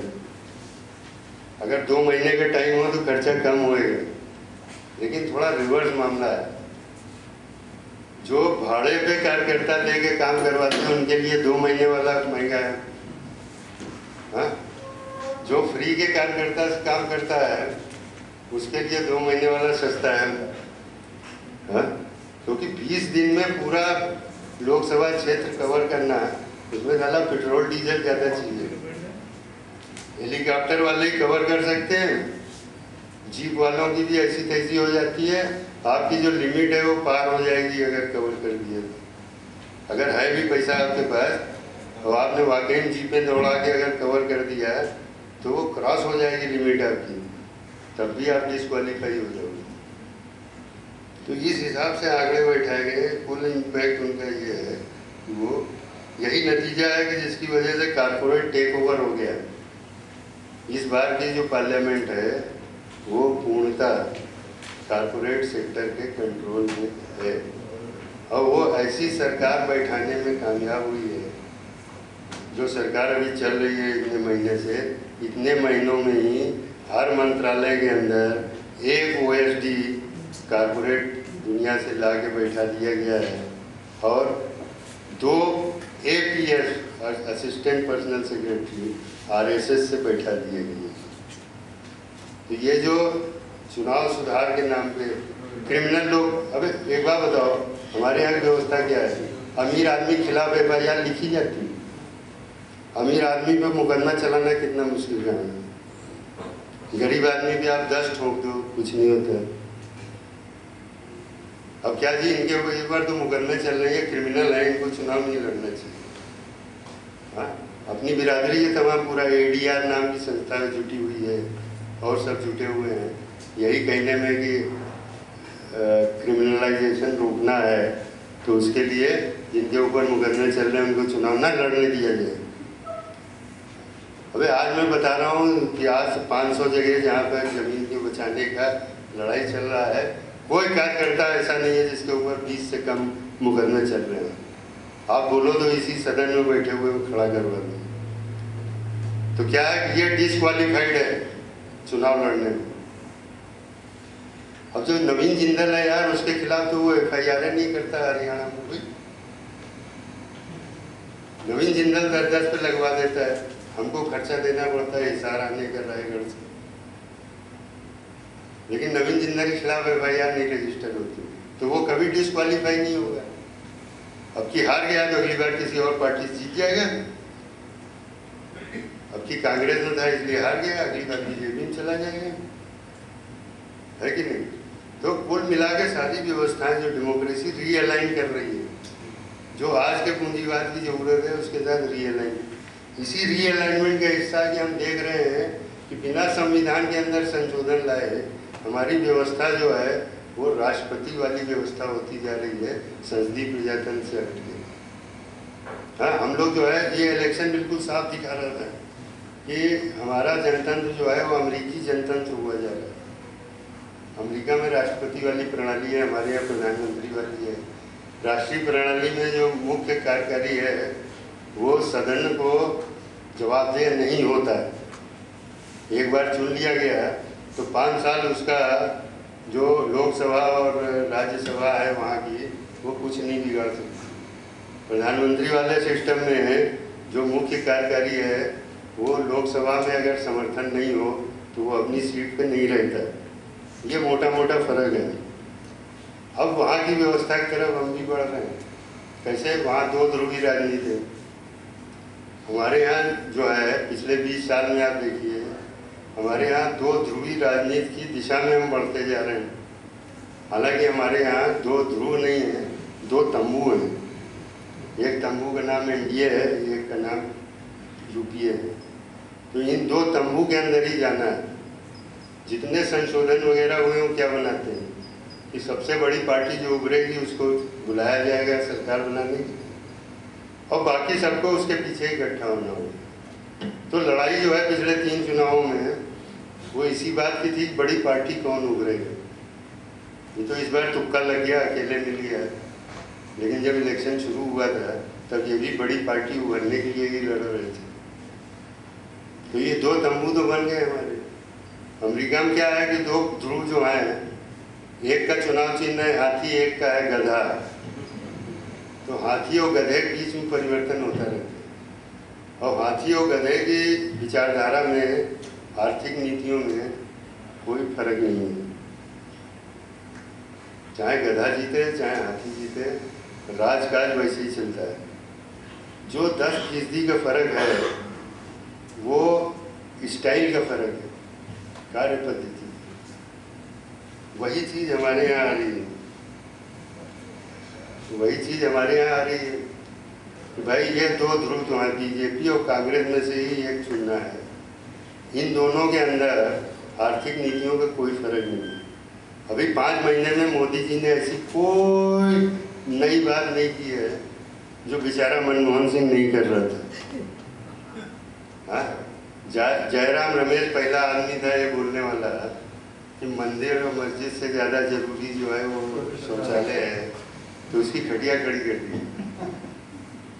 अगर 2 महीने का टाइम हो तो खर्चा कम होएगा। लेकिन थोड़ा रिवर्स मामला है। जो भाड़े पे कार्यकर्ता लेके काम करवाते हैं उनके लिए 2 महीने वाला महंगा है। हाँ? जो फ्री के कार्यकर्ता से काम करता है उसके लिए 2 महीने वाला सस्ता है। हाँ? क्योंकि 20 दिन में पूरा लोकसभा क्षेत्र कवर करना, उसमें ज़्यादा पेट्रोल डीजल ज़्यादा चाहिए। हेलीकॉप्टर वाले ही कवर कर सकते हैं, जीप वालों की भी ऐसी तैसी हो जाती है। आपकी जो लिमिट है वो पार हो जाएगी अगर कवर कर दिए। अगर है भी पैसा आपके पास और आपने वाकई जीपें दौड़ा के अगर कवर कर दिया है तो वो क्रॉस हो जाएगी लिमिट आपकी, तब भी आप डिस्क्वालीफाई हो जाओगे। तो इस हिसाब से आगे बैठाए गए कुल इम्पैक्ट उनका ये है कि वो यही नतीजा है कि जिसकी वजह से कारपोरेट टेक ओवर हो गया। इस बार की जो पार्लियामेंट है वो पूर्णतः कारपोरेट सेक्टर के कंट्रोल में है, और वो ऐसी सरकार बैठाने में कामयाब हुई है। जो सरकार अभी चल रही है इतने महीने से, इतने महीनों में ही हर मंत्रालय के अंदर एक OSD कारपोरेट दुनिया से ला के बैठा दिया गया है, और 2 APS assistant personal secretary RSS से बैठा दिए गए। तो ये जो चुनाव सुधार के नाम पे क्रिमिनल लोग, अबे एक बात बताओ, हमारे यहाँ की व्यवस्था क्या है? अमीर आदमी के खिलाफ FIR लिखी जाती है। अमीर आदमी पे मुकदमा चलाना कितना मुश्किल काम है। गरीब आदमी भी आप 10 ठोक दो, कुछ नहीं होता। अब क्या जी, इनके ऊपर इस बार तो मुकदमे चल रहे हैं, क्रिमिनल है, इनको चुनाव नहीं लड़ना चाहिए। हाँ, अपनी बिरादरी के तमाम पूरा ADR नाम की संस्था जुटी हुई है और सब जुटे हुए हैं यही कहने में कि क्रिमिनलाइजेशन रोकना है, तो उसके लिए जिनके ऊपर मुकदमे चल रहे हैं उनको चुनाव ना लड़ने दिया जाए। अबे आज मैं बता रहा हूँ कि आज 500 जगह जहाँ पर जमीन को बचाने का लड़ाई चल रहा है, कोई कार्यकर्ता ऐसा नहीं है जिसके ऊपर 20 से कम मुकदमे चल रहे हैं। आप बोलो तो इसी सदन में बैठे हुए खड़ा करवा दें। तो क्या है, ये डिस्क्वालीफाइड है चुनाव लड़ने में। अब जो नवीन जिंदल है यार, उसके खिलाफ तो वो FIR नहीं करता हरियाणा में कोई। नवीन जिंदल 10-10 पे लगवा देता है, हमको खर्चा देना पड़ता है हिसार आने का रायगढ़ से, लेकिन नवीन जिंदल के खिलाफ FIR नहीं रजिस्टर होती, तो वो कभी डिस्क्वालीफाई नहीं होगा। अब की हार गया तो अगली बार किसी और पार्टी से जीत जाएगा। अब की कांग्रेस में था इसलिए हार गया, अगली बार BJP में चला जाएगा, है कि नहीं? तो कुल मिला के सारी व्यवस्थाएं जो डेमोक्रेसी रीअलाइन कर रही है, जो आज के पूंजीवाद की जरूरत है उसके साथ रीअलाइन, इसी रीअलाइनमेंट का हिस्सा कि हम देख रहे हैं कि बिना संविधान के अंदर संशोधन लाए हमारी व्यवस्था जो है वो राष्ट्रपति वाली व्यवस्था होती जा रही है, संसदीय प्रजातंत्र से हटके। हाँ, हम लोग जो है ये इलेक्शन बिल्कुल साफ दिखा रहा था कि हमारा जनतंत्र जो है वो अमेरिकी जनतंत्र हुआ जा रहा है। अमेरिका में राष्ट्रपति वाली प्रणाली है, हमारे यहाँ प्रधानमंत्री वाली है। राष्ट्रीय प्रणाली में जो मुख्य कार्यकारी है वो सदन को जवाबदेह नहीं होता है। एक बार चुन लिया गया तो 5 साल उसका जो लोकसभा और राज्यसभा है वहाँ की, वो कुछ नहीं बिगाड़ सकती। प्रधानमंत्री वाले सिस्टम में जो मुख्य कार्यकारी है वो लोकसभा में अगर समर्थन नहीं हो तो वो अपनी सीट पे नहीं रहता। ये मोटा मोटा फर्क है। अब वहाँ की व्यवस्था की तरफ हम भी बढ़ रहे हैं। कैसे? वहाँ 2 ध्रुवी राजनीति है। हमारे यहाँ जो है पिछले 20 साल में आप देखिए, हमारे यहाँ 2 ध्रुवी राजनीति की दिशा में हम बढ़ते जा रहे हैं। हालांकि हमारे यहाँ 2 ध्रुव नहीं है, 2 तंबू हैं। एक तंबू का नाम NDA है, एक का नाम UPA है। तो इन 2 तंबू के अंदर ही जाना है। जितने संशोधन वगैरह हुए वो क्या बनाते हैं कि सबसे बड़ी पार्टी जो उभरेगी उसको बुलाया जाएगा सरकार बनाने की, और बाकी सबको उसके पीछे इकट्ठा होना होगा। तो लड़ाई जो है पिछले 3 चुनावों में वो इसी बात की थी, बड़ी पार्टी कौन उभरेगा। ये तो इस बार तुक्का लग गया, अकेले मिल गया, लेकिन जब इलेक्शन शुरू हुआ था तब ये भी बड़ी पार्टी उभरने के लिए ही लड़ रहे थे। तो ये 2 तंबू तो बन गए हमारे। अमेरिका में क्या है कि 2 ध्रुव जो हैं, एक का चुनाव चिन्ह है हाथी, एक का है गधा। तो हाथी और गधे के बीच में परिवर्तन होता रहता है, और हाथी और गधे की विचारधारा में, आर्थिक नीतियों में कोई फर्क नहीं है। चाहे गधा जीते चाहे हाथी जीते, राजकाज वैसे ही चलता है। जो 10% का फर्क है वो स्टाइल का फर्क है, कार्य पद्धति। वही चीज हमारे यहाँ आ रही है, वही चीज हमारे यहाँ आ रही है कि भाई ये 2 ध्रुव तो हैं, BJP और कांग्रेस में से ही एक चुनना है। इन दोनों के अंदर आर्थिक नीतियों का कोई फर्क नहीं है। अभी 5 महीने में मोदी जी ने ऐसी कोई नई बात नहीं की है जो बेचारा मनमोहन सिंह नहीं कर रहा था। हाँ, जयराम रमेश पहला आदमी था ये बोलने वाला कि मंदिर और मस्जिद से ज़्यादा जरूरी जो है वो शौचालय है, तो उसकी खटिया खड़ी कर दी।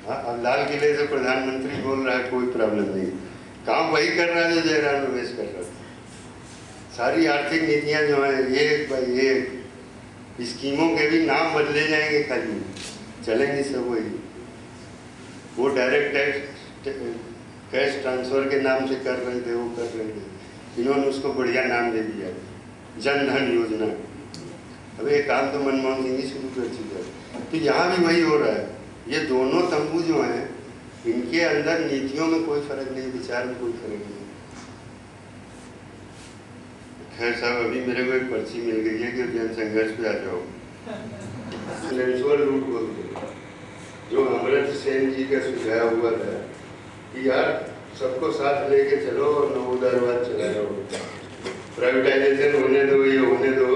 हाँ, अब लाल किले से प्रधानमंत्री बोल रहा है कोई प्रॉब्लम नहीं, काम वही कर रहा है जो जयराम रमेश कर रहा था। सारी आर्थिक नीतियाँ जो हैं एक बाई एक, स्कीमों के भी नाम बदले जाएंगे, खाली चलेंगे सब वही। वो डायरेक्ट कैश ट्रांसफर के नाम से कर रहे थे, वो कर रहे थे, इन्होंने उसको बढ़िया नाम दे दिया, जन धन योजना। अब ये काम तो मनमोहन सिंह ही शुरू कर चुका है। तो यहाँ भी वही हो रहा है। ये दोनों तंबू जो हैं इनके अंदर नीतियों में कोई फर्क नहीं, विचार में कोई फर्क नहीं। खैर साहब, अभी मेरे को एक पर्ची मिल गई है कि जन संघर्ष पे आ जाओ। रूट बोलते जो अमृत सेन जी का सुझाया हुआ था कि यार सबको साथ लेके चलो और नवोदारवाद चला जाओ, प्राइवेटाइजेशन होने दो, ये होने दो,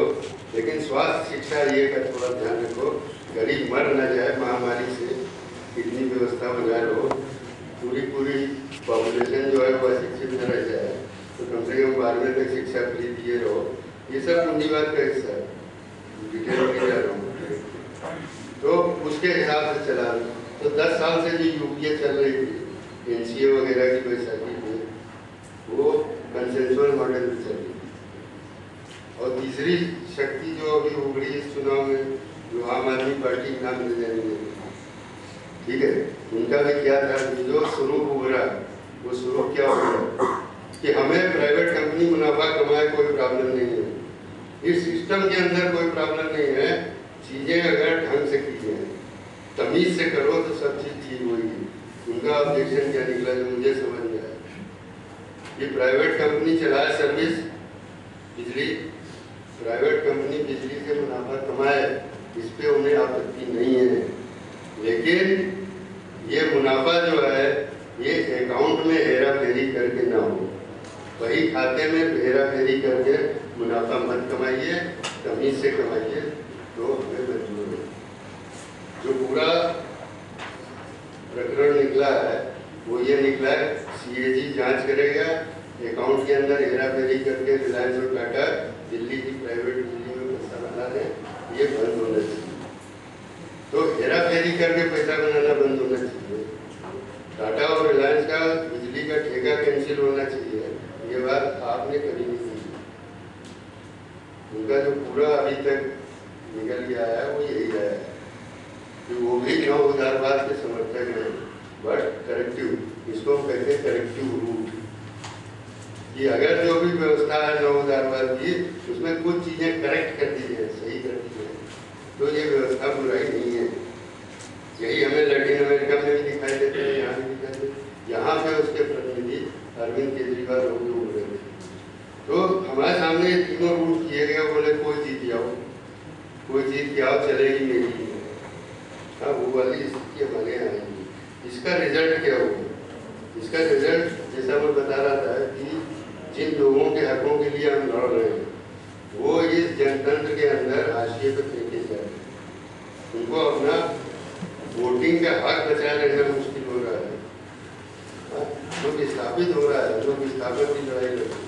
लेकिन स्वास्थ्य शिक्षा ये का थोड़ा ध्यान रखो, गरीब मर न जाए महामारी से, कितनी व्यवस्था बना रहो, पूरी पॉपुलेशन जो है वो महीने तक शिक्षा फ्री दिए रहो, ये सब पूंजीवाद का हिस्सा है, डिटेल में जा रहा हूँ। तो उसके हिसाब से चला। तो 10 साल से जो यूपीए चल रही थी एनसीए वगैरह की बैसाखी में, वो कंसेंसुअल मॉडल में चल रही थी। और तीसरी शक्ति जो अभी उभरी इस चुनाव में, जो आम आदमी पार्टी के नाम ले जाएंगे, ठीक है, उनका भी क्या था कि जो स्वरूप उभरा, वो स्वरूप क्या होगा कि हमें प्राइवेट कंपनी मुनाफा कमाए कोई प्रॉब्लम नहीं है, इस सिस्टम के अंदर कोई प्रॉब्लम नहीं है, चीजें अगर ढंग से की जाए, तमीज से करो तो सब चीज ठीक होगी। उनका ऑब्जेक्शन क्या निकला जो मुझे समझ में आया कि प्राइवेट कंपनी चलाए सर्विस बिजली, प्राइवेट कंपनी बिजली से मुनाफा कमाए, इस पे उन्हें आपत्ति नहीं है, लेकिन ये मुनाफा जो है ये अकाउंट में हेरा फेरी करके ना हो, वही खाते में हेरा फेरी करके मुनाफा मत कमाइए, तमीज से कमाइए, तो हमें मंजूर है। जो पूरा प्रकरण निकला है वो ये निकला है, सीएजी जांच करेगा, अकाउंट के अंदर हेरा फेरी करके रिलायंस और टाटा दिल्ली की प्राइवेट बिजली में पैसा बना रहे, ये बंद होना चाहिए। तो हेरा फेरी करके पैसा बनाना बंद होना चाहिए, टाटा और रिलायंस का बिजली का ठेका कैंसिल होना चाहिए, ये बात आपने कभी नहीं की। उनका जो पूरा अभी तक निकल गया है वो यही है कि वो भी नौ उदारवाद के समर्थक हैं, बट करेक्टिव, इसको हम कहते हैं करेक्टिव रूट, कि अगर जो भी व्यवस्था है नौ उदारवाद की, उसमें कुछ चीजें करेक्ट कर दी जाए, सही कर दी जाए, तो ये व्यवस्था बुराई नहीं है। यही हमें लैटिन अमेरिका में भी दिखाई देते हैं, यहाँ भी दिखाई देते हैं। यहाँ पे उसके प्रतिनिधि अरविंद केजरीवाल हो गए बोल रहे थे, तो हमारे सामने तीनों रूट किए गए, बोले कोई चीज आओ, कोई चीज क्या चलेगी मेरी, हाँ वो वाली स्थिति हमारे यहाँ आएगी। इसका रिजल्ट क्या होगा? इसका रिजल्ट जैसा मैं बता रहा था कि जिन लोगों के हकों के लिए हम लड़ रहे हैं, वो इस जनतंत्र के अंदर हाशिए पर फेंके जा रहे हैं, उनको अपना वोटिंग का हक बचा लेना मुश्किल हो रहा है। जो विस्थापित हो रहा है, जो विस्थापन की लड़ाई लड़ रही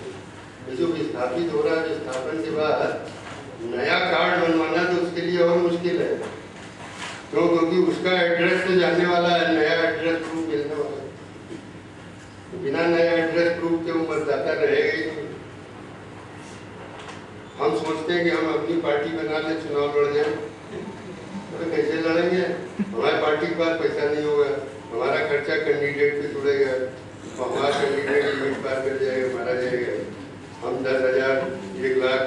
है, जो विस्थापित हो रहा है, विस्थापन के बाद नया कार्ड बनवाना तो उसके लिए और मुश्किल है, तो क्योंकि उसका एड्रेस तो जानने वाला है, नया एड्रेस प्रूफ मिलने वाला है, तो बिना नया एड्रेस प्रूफ के वो मतदाता रहेगा ही नहीं। हम सोचते हैं कि हम अपनी पार्टी बना ले, चुनाव लड़ जाए, तो कैसे लड़ेंगे? हमारी पार्टी के पास पैसा नहीं होगा, हमारा खर्चा कैंडिडेट पे जुड़ेगा, तो हमारा कैंडिडेट लिमिट पार कर जाएगा, मारा जाएगा, हम 10,000 1 लाख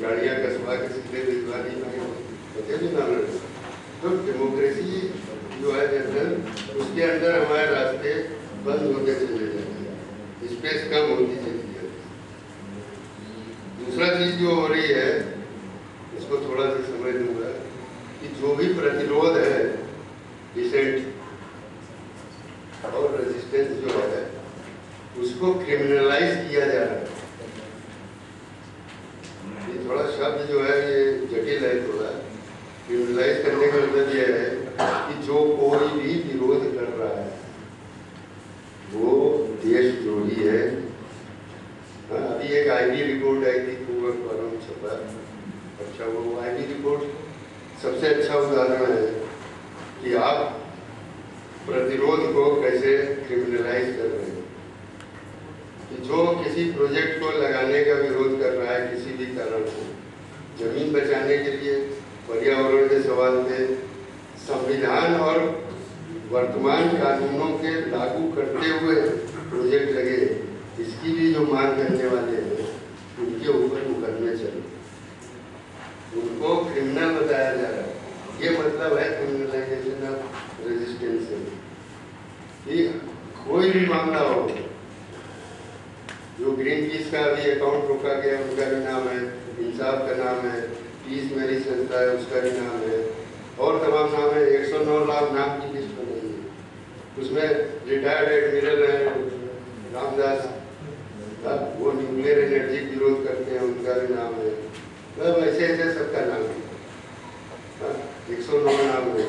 गाड़ियाँ कसवा के सीधे भिजवा दी कैसे चुनाव लड़े? तो डेमोक्रेसी जो है जनरल, उसके अंदर हमारे रास्ते बंद होते चले जाते हैं, स्पेस कम होती चली जाती है। दूसरा चीज जो हो रही है, इसको थोड़ा सा समझ लूंगा कि जो भी प्रतिरोध है, डिसेंट और रेजिस्टेंस जो है, उसको क्रिमिनलाइज किया जा रहा है। ये थोड़ा शब्द जो है ये जटिल है, थोड़ा क्रिमिनलाइज करने का मतलब ये है कि जो कोई भी विरोध कर रहा है वो देशद्रोही है। अभी एक आईबी रिपोर्ट आई थी, पूर्व अखबारों में छपा, अच्छा वो आईबी रिपोर्ट सबसे अच्छा उदाहरण है कि आप प्रतिरोध को कैसे क्रिमिनलाइज कर रहे हैं। कि जो किसी प्रोजेक्ट को लगाने का विरोध कर रहा है किसी भी कारण से, जमीन बचाने के लिए, पर्यावरण के सवाल पे, संविधान और वर्तमान कानूनों के लागू करते हुए प्रोजेक्ट लगे, इसकी भी जो मांग करने वाले हैं उनके ऊपर मुकदमे चले, उनको क्रिमिनल बताया जा रहा है। ये मतलब है क्रिमिनलाइजेशन ऑफ रेजिस्टेंस से। कि कोई भी मामला हो, जो ग्रीन पीस का अभी अकाउंट रोका गया उनका भी नाम है, इंसाफ का नाम है, पीस मेरी संस्था है उसका भी नाम है, और तमाम नाम है, 109 लाख नाम की लिस्ट बनी है। उसमें रिटायर्ड एडमिरल है रामदास, वो न्यूक्लियर एनर्जी विरोध करते हैं, उनका भी नाम है, मतलब ऐसे ऐसे सबका नाम है, 109 नाम है।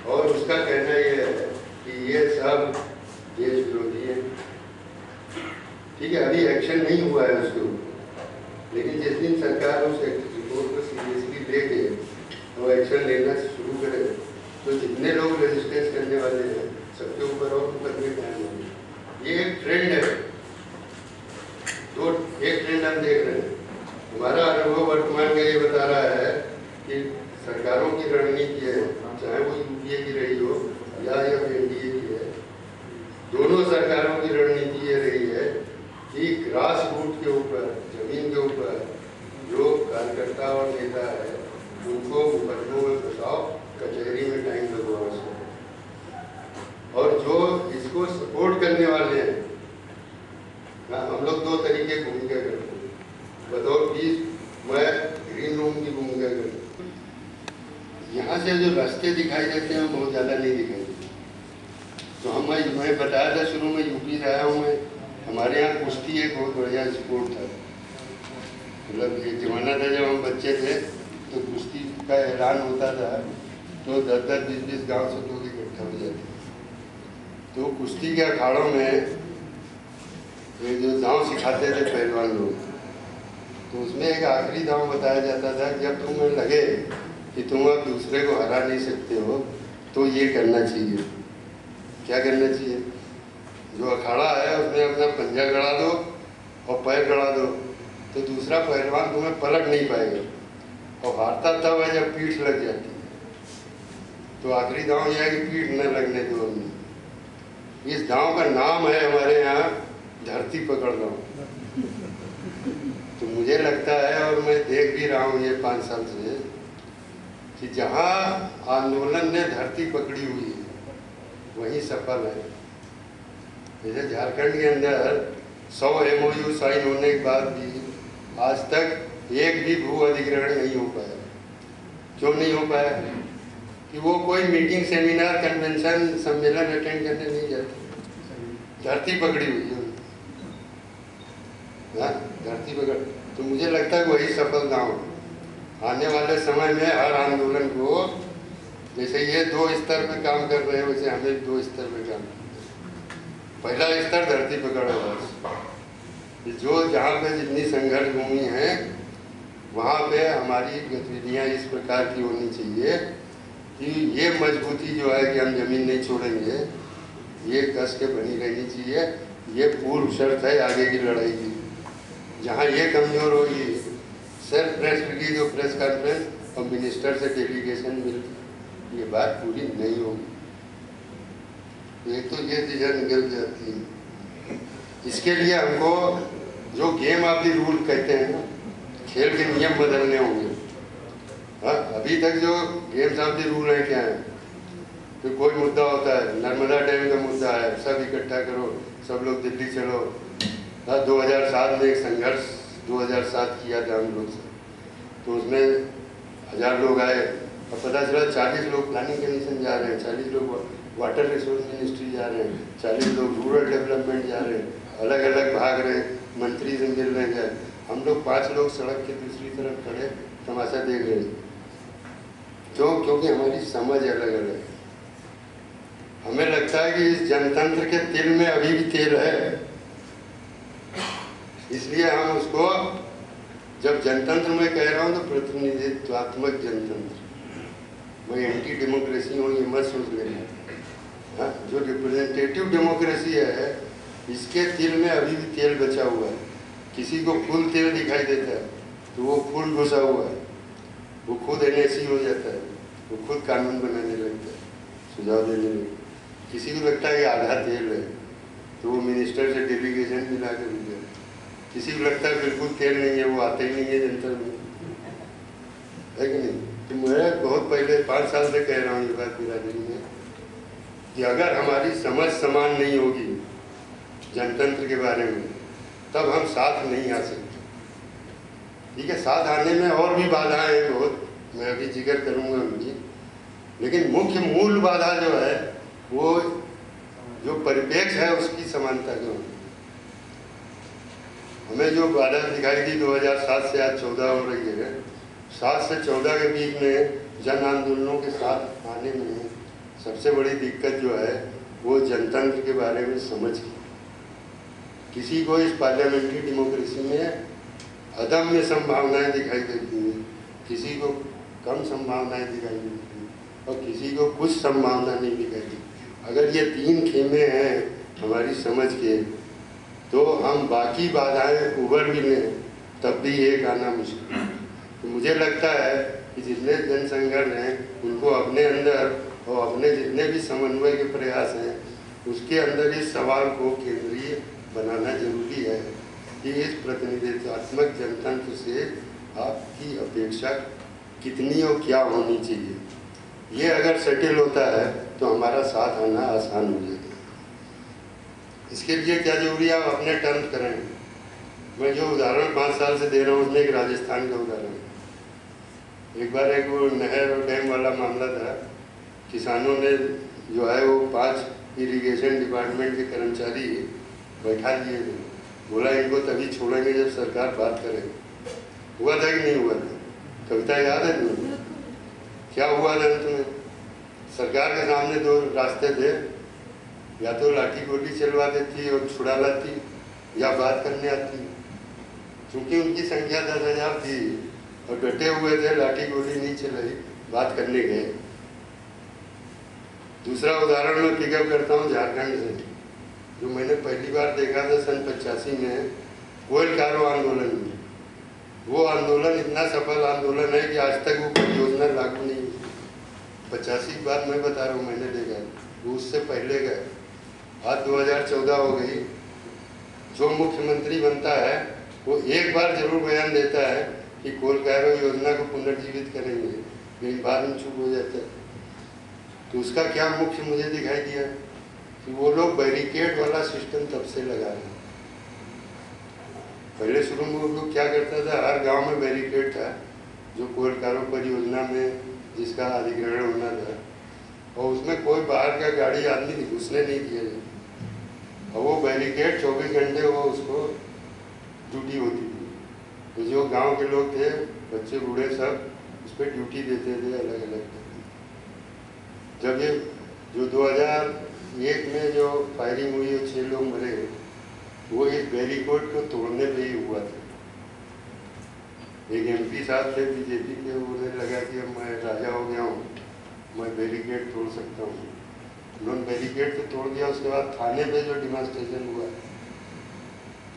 और उसका कहना यह है कि ये सब देश विरोधी है। ठीक है, अभी सरकार उस रिपोर्ट को सीरियसली लेके और एक्शन लेना शुरू करे तो जितने लोग रेजिस्टेंस करने वाले हैं सबके ऊपर और मुकदमे कायम होंगे। ये एक ट्रेंड है, एक ट्रेंड हम देख रहे हैं। हमारा अनुभव वर्तमान का ये बता रहा है कि सरकारों की रणनीति है, चाहे वो यूपीए की रही हो या एनडीए की है, दोनों सरकारों की रणनीति ये रही है कि ग्रास रूट के ऊपर, जमीन के ऊपर जो कार्यकर्ता और नेता है उनको मुकदमों में फंसाओ, कचहरी में टाइम लगवाओ उसको, और जो इसको सपोर्ट करने वाले हैं, हम लोग दो तरीके की भूमिका करते हैं। बतौर पीस मैं ग्रीन रूम की भूमिका करता हूँ। यहाँ से जो रास्ते दिखाई देते हैं बहुत ज़्यादा नहीं दिखाई देते। तो मैं बताया था शुरू में यूपी से आया हूँ मैं, हमारे यहाँ कुश्ती एक बहुत बढ़िया स्पोर्ट था। मतलब ये जमाना था जब हम बच्चे थे तो कुश्ती का ऐलान होता था तो 10-10, 20-20 गाँव से लोग इकट्ठा हो जाते थे। तो कुश्ती के अखाड़ों में ये जो दांव सिखाते थे पहलवान लोग, तो उसमें एक आखिरी दांव बताया जाता था, जब तुम्हें लगे कि तुम अब दूसरे को हरा नहीं सकते हो तो ये करना चाहिए। क्या करना चाहिए? जो अखाड़ा है उसमें अपना पंजा गड़ा दो और पैर गड़ा दो, तो दूसरा पहलवान तुम्हें पलट नहीं पाएगा। और हारता तब है जब पीठ लग जाती है। तो आखिरी दांव यह है कि पीठ न लगने दो हमने। इस दांव का नाम है हमारे यहाँ धरती पकड़ लो। तो मुझे लगता है, और मैं देख भी रहा हूँ ये 5 साल से, कि जहाँ आंदोलन ने धरती पकड़ी हुई है वहीं सफल है। जैसे झारखंड के अंदर 100 MOU साइन होने के बाद भी आज तक एक भी भू अधिग्रहण नहीं हो पाया। क्यों नहीं हो पाया? कि वो कोई मीटिंग, सेमिनार, कन्वेंशन, सम्मेलन अटेंड करने नहीं जाते। धरती पकड़ी हुई है, धरती पकड़। तो मुझे लगता है वही सफल गाँव आने वाले समय में हर आंदोलन को, जैसे ये 2 स्तर पे काम कर रहे हैं वैसे हमें 2 स्तर पे काम करना। पहला स्तर धरती पकड़ है, जो जहाँ पे जितनी संघर्ष भूमि है वहाँ पे हमारी गतिविधियाँ इस प्रकार की होनी चाहिए कि ये मजबूती जो है कि हम जमीन नहीं छोड़ेंगे, ये कस के बनी रहनी चाहिए। ये पूर्व शर्त है आगे की लड़ाई की। जहाँ ये कमज़ोर होगी, सिर्फ प्रेस रिलीज और प्रेस कॉन्फ्रेंस और मिनिस्टर से डेलीगेशन मिल, ये बात पूरी नहीं होगी। एक तो ये दिशा निकल जाती है। इसके लिए हमको जो गेम ऑफ द रूल कहते हैं, खेल के नियम बदलने होंगे। हाँ, अभी तक जो गेम्स ऑफ द रूल है क्या है? तो कोई मुद्दा होता है, नर्मदा डैम का मुद्दा है, सब इकट्ठा करो, सब लोग दिल्ली चलो। 2007 में एक संघर्ष 2007 किया था हम लोग से, तो उसमें 1000 लोग आए और पता चला 40 लोग प्लानिंग कमीशन जा रहे हैं, 40 लोग वाटर रिसोर्स मिनिस्ट्री जा रहे हैं, 40 लोग रूरल डेवलपमेंट जा रहे हैं, अलग अलग भाग रहे हैं, मंत्री से मिल रहे हैं। हम लोग 5 लोग सड़क के दूसरी तरफ खड़े तमाशा देख रहे हैं। क्यों? क्योंकि हमारी समझ अलग अलग है। हमें लगता है कि इस जनतंत्र के तिल में अभी भी तेल है, इसलिए हम उसको, जब जनतंत्र में कह रहा हूँ तो प्रतिनिधित्वात्मक जनतंत्र, मैं एंटी डेमोक्रेसी हूँ ये मत सोच लेना। हाँ, जो रिप्रेजेंटेटिव डेमोक्रेसी है इसके तिल में अभी भी तेल बचा हुआ है। किसी को फुल तेल दिखाई देता है तो वो फुल घुसा हुआ है, वो खुद NSE हो जाता है, वो खुद कानून बनाने लगता है, सुझाव देने लगता है। किसी को लगता है कि आधा तेल है तो वो मिनिस्टर से डेलीगेशन मिला कर दिया। किसी को लगता है बिल्कुल तेल नहीं है, वो आते ही नहीं है जनता में, है कि नहीं? तो मैं बहुत पहले 5 साल से कह रहा हूँ ये बात बिरादरी में कि अगर हमारी समझ समान नहीं होगी जनतंत्र के बारे में तब हम साथ नहीं आ सकते। ठीक है, साथ आने में और भी बाधाएं हैं बहुत, मैं अभी जिक्र करूँगा उनकी, लेकिन मुख्य मूल बाधा जो है वो जो परिप्रेक्ष्य है उसकी समानता क्यों? हमें जो बाधा दिखाई दी 2007 से आज 14 हो रही है, 7 से 14 के बीच में जन आंदोलनों के साथ आने में सबसे बड़ी दिक्कत जो है वो जनतंत्र के बारे में समझ की। किसी को इस पार्लियामेंट्री डेमोक्रेसी में अदम्य संभावनाएं दिखाई देती हैं, किसी को कम संभावनाएं दिखाई देती हैं और किसी को कुछ संभावना नहीं दिखाई देती। अगर ये 3 खेमे हैं हमारी समझ के, तो हम बाकी बाधाएं उभर भी लें तब भी एक आना मुश्किल है। तो मुझे लगता है कि जितने जनसंगठन हैं उनको अपने अंदर और अपने जितने भी समन्वय के प्रयास हैं उसके अंदर इस सवाल को केंद्रीय बनाना जरूरी है कि इस प्रतिनिधित्वात्मक जनतंत्र से आपकी अपेक्षा कितनी और क्या होनी चाहिए। ये अगर सेटल होता है तो हमारा साथ आना आसान हो जाएगा। इसके लिए क्या जरूरी है, आप अपने टर्म्स करें। मैं जो उदाहरण 5 साल से दे रहा हूँ उसमें एक राजस्थान का उदाहरण है। एक बार एक वो नहर और डैम वाला मामला था, किसानों ने जो है वो 5 इरिगेशन डिपार्टमेंट के कर्मचारी बैठा लिए थे, बोला इनको तभी छोड़ेंगे जब सरकार बात करेगी। हुआ था कि नहीं हुआ था? कविता याद है तुम्हें? क्या हुआ था तुम्हें? सरकार के सामने 2 रास्ते थे, या तो लाठी गोली चलवा देती और छुड़ा लाती या बात करने आती। क्योंकि उनकी संख्या 10,000 थी और डटे हुए थे, लाठी गोली नहीं चलाई, बात करने गए। दूसरा उदाहरण मैं पिकअप करता हूँ झारखंड से, जो मैंने पहली बार देखा था सन 85 में कोयल कारो आंदोलन में। वो आंदोलन इतना सफल आंदोलन है कि आज तक वो परियोजना लागू नहीं हुई। 85 की बात मैं बता रहा हूँ, मैंने देखा। वो उससे पहले गए, आज 2014 हो गई। जो मुख्यमंत्री बनता है वो एक बार जरूर बयान देता है कि कोयल कारो योजना को पुनर्जीवित करेंगे, लेकिन बाद में चुप हो जाता है। तो उसका क्या मुख्य मुझे दिखाई दिया कि वो लोग बैरिकेड वाला सिस्टम तब से लगा रहे हैं। पहले शुरू में वो लोग क्या करता था, हर गांव में बैरिकेड था जो कोयल कारो परियोजना में जिसका अधिग्रहण होना था, और उसमें कोई बाहर का गाड़ी आदमी घुसने नहीं दिया जाए। और वो बैरिकेड 24 घंटे वो उसको ड्यूटी होती थी। तो जो गांव के लोग थे, बच्चे बूढ़े सब उस पर ड्यूटी देते थे अलग अलग। जब ये जो 2001 में जो फायरिंग हुई और 6 लोग मरे, वो इस बैरिकेड को तोड़ने पे ही हुआ था। एक MP साहब थे बीजेपी के, उन्हें लगा कि अब मैं राजा हो गया हूँ, मैं बैरिकेड तोड़ सकता हूँ। उन्होंने बैरिकेड तो तोड़ दिया। उसके बाद थाने पे जो डिमॉन्स्ट्रेशन हुआ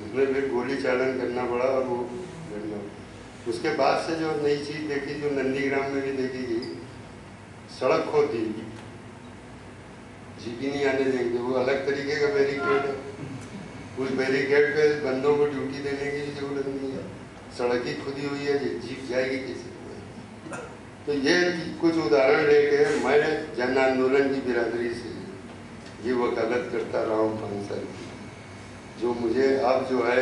उसमें फिर गोली चालन करना पड़ा और वो लड़ना। उसके बाद से जो नई चीज़ देखी, जो नंदीग्राम में भी देखी गई, सड़क खोदी, जीपी नहीं आने देंगे, वो अलग तरीके का बैरिकेड है। उस बैरिकेड पे बंदों को ड्यूटी देने की जरूरत नहीं है, सड़क ही खुदी हुई है, जीप जाएगी किसी को। तो ये कुछ उदाहरण लेके मैं जन आंदोलन की बिरादरी से ये वकालत करता रहा हूँ 5 साल की, जो मुझे अब जो है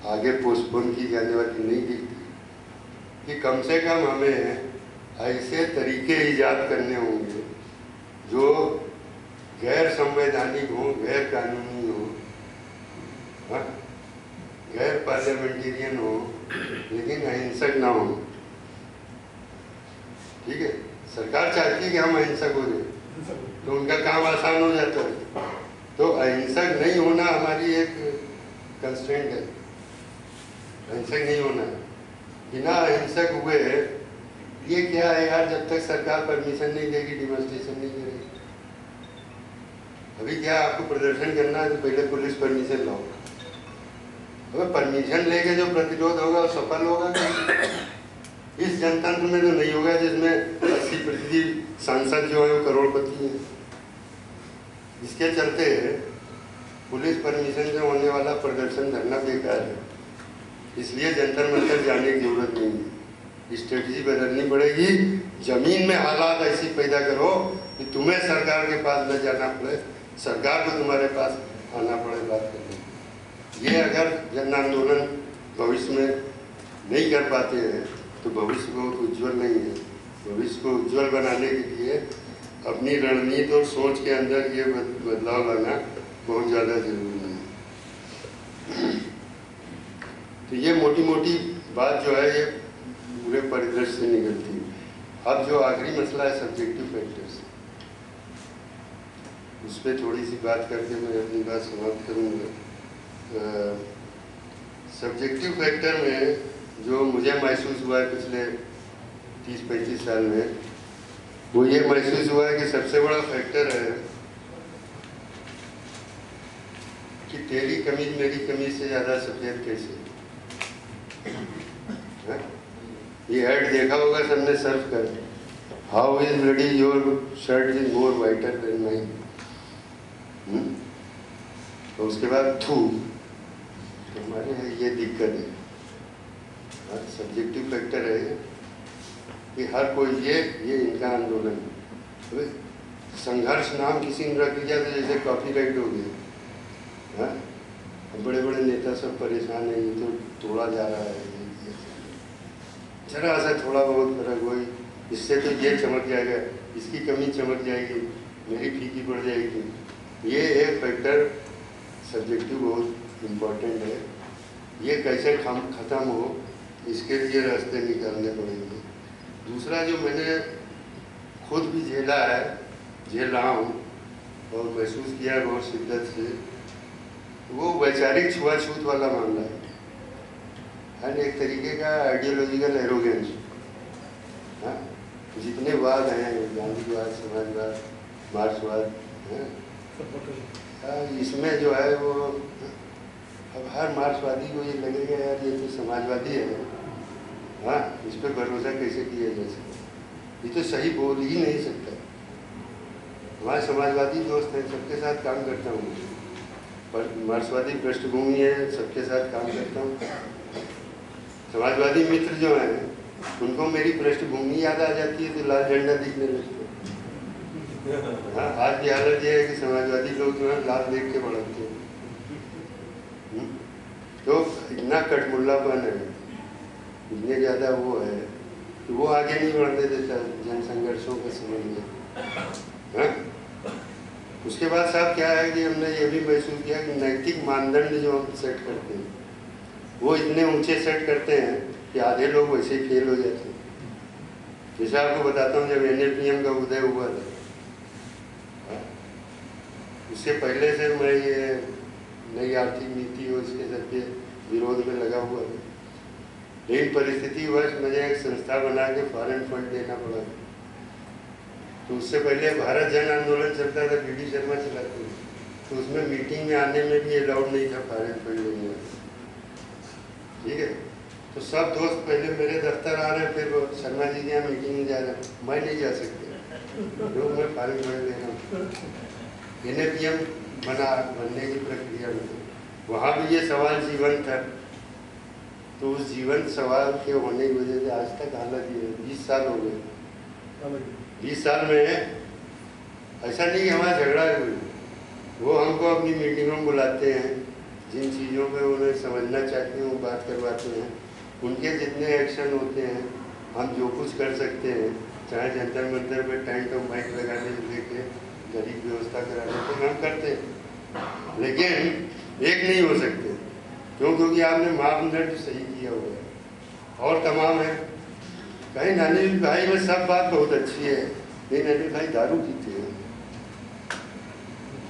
आगे पोस्टपोन की जाने वाली नहीं दिखती, कि कम से कम हमें ऐसे तरीके ईजाद करने होंगे जो गैर संवैधानिक हो, गैर कानूनी हो, गैर पार्लियामेंटेरियन हो, लेकिन अहिंसक ना हो। ठीक है, सरकार चाहती है कि हम अहिंसक हो जाए तो उनका काम आसान हो जाता है। तो अहिंसक नहीं होना हमारी एक कंस्ट्रेंट है, अहिंसक नहीं होना। बिना अहिंसक हुए ये क्या है यार, जब तक सरकार परमिशन नहीं देगी डिमॉन्स्ट्रेशन नहीं करेगी। अभी क्या आपको प्रदर्शन करना है तो पहले पुलिस परमिशन लाओ। अगर परमिशन लेके जो प्रतिरोध होगा वो सफल होगा। इस जनतंत्र में तो नहीं होगा जिसमें 80% सांसद जो है वो करोड़पति हैं। इसके चलते पुलिस परमिशन से होने वाला प्रदर्शन धरना बेकार है। इसलिए जंतर मंतर जाने की जरूरत नहीं है, स्ट्रेटजी बदलनी पड़ेगी। जमीन में हालात ऐसी पैदा करो कि तुम्हें सरकार के पास न जाना पड़े, सरकार को तुम्हारे पास आना पड़े बात करने। ये अगर जन आंदोलन भविष्य में नहीं कर पाते हैं तो भविष्य बहुत उज्जवल नहीं है। भविष्य को उज्जवल बनाने के लिए अपनी रणनीति और सोच के अंदर ये बदलाव लाना बहुत ज़्यादा जरूरी है। तो ये मोटी मोटी बात जो है ये पूरे परिदृश्य से निकलती है। अब जो आखिरी मसला है सब्जेक्टिव फैक्टर्स, उस पर थोड़ी सी बात करके मैं अपनी बात समाप्त करूँगा। सब्जेक्टिव फैक्टर में जो मुझे महसूस हुआ है पिछले 30-35 साल में, वो ये महसूस हुआ है कि सबसे बड़ा फैक्टर है कि तेरी कमीज मेरी कमीज से ज़्यादा सफ़ेद कैसे है? ये ऐड देखा होगा सबने, सर्फ कर, how is bloody your shirt is more whiter than mine. तो उसके बाद थू, तो हमारे यहाँ ये दिक्कत है, सब्जेक्टिव फैक्टर है कि हर कोई ये इनका आंदोलन है। संघर्ष नाम किसी ने रख दिया तो जैसे कॉपीराइट हो गया। हाँ, बड़े बड़े नेता सब परेशान है, ये तो तोड़ा जा रहा है, जरा सा थोड़ा बहुत फर्क हुई, इससे तो ये चमक जाएगा, इसकी कमी चमक जाएगी, मेरी फीकी पड़ जाएगी। ये एक फैक्टर सब्जेक्टिव बहुत इम्पोर्टेंट है। ये कैसे ख़त्म हो, इसके लिए रास्ते निकालने पड़ेंगे। दूसरा जो मैंने खुद भी झेला है, झेल रहा हूँ और महसूस किया है बहुत शिद्दत से, वो वैचारिक छुआछूत वाला मामला है। हर एक तरीके का आइडियोलॉजिकल एरोगेंस। हाँ, जितने वाद हैं, गांधीवाद, समाजवाद, मार्क्सवाद, इसमें जो है वो, अब हर मार्क्सवादी को ये लगेगा यार ये तो समाजवादी है। हाँ, इस पर भरोसा कैसे किया जा सकता, ये तो सही बोल ही नहीं सकता। हमारे समाजवादी दोस्त हैं, सबके साथ काम करता हूँ, पर मार्क्सवादी पृष्ठभूमि है, सबके साथ काम करता हूँ। समाजवादी मित्र जो हैं उनको मेरी पृष्ठभूमि याद आ जाती है तो लाल झंडा दिखने लगता है। हाँ, आज की हालत ये है कि समाजवादी लोग जो है लाल देख के बढ़ते हैं। तो इतना कटमुल्लापन है, इतने ज़्यादा वो है कि वो आगे नहीं बढ़ने देता जन संघर्षों के समय में। हाँ? उसके बाद साहब क्या है कि हमने ये भी महसूस किया कि नैतिक मानदंड जो हम सेट करते हैं वो इतने ऊंचे सेट करते हैं कि आधे लोग वैसे ही फेल हो जाते हैं। जैसे आपको बताता हूँ, जब NAPM का उदय हुआ था, उससे पहले से मैं ये नई आर्थिक नीति और इसके सबके विरोध में लगा हुआ था, लेकिन परिस्थिति वश मुझे एक संस्था बना के फॉरेन फंड देना पड़ा। तो उससे पहले भारत जन आंदोलन चलता था, BD शर्मा चलाते थे, तो उसमें मीटिंग में आने में भी अलाउड नहीं था फॉरेन फंड लेने में। ठीक है, तो सब दोस्त पहले मेरे दफ्तर आ रहे हैं, फिर शर्मा जी के यहाँ मीटिंग में जा रहे हैं, मैं नहीं जा सकता, लोग मैं फॉरेन फंड ले रहा हूँ। NAPM बनने की प्रक्रिया में वहाँ भी ये सवाल जीवन था। तो उस जीवन सवाल के होने की वजह से आज तक हालत ये है, 20 साल हो गए। 20 साल में ऐसा नहीं हमारा झगड़ा हुई, वो हमको अपनी मीटिंगों में बुलाते हैं, जिन चीज़ों पे उन्हें समझना चाहते हैं वो बात करवाते हैं, उनके जितने एक्शन होते हैं हम जो कुछ कर सकते हैं, चाहे जंतर मंतर पे टेंट और माइक लगाने से लेके गरीब व्यवस्था कराने को हम करते हैं, लेकिन एक नहीं हो सकते। क्यों? क्योंकि आपने मापदंड सही किया हुआ है और तमाम है। कहीं नानी भाई में सब बात बहुत अच्छी है, लेकिन नानी भाई दारू पीते हैं,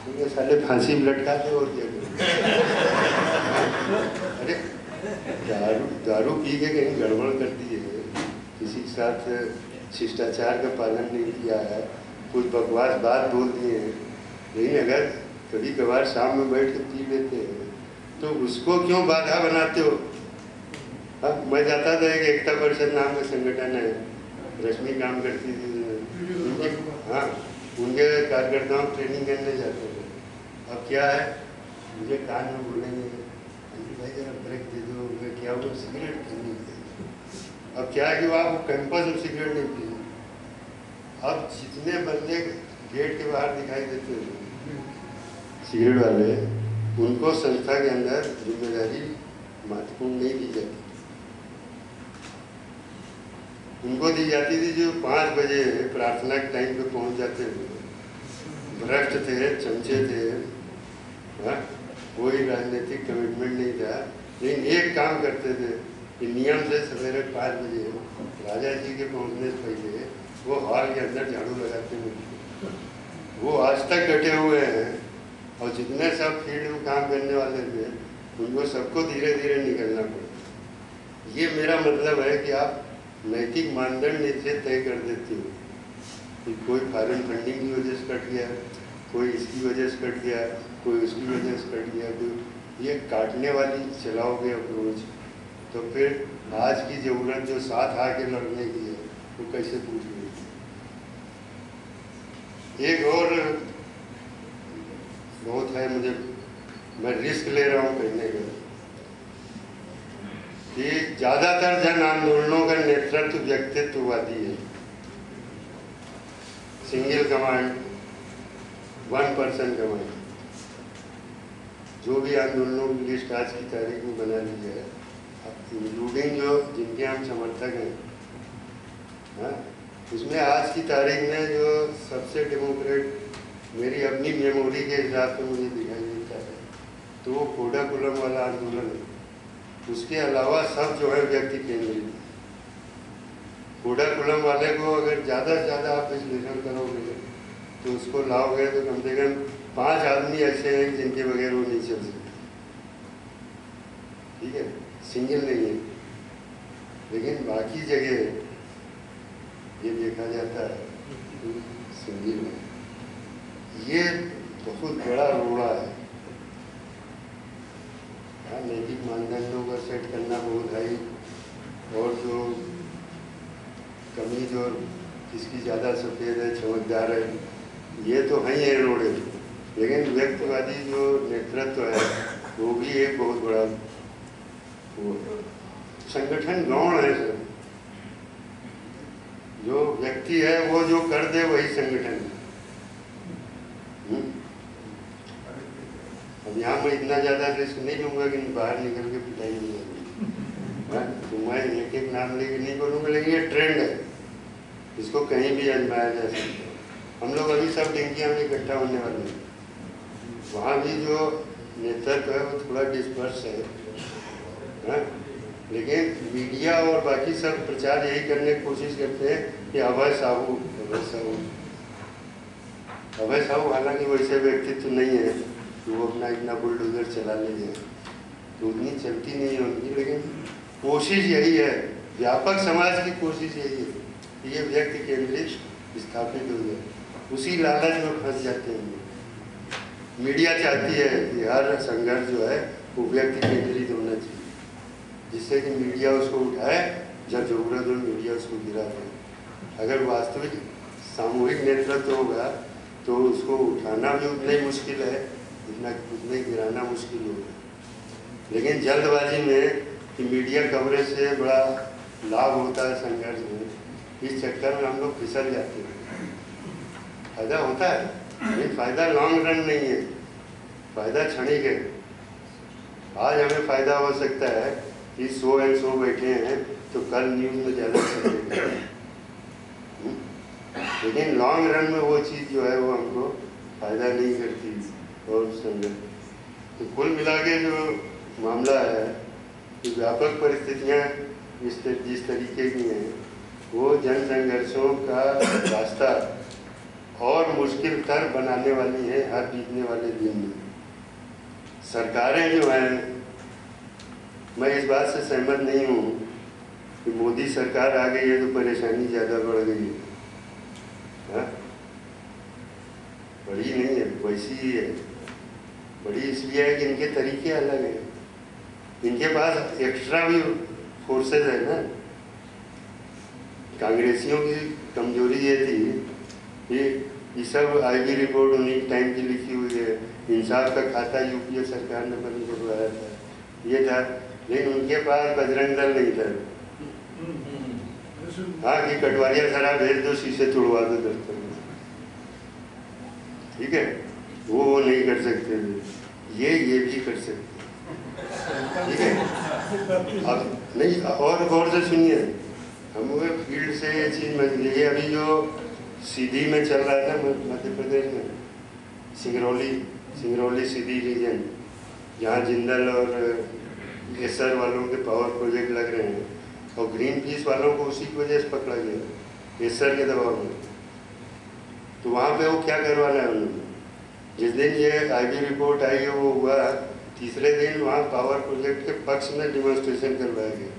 तो साले फांसी में लटकाते और क्या अरे दारू पी के कहीं गड़बड़ कर दी है, किसी के साथ शिष्टाचार का पालन नहीं किया है, कुछ बकवास बात बोल दिए हैं, लेकिन अगर कभी कभार शाम में बैठ के पी लेते हैं तो उसको क्यों बाधा बनाते हो? अब मैं जाता था, एक एकता परिषद नाम का संगठन है, रश्मि काम करती थी, हाँ, उनके कार्यकर्ताओं को ट्रेनिंग करने जाते थे। अब क्या है, मुझे कान में बोलेंगे भाई जरा ब्रेक दे दो, मैं क्या वो सिगरेट पीनी है। अब क्या है कि वो आप कैंपस में सिगरेट नहीं पी, अब जितने बंदे गेट के बाहर दिखाई देते हैं सिगरेट वाले, उनको संस्था के अंदर जिम्मेदारी महत्वपूर्ण नहीं दी जाती। उनको दी जाती थी जो 5 बजे प्रार्थना के टाइम पे पहुंच जाते थे, भ्रष्ट थे, चमचे थे, कोई राजनीतिक कमिटमेंट नहीं था, लेकिन एक काम करते थे कि नियम से सवेरे 5 बजे राजा जी के पहुंचने से पहले वो हॉल के अंदर झाड़ू लगाते थे। वो आज तक डटे हुए हैं और जितने सब फील्ड में काम करने वाले थे उनको सबको धीरे धीरे निकलना पड़ा। ये मेरा मतलब है कि आप नैतिक मानदंड इसे तय कर देते हो कि कोई फॉरेन फंडिंग की वजह से कट गया, कोई इसकी वजह से कट गया, कोई उसकी वजह से कट गया, तो ये काटने वाली चलाओगे अप्रोच, तो फिर आज की ज़रूरत जो साथ आके लड़ने की है वो कैसे पूरी होगी। एक और बहुत है, मुझे मैं रिस्क ले रहा हूँ कहने का कि ज़्यादातर जन आंदोलनों का नेतृत्व व्यक्तित्ववादी है। Single command, one person command. जो भी आंदोलनों की लिस्ट आज की तारीख में बना ली है, इंक्लूडिंग जो जिनके हम समर्थक हैं, हाँ, उसमें आज की तारीख में जो सबसे डेमोक्रेट मेरी अपनी मेमोरी के हिसाब से मुझे दिखाई देता है तो वो कोडाकुलम वाला आंदोलन है। उसके अलावा सब जो है व्यक्ति केंद्रित। कोडाकुलम वाले को अगर ज़्यादा से ज़्यादा आप विश्लेषण करोगे तो उसको लाओगे तो कम से कम 5 आदमी ऐसे हैं जिनके बगैर वो नहीं चल सकते। ठीक है, सिंगल नहीं है, लेकिन बाकी जगह ये देखा जाता है सिंगल में। ये बहुत बड़ा रोड़ा है। नैतिक मानदंडों का सेट करना बहुत है, और जो कमीज और किसकी ज़्यादा सफ़ेद है, चमकदार है, ये तो है ही रोड़े। लेकिन व्यक्तिवादी जो नेतृत्व है वो भी एक बहुत बड़ा वो संगठन गौण है सर। जो व्यक्ति है वो जो कर दे वही संगठन है। अब यहाँ मैं इतना ज़्यादा रिस्क नहीं लूँगा कि बाहर निकल के पिटाई नहीं होगी, तो मैं एक एक नाम लेके नहीं बोलूँगा, लेकिन ये ट्रेंड है, इसको कहीं भी आजमाया जा सकता है। हम लोग अभी सब डेंगिया में इकट्ठा होने वाले हैं, वहाँ भी जो नेतृत्व है वो थोड़ा डिस्पर्स है, हाँ? लेकिन मीडिया और बाकी सब प्रचार यही करने की कोशिश करते हैं कि अभय साहू, अभय साहू, अभय साहू हालांकि वैसे व्यक्तित्व नहीं है कि वो अपना इतना बुलडोजर चला ले जाए, तो उतनी चलती नहीं है उनकी, लेकिन कोशिश यही है, व्यापक समाज की कोशिश यही है कि ये व्यक्ति केंद्रित स्थापित हो जाए। उसी लालच में फंस जाते हैं। मीडिया चाहती है कि हर संघर्ष जो है वो व्यक्ति केंद्रित होना चाहिए, जिससे कि मीडिया उसको उठाए, जब जरूरत हो मीडिया उसको गिरा दे। अगर वास्तविक सामूहिक नेतृत्व होगा तो उसको उठाना भी उतना ही मुश्किल है जितना उतना ही गिराना मुश्किल होगा। लेकिन जल्दबाजी में कि मीडिया कवरेज से बड़ा लाभ होता है संघर्ष में, इस चक्कर में हम लोग फिसल जाते हैं। फायदा होता है लेकिन फायदा लॉन्ग रन नहीं है, फायदा क्षणिक है। आज हमें फायदा हो सकता है कि 100 एंड 100 बैठे हैं तो कल न्यूज़ में ज़्यादा चलेगा, लेकिन लॉन्ग रन में वो चीज़ जो है वो हमको फायदा नहीं करती। और संगत तो कुल मिला के जो मामला है कि व्यापक परिस्थितियाँ जिस तरीके की हैं वो जन संघर्षों का रास्ता और मुश्किल तर बनाने वाली है हर बीतने वाले दिन में। सरकारें जो हैं, मैं इस बात से सहमत नहीं हूँ कि मोदी सरकार आ गई है तो परेशानी ज़्यादा बढ़ गई है। हाँ, बड़ी नहीं है, वैसी ही है। बड़ी इसलिए है कि इनके तरीके अलग हैं, इनके पास एक्स्ट्रा भी फोर्सेस है ना। कांग्रेसियों की कमजोरी ये थी कि ये सब आईबी रिपोर्ट उन्हीं टाइम की लिखी हुई है, इंसाफ का खाता यूपीए सरकार ने बंद करवाया था, ये था। लेकिन उनके पास बजरंग दल नहीं था। हाँ, कि कटवारिया सरा भेज दो, शीशे तोड़वा दो दफ्तर में, ठीक है, वो नहीं कर सकते थे, ये भी कर सकते, ठीक है। अब नहीं, और गौर से सुनिए, हम लोग फील्ड से ये चीज़ मिल गई है। अभी जो सीधी में चल रहा था मध्य प्रदेश में, सिंगरौली सीधी रीजन, जहाँ जिंदल और एसर वालों के पावर प्रोजेक्ट लग रहे हैं और ग्रीन पीस वालों को उसी की वजह से पकड़ा गया एसर के दबाव में। तो वहाँ पे वो क्या करवाना है उन्होंने, जिस दिन ये आईबी रिपोर्ट आई है वो हुआ, तीसरे दिन वहाँ पावर प्रोजेक्ट के पक्ष में डिमॉन्स्ट्रेशन करवाया गया।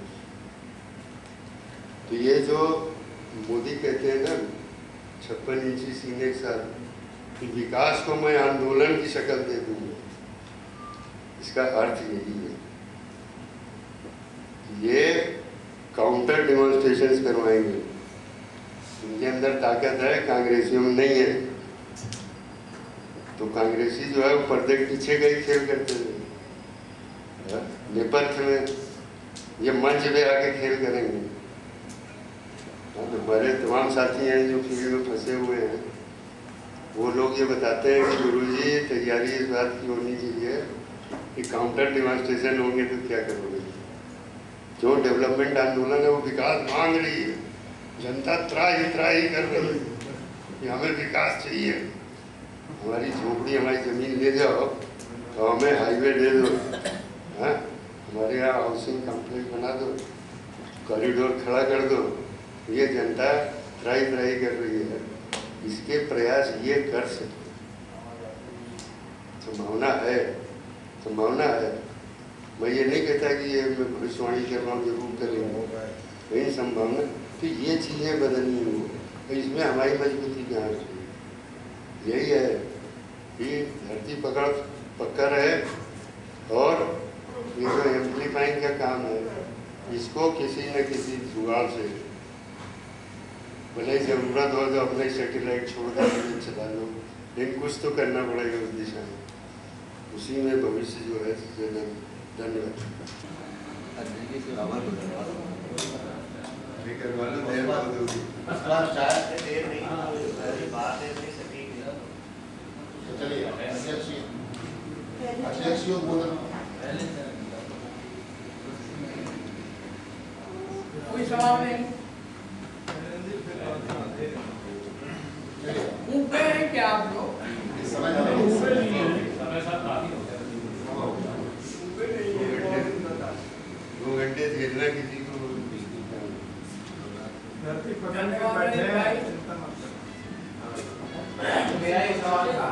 तो ये जो मोदी कहते हैं ना 56 इंची सीने के साथ कि विकास को मैं आंदोलन की शक्ल दे दूंगा, इसका अर्थ यही है। ये काउंटर डेमोन्स्ट्रेशन करवाएंगे। उनके अंदर ताकत है, कांग्रेसियों में नहीं है। तो कांग्रेसी जो है वो पर्दे के पीछे का ही खेल करते हैं, नेपथ्य में ये मंच पे आके खेल करेंगे। हमारे तमाम साथी हैं जो फील्ड में फंसे हुए हैं, वो लोग ये बताते हैं कि गुरुजी तैयारी इस बात की होनी चाहिए कि काउंटर डेमोन्स्ट्रेशन होंगे तो क्या करोगे। जो डेवलपमेंट आंदोलन है वो विकास मांग रही है, जनता त्राही कर रही है कि हमें विकास चाहिए, हमारी झोपड़ी हमारी ज़मीन ले जाओ तो हमें हाईवे दे दो, हाँ हमारे यहाँ हाउसिंग कॉम्प्लेक्स बना दो, कॉरिडोर खड़ा कर दो। ये जनता त्राही कर रही है, इसके प्रयास ये कर सकते, संभावना है। मैं ये नहीं कहता कि ये मैं भविष्यवाणी कर रहा हूँ जरूर करेंगे, नहीं संभावना। तो ये चीज़ें बदलनी हो, तो इसमें हमारी मजबूती कहाँ है? यही है कि धरती पकड़ रहे और ये जो एम्प्लीफाइंग का काम है, इसको किसी न किसी जुगाड़ से, भले ज़रूरत हो तो अपने सैटेलाइट छोड़ कर चला लो, लेकिन कुछ तो करना पड़ेगा उस दिशा में। उसी में भविष्य जो है। धन्यवाद। कोई सवाल नहीं? ऊपर है क्या आप लोग? दो घंटे झेलना किसी को मेरा एक सवाल था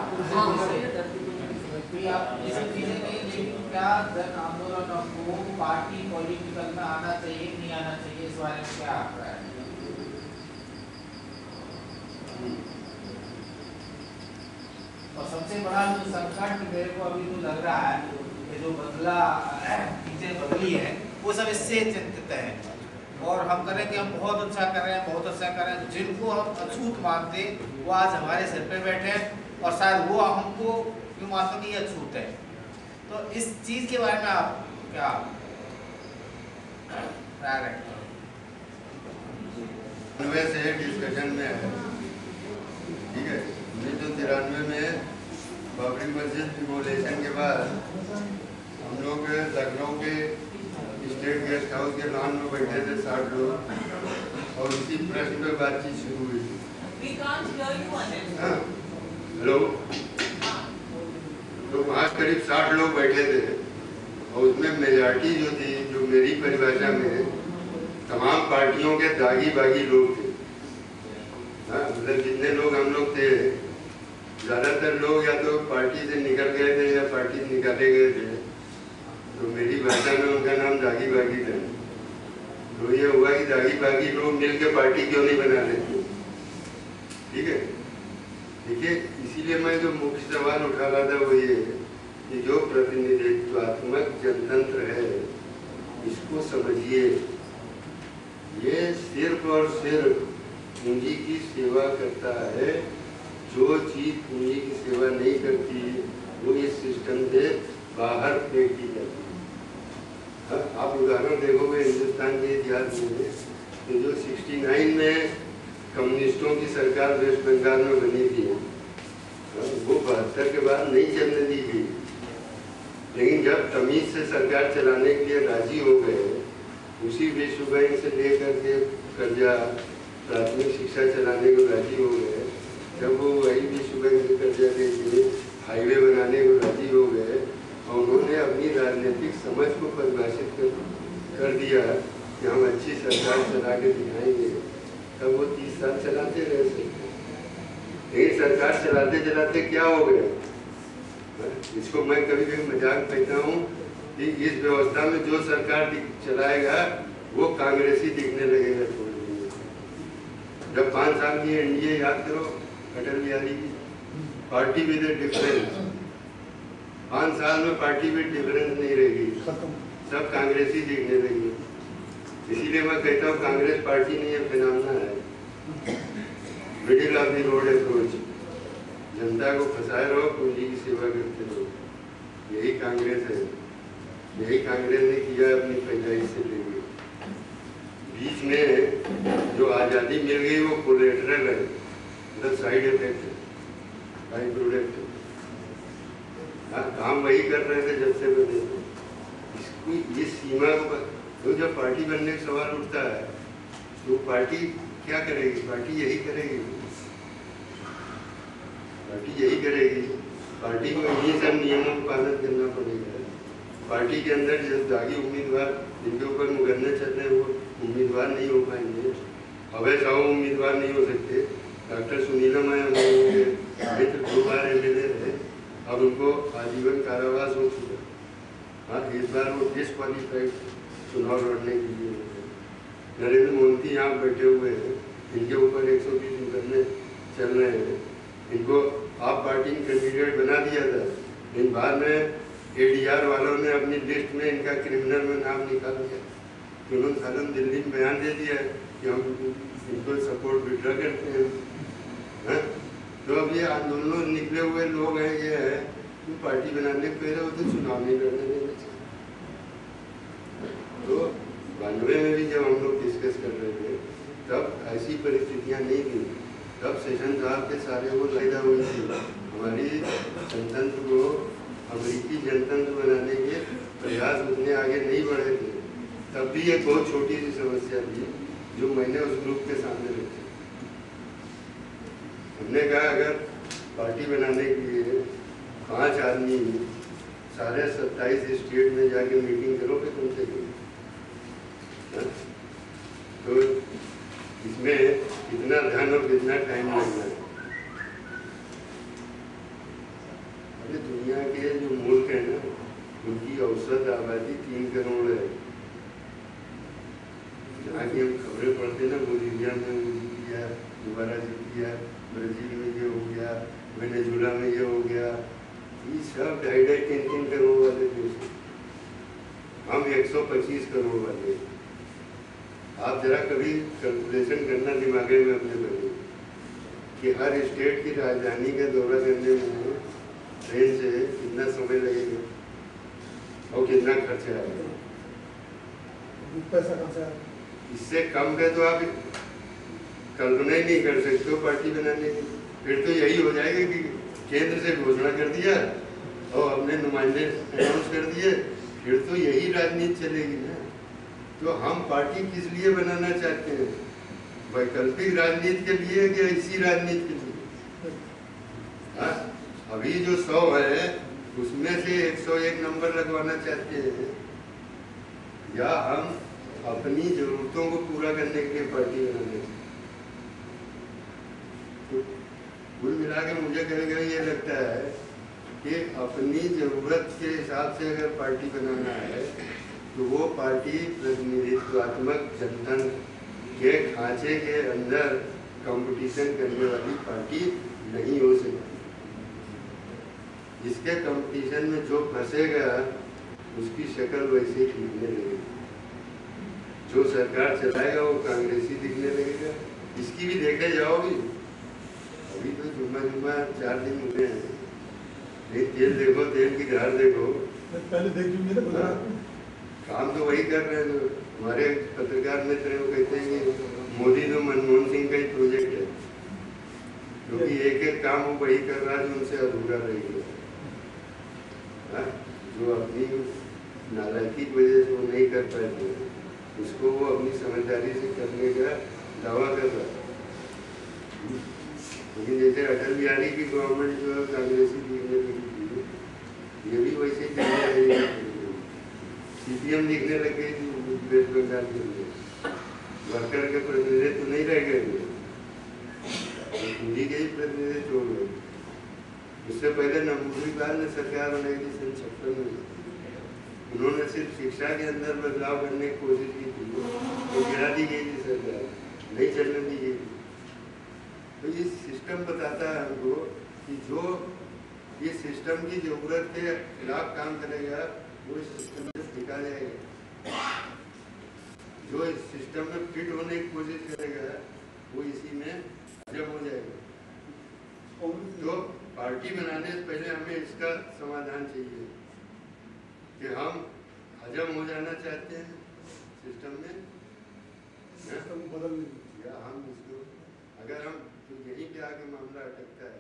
कि आप ऐसी चीजें नहीं, लेकिन क्या जन आंदोलन को पार्टी पॉलिटिकल में आना चाहिए नहीं आना चाहिए, इस बारे में क्या अभिप्राय है? और सबसे बड़ा जो संकट मेरे को अभी जो लग रहा है, ये जो बदला चीजें बदली है, वो सब इससे चिंतित है। और हम करें कि हम बहुत अच्छा कर रहे हैं, जिनको हम अछूत मानते वो आज हमारे सिर पे बैठे हैं और शायद वो हमको यूँ मानते कि ये अछूत है। तो इस चीज के बारे में आप क्या राय रखते हैं? से डिस्कशन में है, ठीक है। 1993 में बाबरी मस्जिद डिमोलेशन के बाद हम लोग लखनऊ के स्टेट गेस्ट हाउस के लॉन में बैठे थे 60 लोग, और इसी प्रश्न पर बातचीत शुरू हुई थी। हेलो, तो वहाँ करीब 60 लोग बैठे थे, और उसमें मेजॉरिटी जो थी, जो मेरी परिभाषा में तमाम पार्टियों के दागी बागी लोग थे। मतलब जितने लोग हम लोग थे, ज़्यादातर लोग या तो पार्टी से निकल गए थे या पार्टी से निकाले गए थे। तो मेरी भाषा में उनका नाम दागी बागी था। तो ये हुआ कि दागी बागी लोग मिल के पार्टी क्यों नहीं बना लेते, ठीक है। देखिए, इसीलिए मैं जो मुख्य सवाल उठा रहा था वो ये कि जो प्रतिनिधित्वात्मक जनतंत्र है, इसको समझिए। ये सिर्फ और सिर्फ पूंजी की सेवा करता है। जो चीज पूंजी की सेवा नहीं करती वो इस सिस्टम से बाहर फेंक दी जाती है। आप उदाहरण देखोगे हिंदुस्तान के इतिहास में, तो जो 69 में कम्युनिस्टों की सरकार वेस्ट बंगाल में बनी थी, वो 72 के बाद नहीं चलने दी गई। लेकिन जब तमीज से सरकार चलाने के लिए राजी हो गए, उसी विश्व बैंक से लेकर के कर्जा प्राथमिक शिक्षा चलाने को राजी हो गए, जब वो वही विश्व बैंक से कर्जा लेके हाईवे बनाने को राजी हो गए, और उन्होंने अपनी राजनीतिक समझ को परिभाषित कर दिया कि हम अच्छी सरकार चला के दिखाएंगे, तब वो 30 साल चलाते रहे सकते। लेकिन सरकार चलाते चलाते क्या हो गया, इसको मैं कभी कभी मजाक कहता हूँ कि इस व्यवस्था में जो सरकार चलाएगा वो कांग्रेसी दिखने लगेगा थोड़ी। जब 5 साल की एनडीए याद करो अटल बिहारी की, पार्टी विद डिफरेंस, 5 साल में पार्टी विद डिफरेंस नहीं रहेगी, सब कांग्रेसी देखने लगी। इसीलिए मैं कहता हूँ कांग्रेस पार्टी नहीं है, फिनोमेना है, middle of the road approach, जनता को फंसाए रहो, पूंजी की सेवा करते रहो, यही कांग्रेस है। यही कांग्रेस ने किया अपनी पैदाइश से लेकर। बीच में जो आज़ादी मिल गई वो कोलेटरल है, मतलब साइड इफेक्ट है, बाई प्रोडक्ट। हाँ, काम वही कर रहे थे जब से बने, इसको इस सीमा को तो जब पार्टी बनने का सवाल उठता है तो पार्टी क्या करेगी? पार्टी यही करेगी, पार्टी यही करेगी। पार्टी को इन्हीं सब नियमों का पालन करना पड़ेगा। पार्टी के अंदर जो दागी उम्मीदवार जिनके ऊपर मुकदमे चल रहे हैं वो उम्मीदवार नहीं हो पाएंगे, अवैध उम्मीदवार नहीं हो सकते। डॉक्टर सुनीलम है, हमारे मित्र 2 बार एमएलए रहे, अब उनको आजीवन कारावास हो चुका। हाँ, इस बार वो डिसक्वालीफाइड चुनाव लड़ने के लिए। नरेंद्र मोदी यहाँ बैठे हुए हैं, इनके ऊपर 120 मुकदमे चल रहे हैं, इनको आप पार्टी ने कैंडिडेट बना दिया था, इन बाद में एडीआर वालों ने अपनी लिस्ट में इनका क्रिमिनल में नाम निकाल दिया। उन्होंने सालन दिल्ली में बयान दे दिया कि हम इनको सपोर्ट विड्रॉ करते हैं। हाँ? तो अब ये आंदोलन निकले हुए लोग हैं, ये है तो पार्टी बनाने के पहले वो तो चुनाव नहीं लड़ने देना चाहिए। तो 92 में भी जब हम लोग डिस्कस कर रहे थे तब ऐसी परिस्थितियाँ नहीं थी, तब सेशन साहब के सारे वो फायदा हुई थी। हमारी जनतंत्र को अमेरिकी जनतंत्र बनाने के प्रयास उतने आगे नहीं बढ़े थे, तब भी एक बहुत छोटी सी समस्या थी जो मैंने उस ग्रुप के सामने रखी। हमने कहा अगर पार्टी बनाने के लिए 5 आदमी सारे 27 स्टेट में जाके मीटिंग करोगे कम से कम, तो इसमें कितना ध्यान और कितना टाइम लगना है। अरे दुनिया के जो मुल्क है ना, उनकी औसत आबादी 3 करोड़ है। जहाँ की हम खबरें पढ़ते ना, बोलिविया में वो जीत गया, दोबारा जीत गया, ब्राजील में ये हो गया, वेनेजुला में ये हो गया, ये सब 2.5-3 करोड़ वाले देश, हम 125 करोड़ वाले। आप जरा कभी कैलकुलेशन करना दिमाग में अपने बने कि हर स्टेट की राजधानी का दौरा करने में ट्रेन से कितना समय लगेगा और कितना खर्चा आएगा। पैसा कहाँ से आएगा? इससे कम का तो आप कल्पना ही नहीं कर सकते हो पार्टी बनाने की। फिर तो यही हो जाएगा कि केंद्र से घोषणा कर दिया और अपने नुमाइंदे अनाउंस कर दिए, फिर तो यही राजनीति चलेगी ना। तो हम पार्टी किस लिए बनाना चाहते हैं? वैकल्पिक राजनीति के लिए या इसी राजनीति के लिए? हाँ, अभी जो 100 है उसमें से 101 नंबर लगवाना चाहते हैं, या हम अपनी जरूरतों को पूरा करने के लिए पार्टी बनाने? तो कुल मिला के मुझे कभी-कभी ये लगता है कि अपनी जरूरत के हिसाब से अगर पार्टी बनाना है तो वो पार्टी प्रतिनिधित्वात्मक जनतंत्र के खांचे के अंदर कंपटीशन करने वाली पार्टी नहीं हो सकती। इसके कंपटीशन में जो फंसेगा उसकी शक्ल वैसे ही दिखने लगेगी। जो सरकार चलाएगा वो कांग्रेसी दिखने लगेगा। इसकी भी देखे जाओगी, अभी तो जुम्मा 4 दिन हुए हैं, एक तेल देखो, तेल की धार देखो, पहले देख चुके ना। काम तो वही कर रहे हैं। तो हमारे पत्रकार मित्र हैं, वो कहते हैं कि मोदी तो मनमोहन सिंह का ही प्रोजेक्ट है, क्योंकि एक काम वो वही कर रहा है जो उनसे अधूरा रह गया। जो अपनी नालायकी की वजह से वो नहीं कर पाए थे, उसको वो अपनी समझदारी से करने का दावा कर रहा है। लेकिन जैसे अटल बिहारी की गवर्नमेंट जो है कांग्रेसी दिखने लगी थी, ये भी वैसे करने लगी। सीपीएम दिखने लग गई थी वेस्ट बंगाल के अंदर, वर्कर के प्रतिनिधित्व तो नहीं रह गए, हिंदी के ही प्रतिनिधित्व हो गए। उससे पहले नमूदीलाल ने सरकार बनाई थी 56 में, उन्होंने सिर्फ शिक्षा के अंदर बदलाव करने की कोशिश की थी, तो गिरा दी गई थी सरकार, नहीं चलने दी गई। तो ये सिस्टम बताता है हमको कि जो ये सिस्टम की जरूरत के खिलाफ काम करेगा वो इस सिस्टम में टिका जाएगा, जो इस सिस्टम में फिट होने की कोशिश करेगा वो इसी में हजम हो जाएगा। तो पार्टी बनाने से पहले हमें इसका समाधान चाहिए कि हम हजम हो जाना चाहते हैं सिस्टम में, सिस्टम बदल नहीं। या हम इसको अगर हम तो यहीं पे आके मामला अटकता है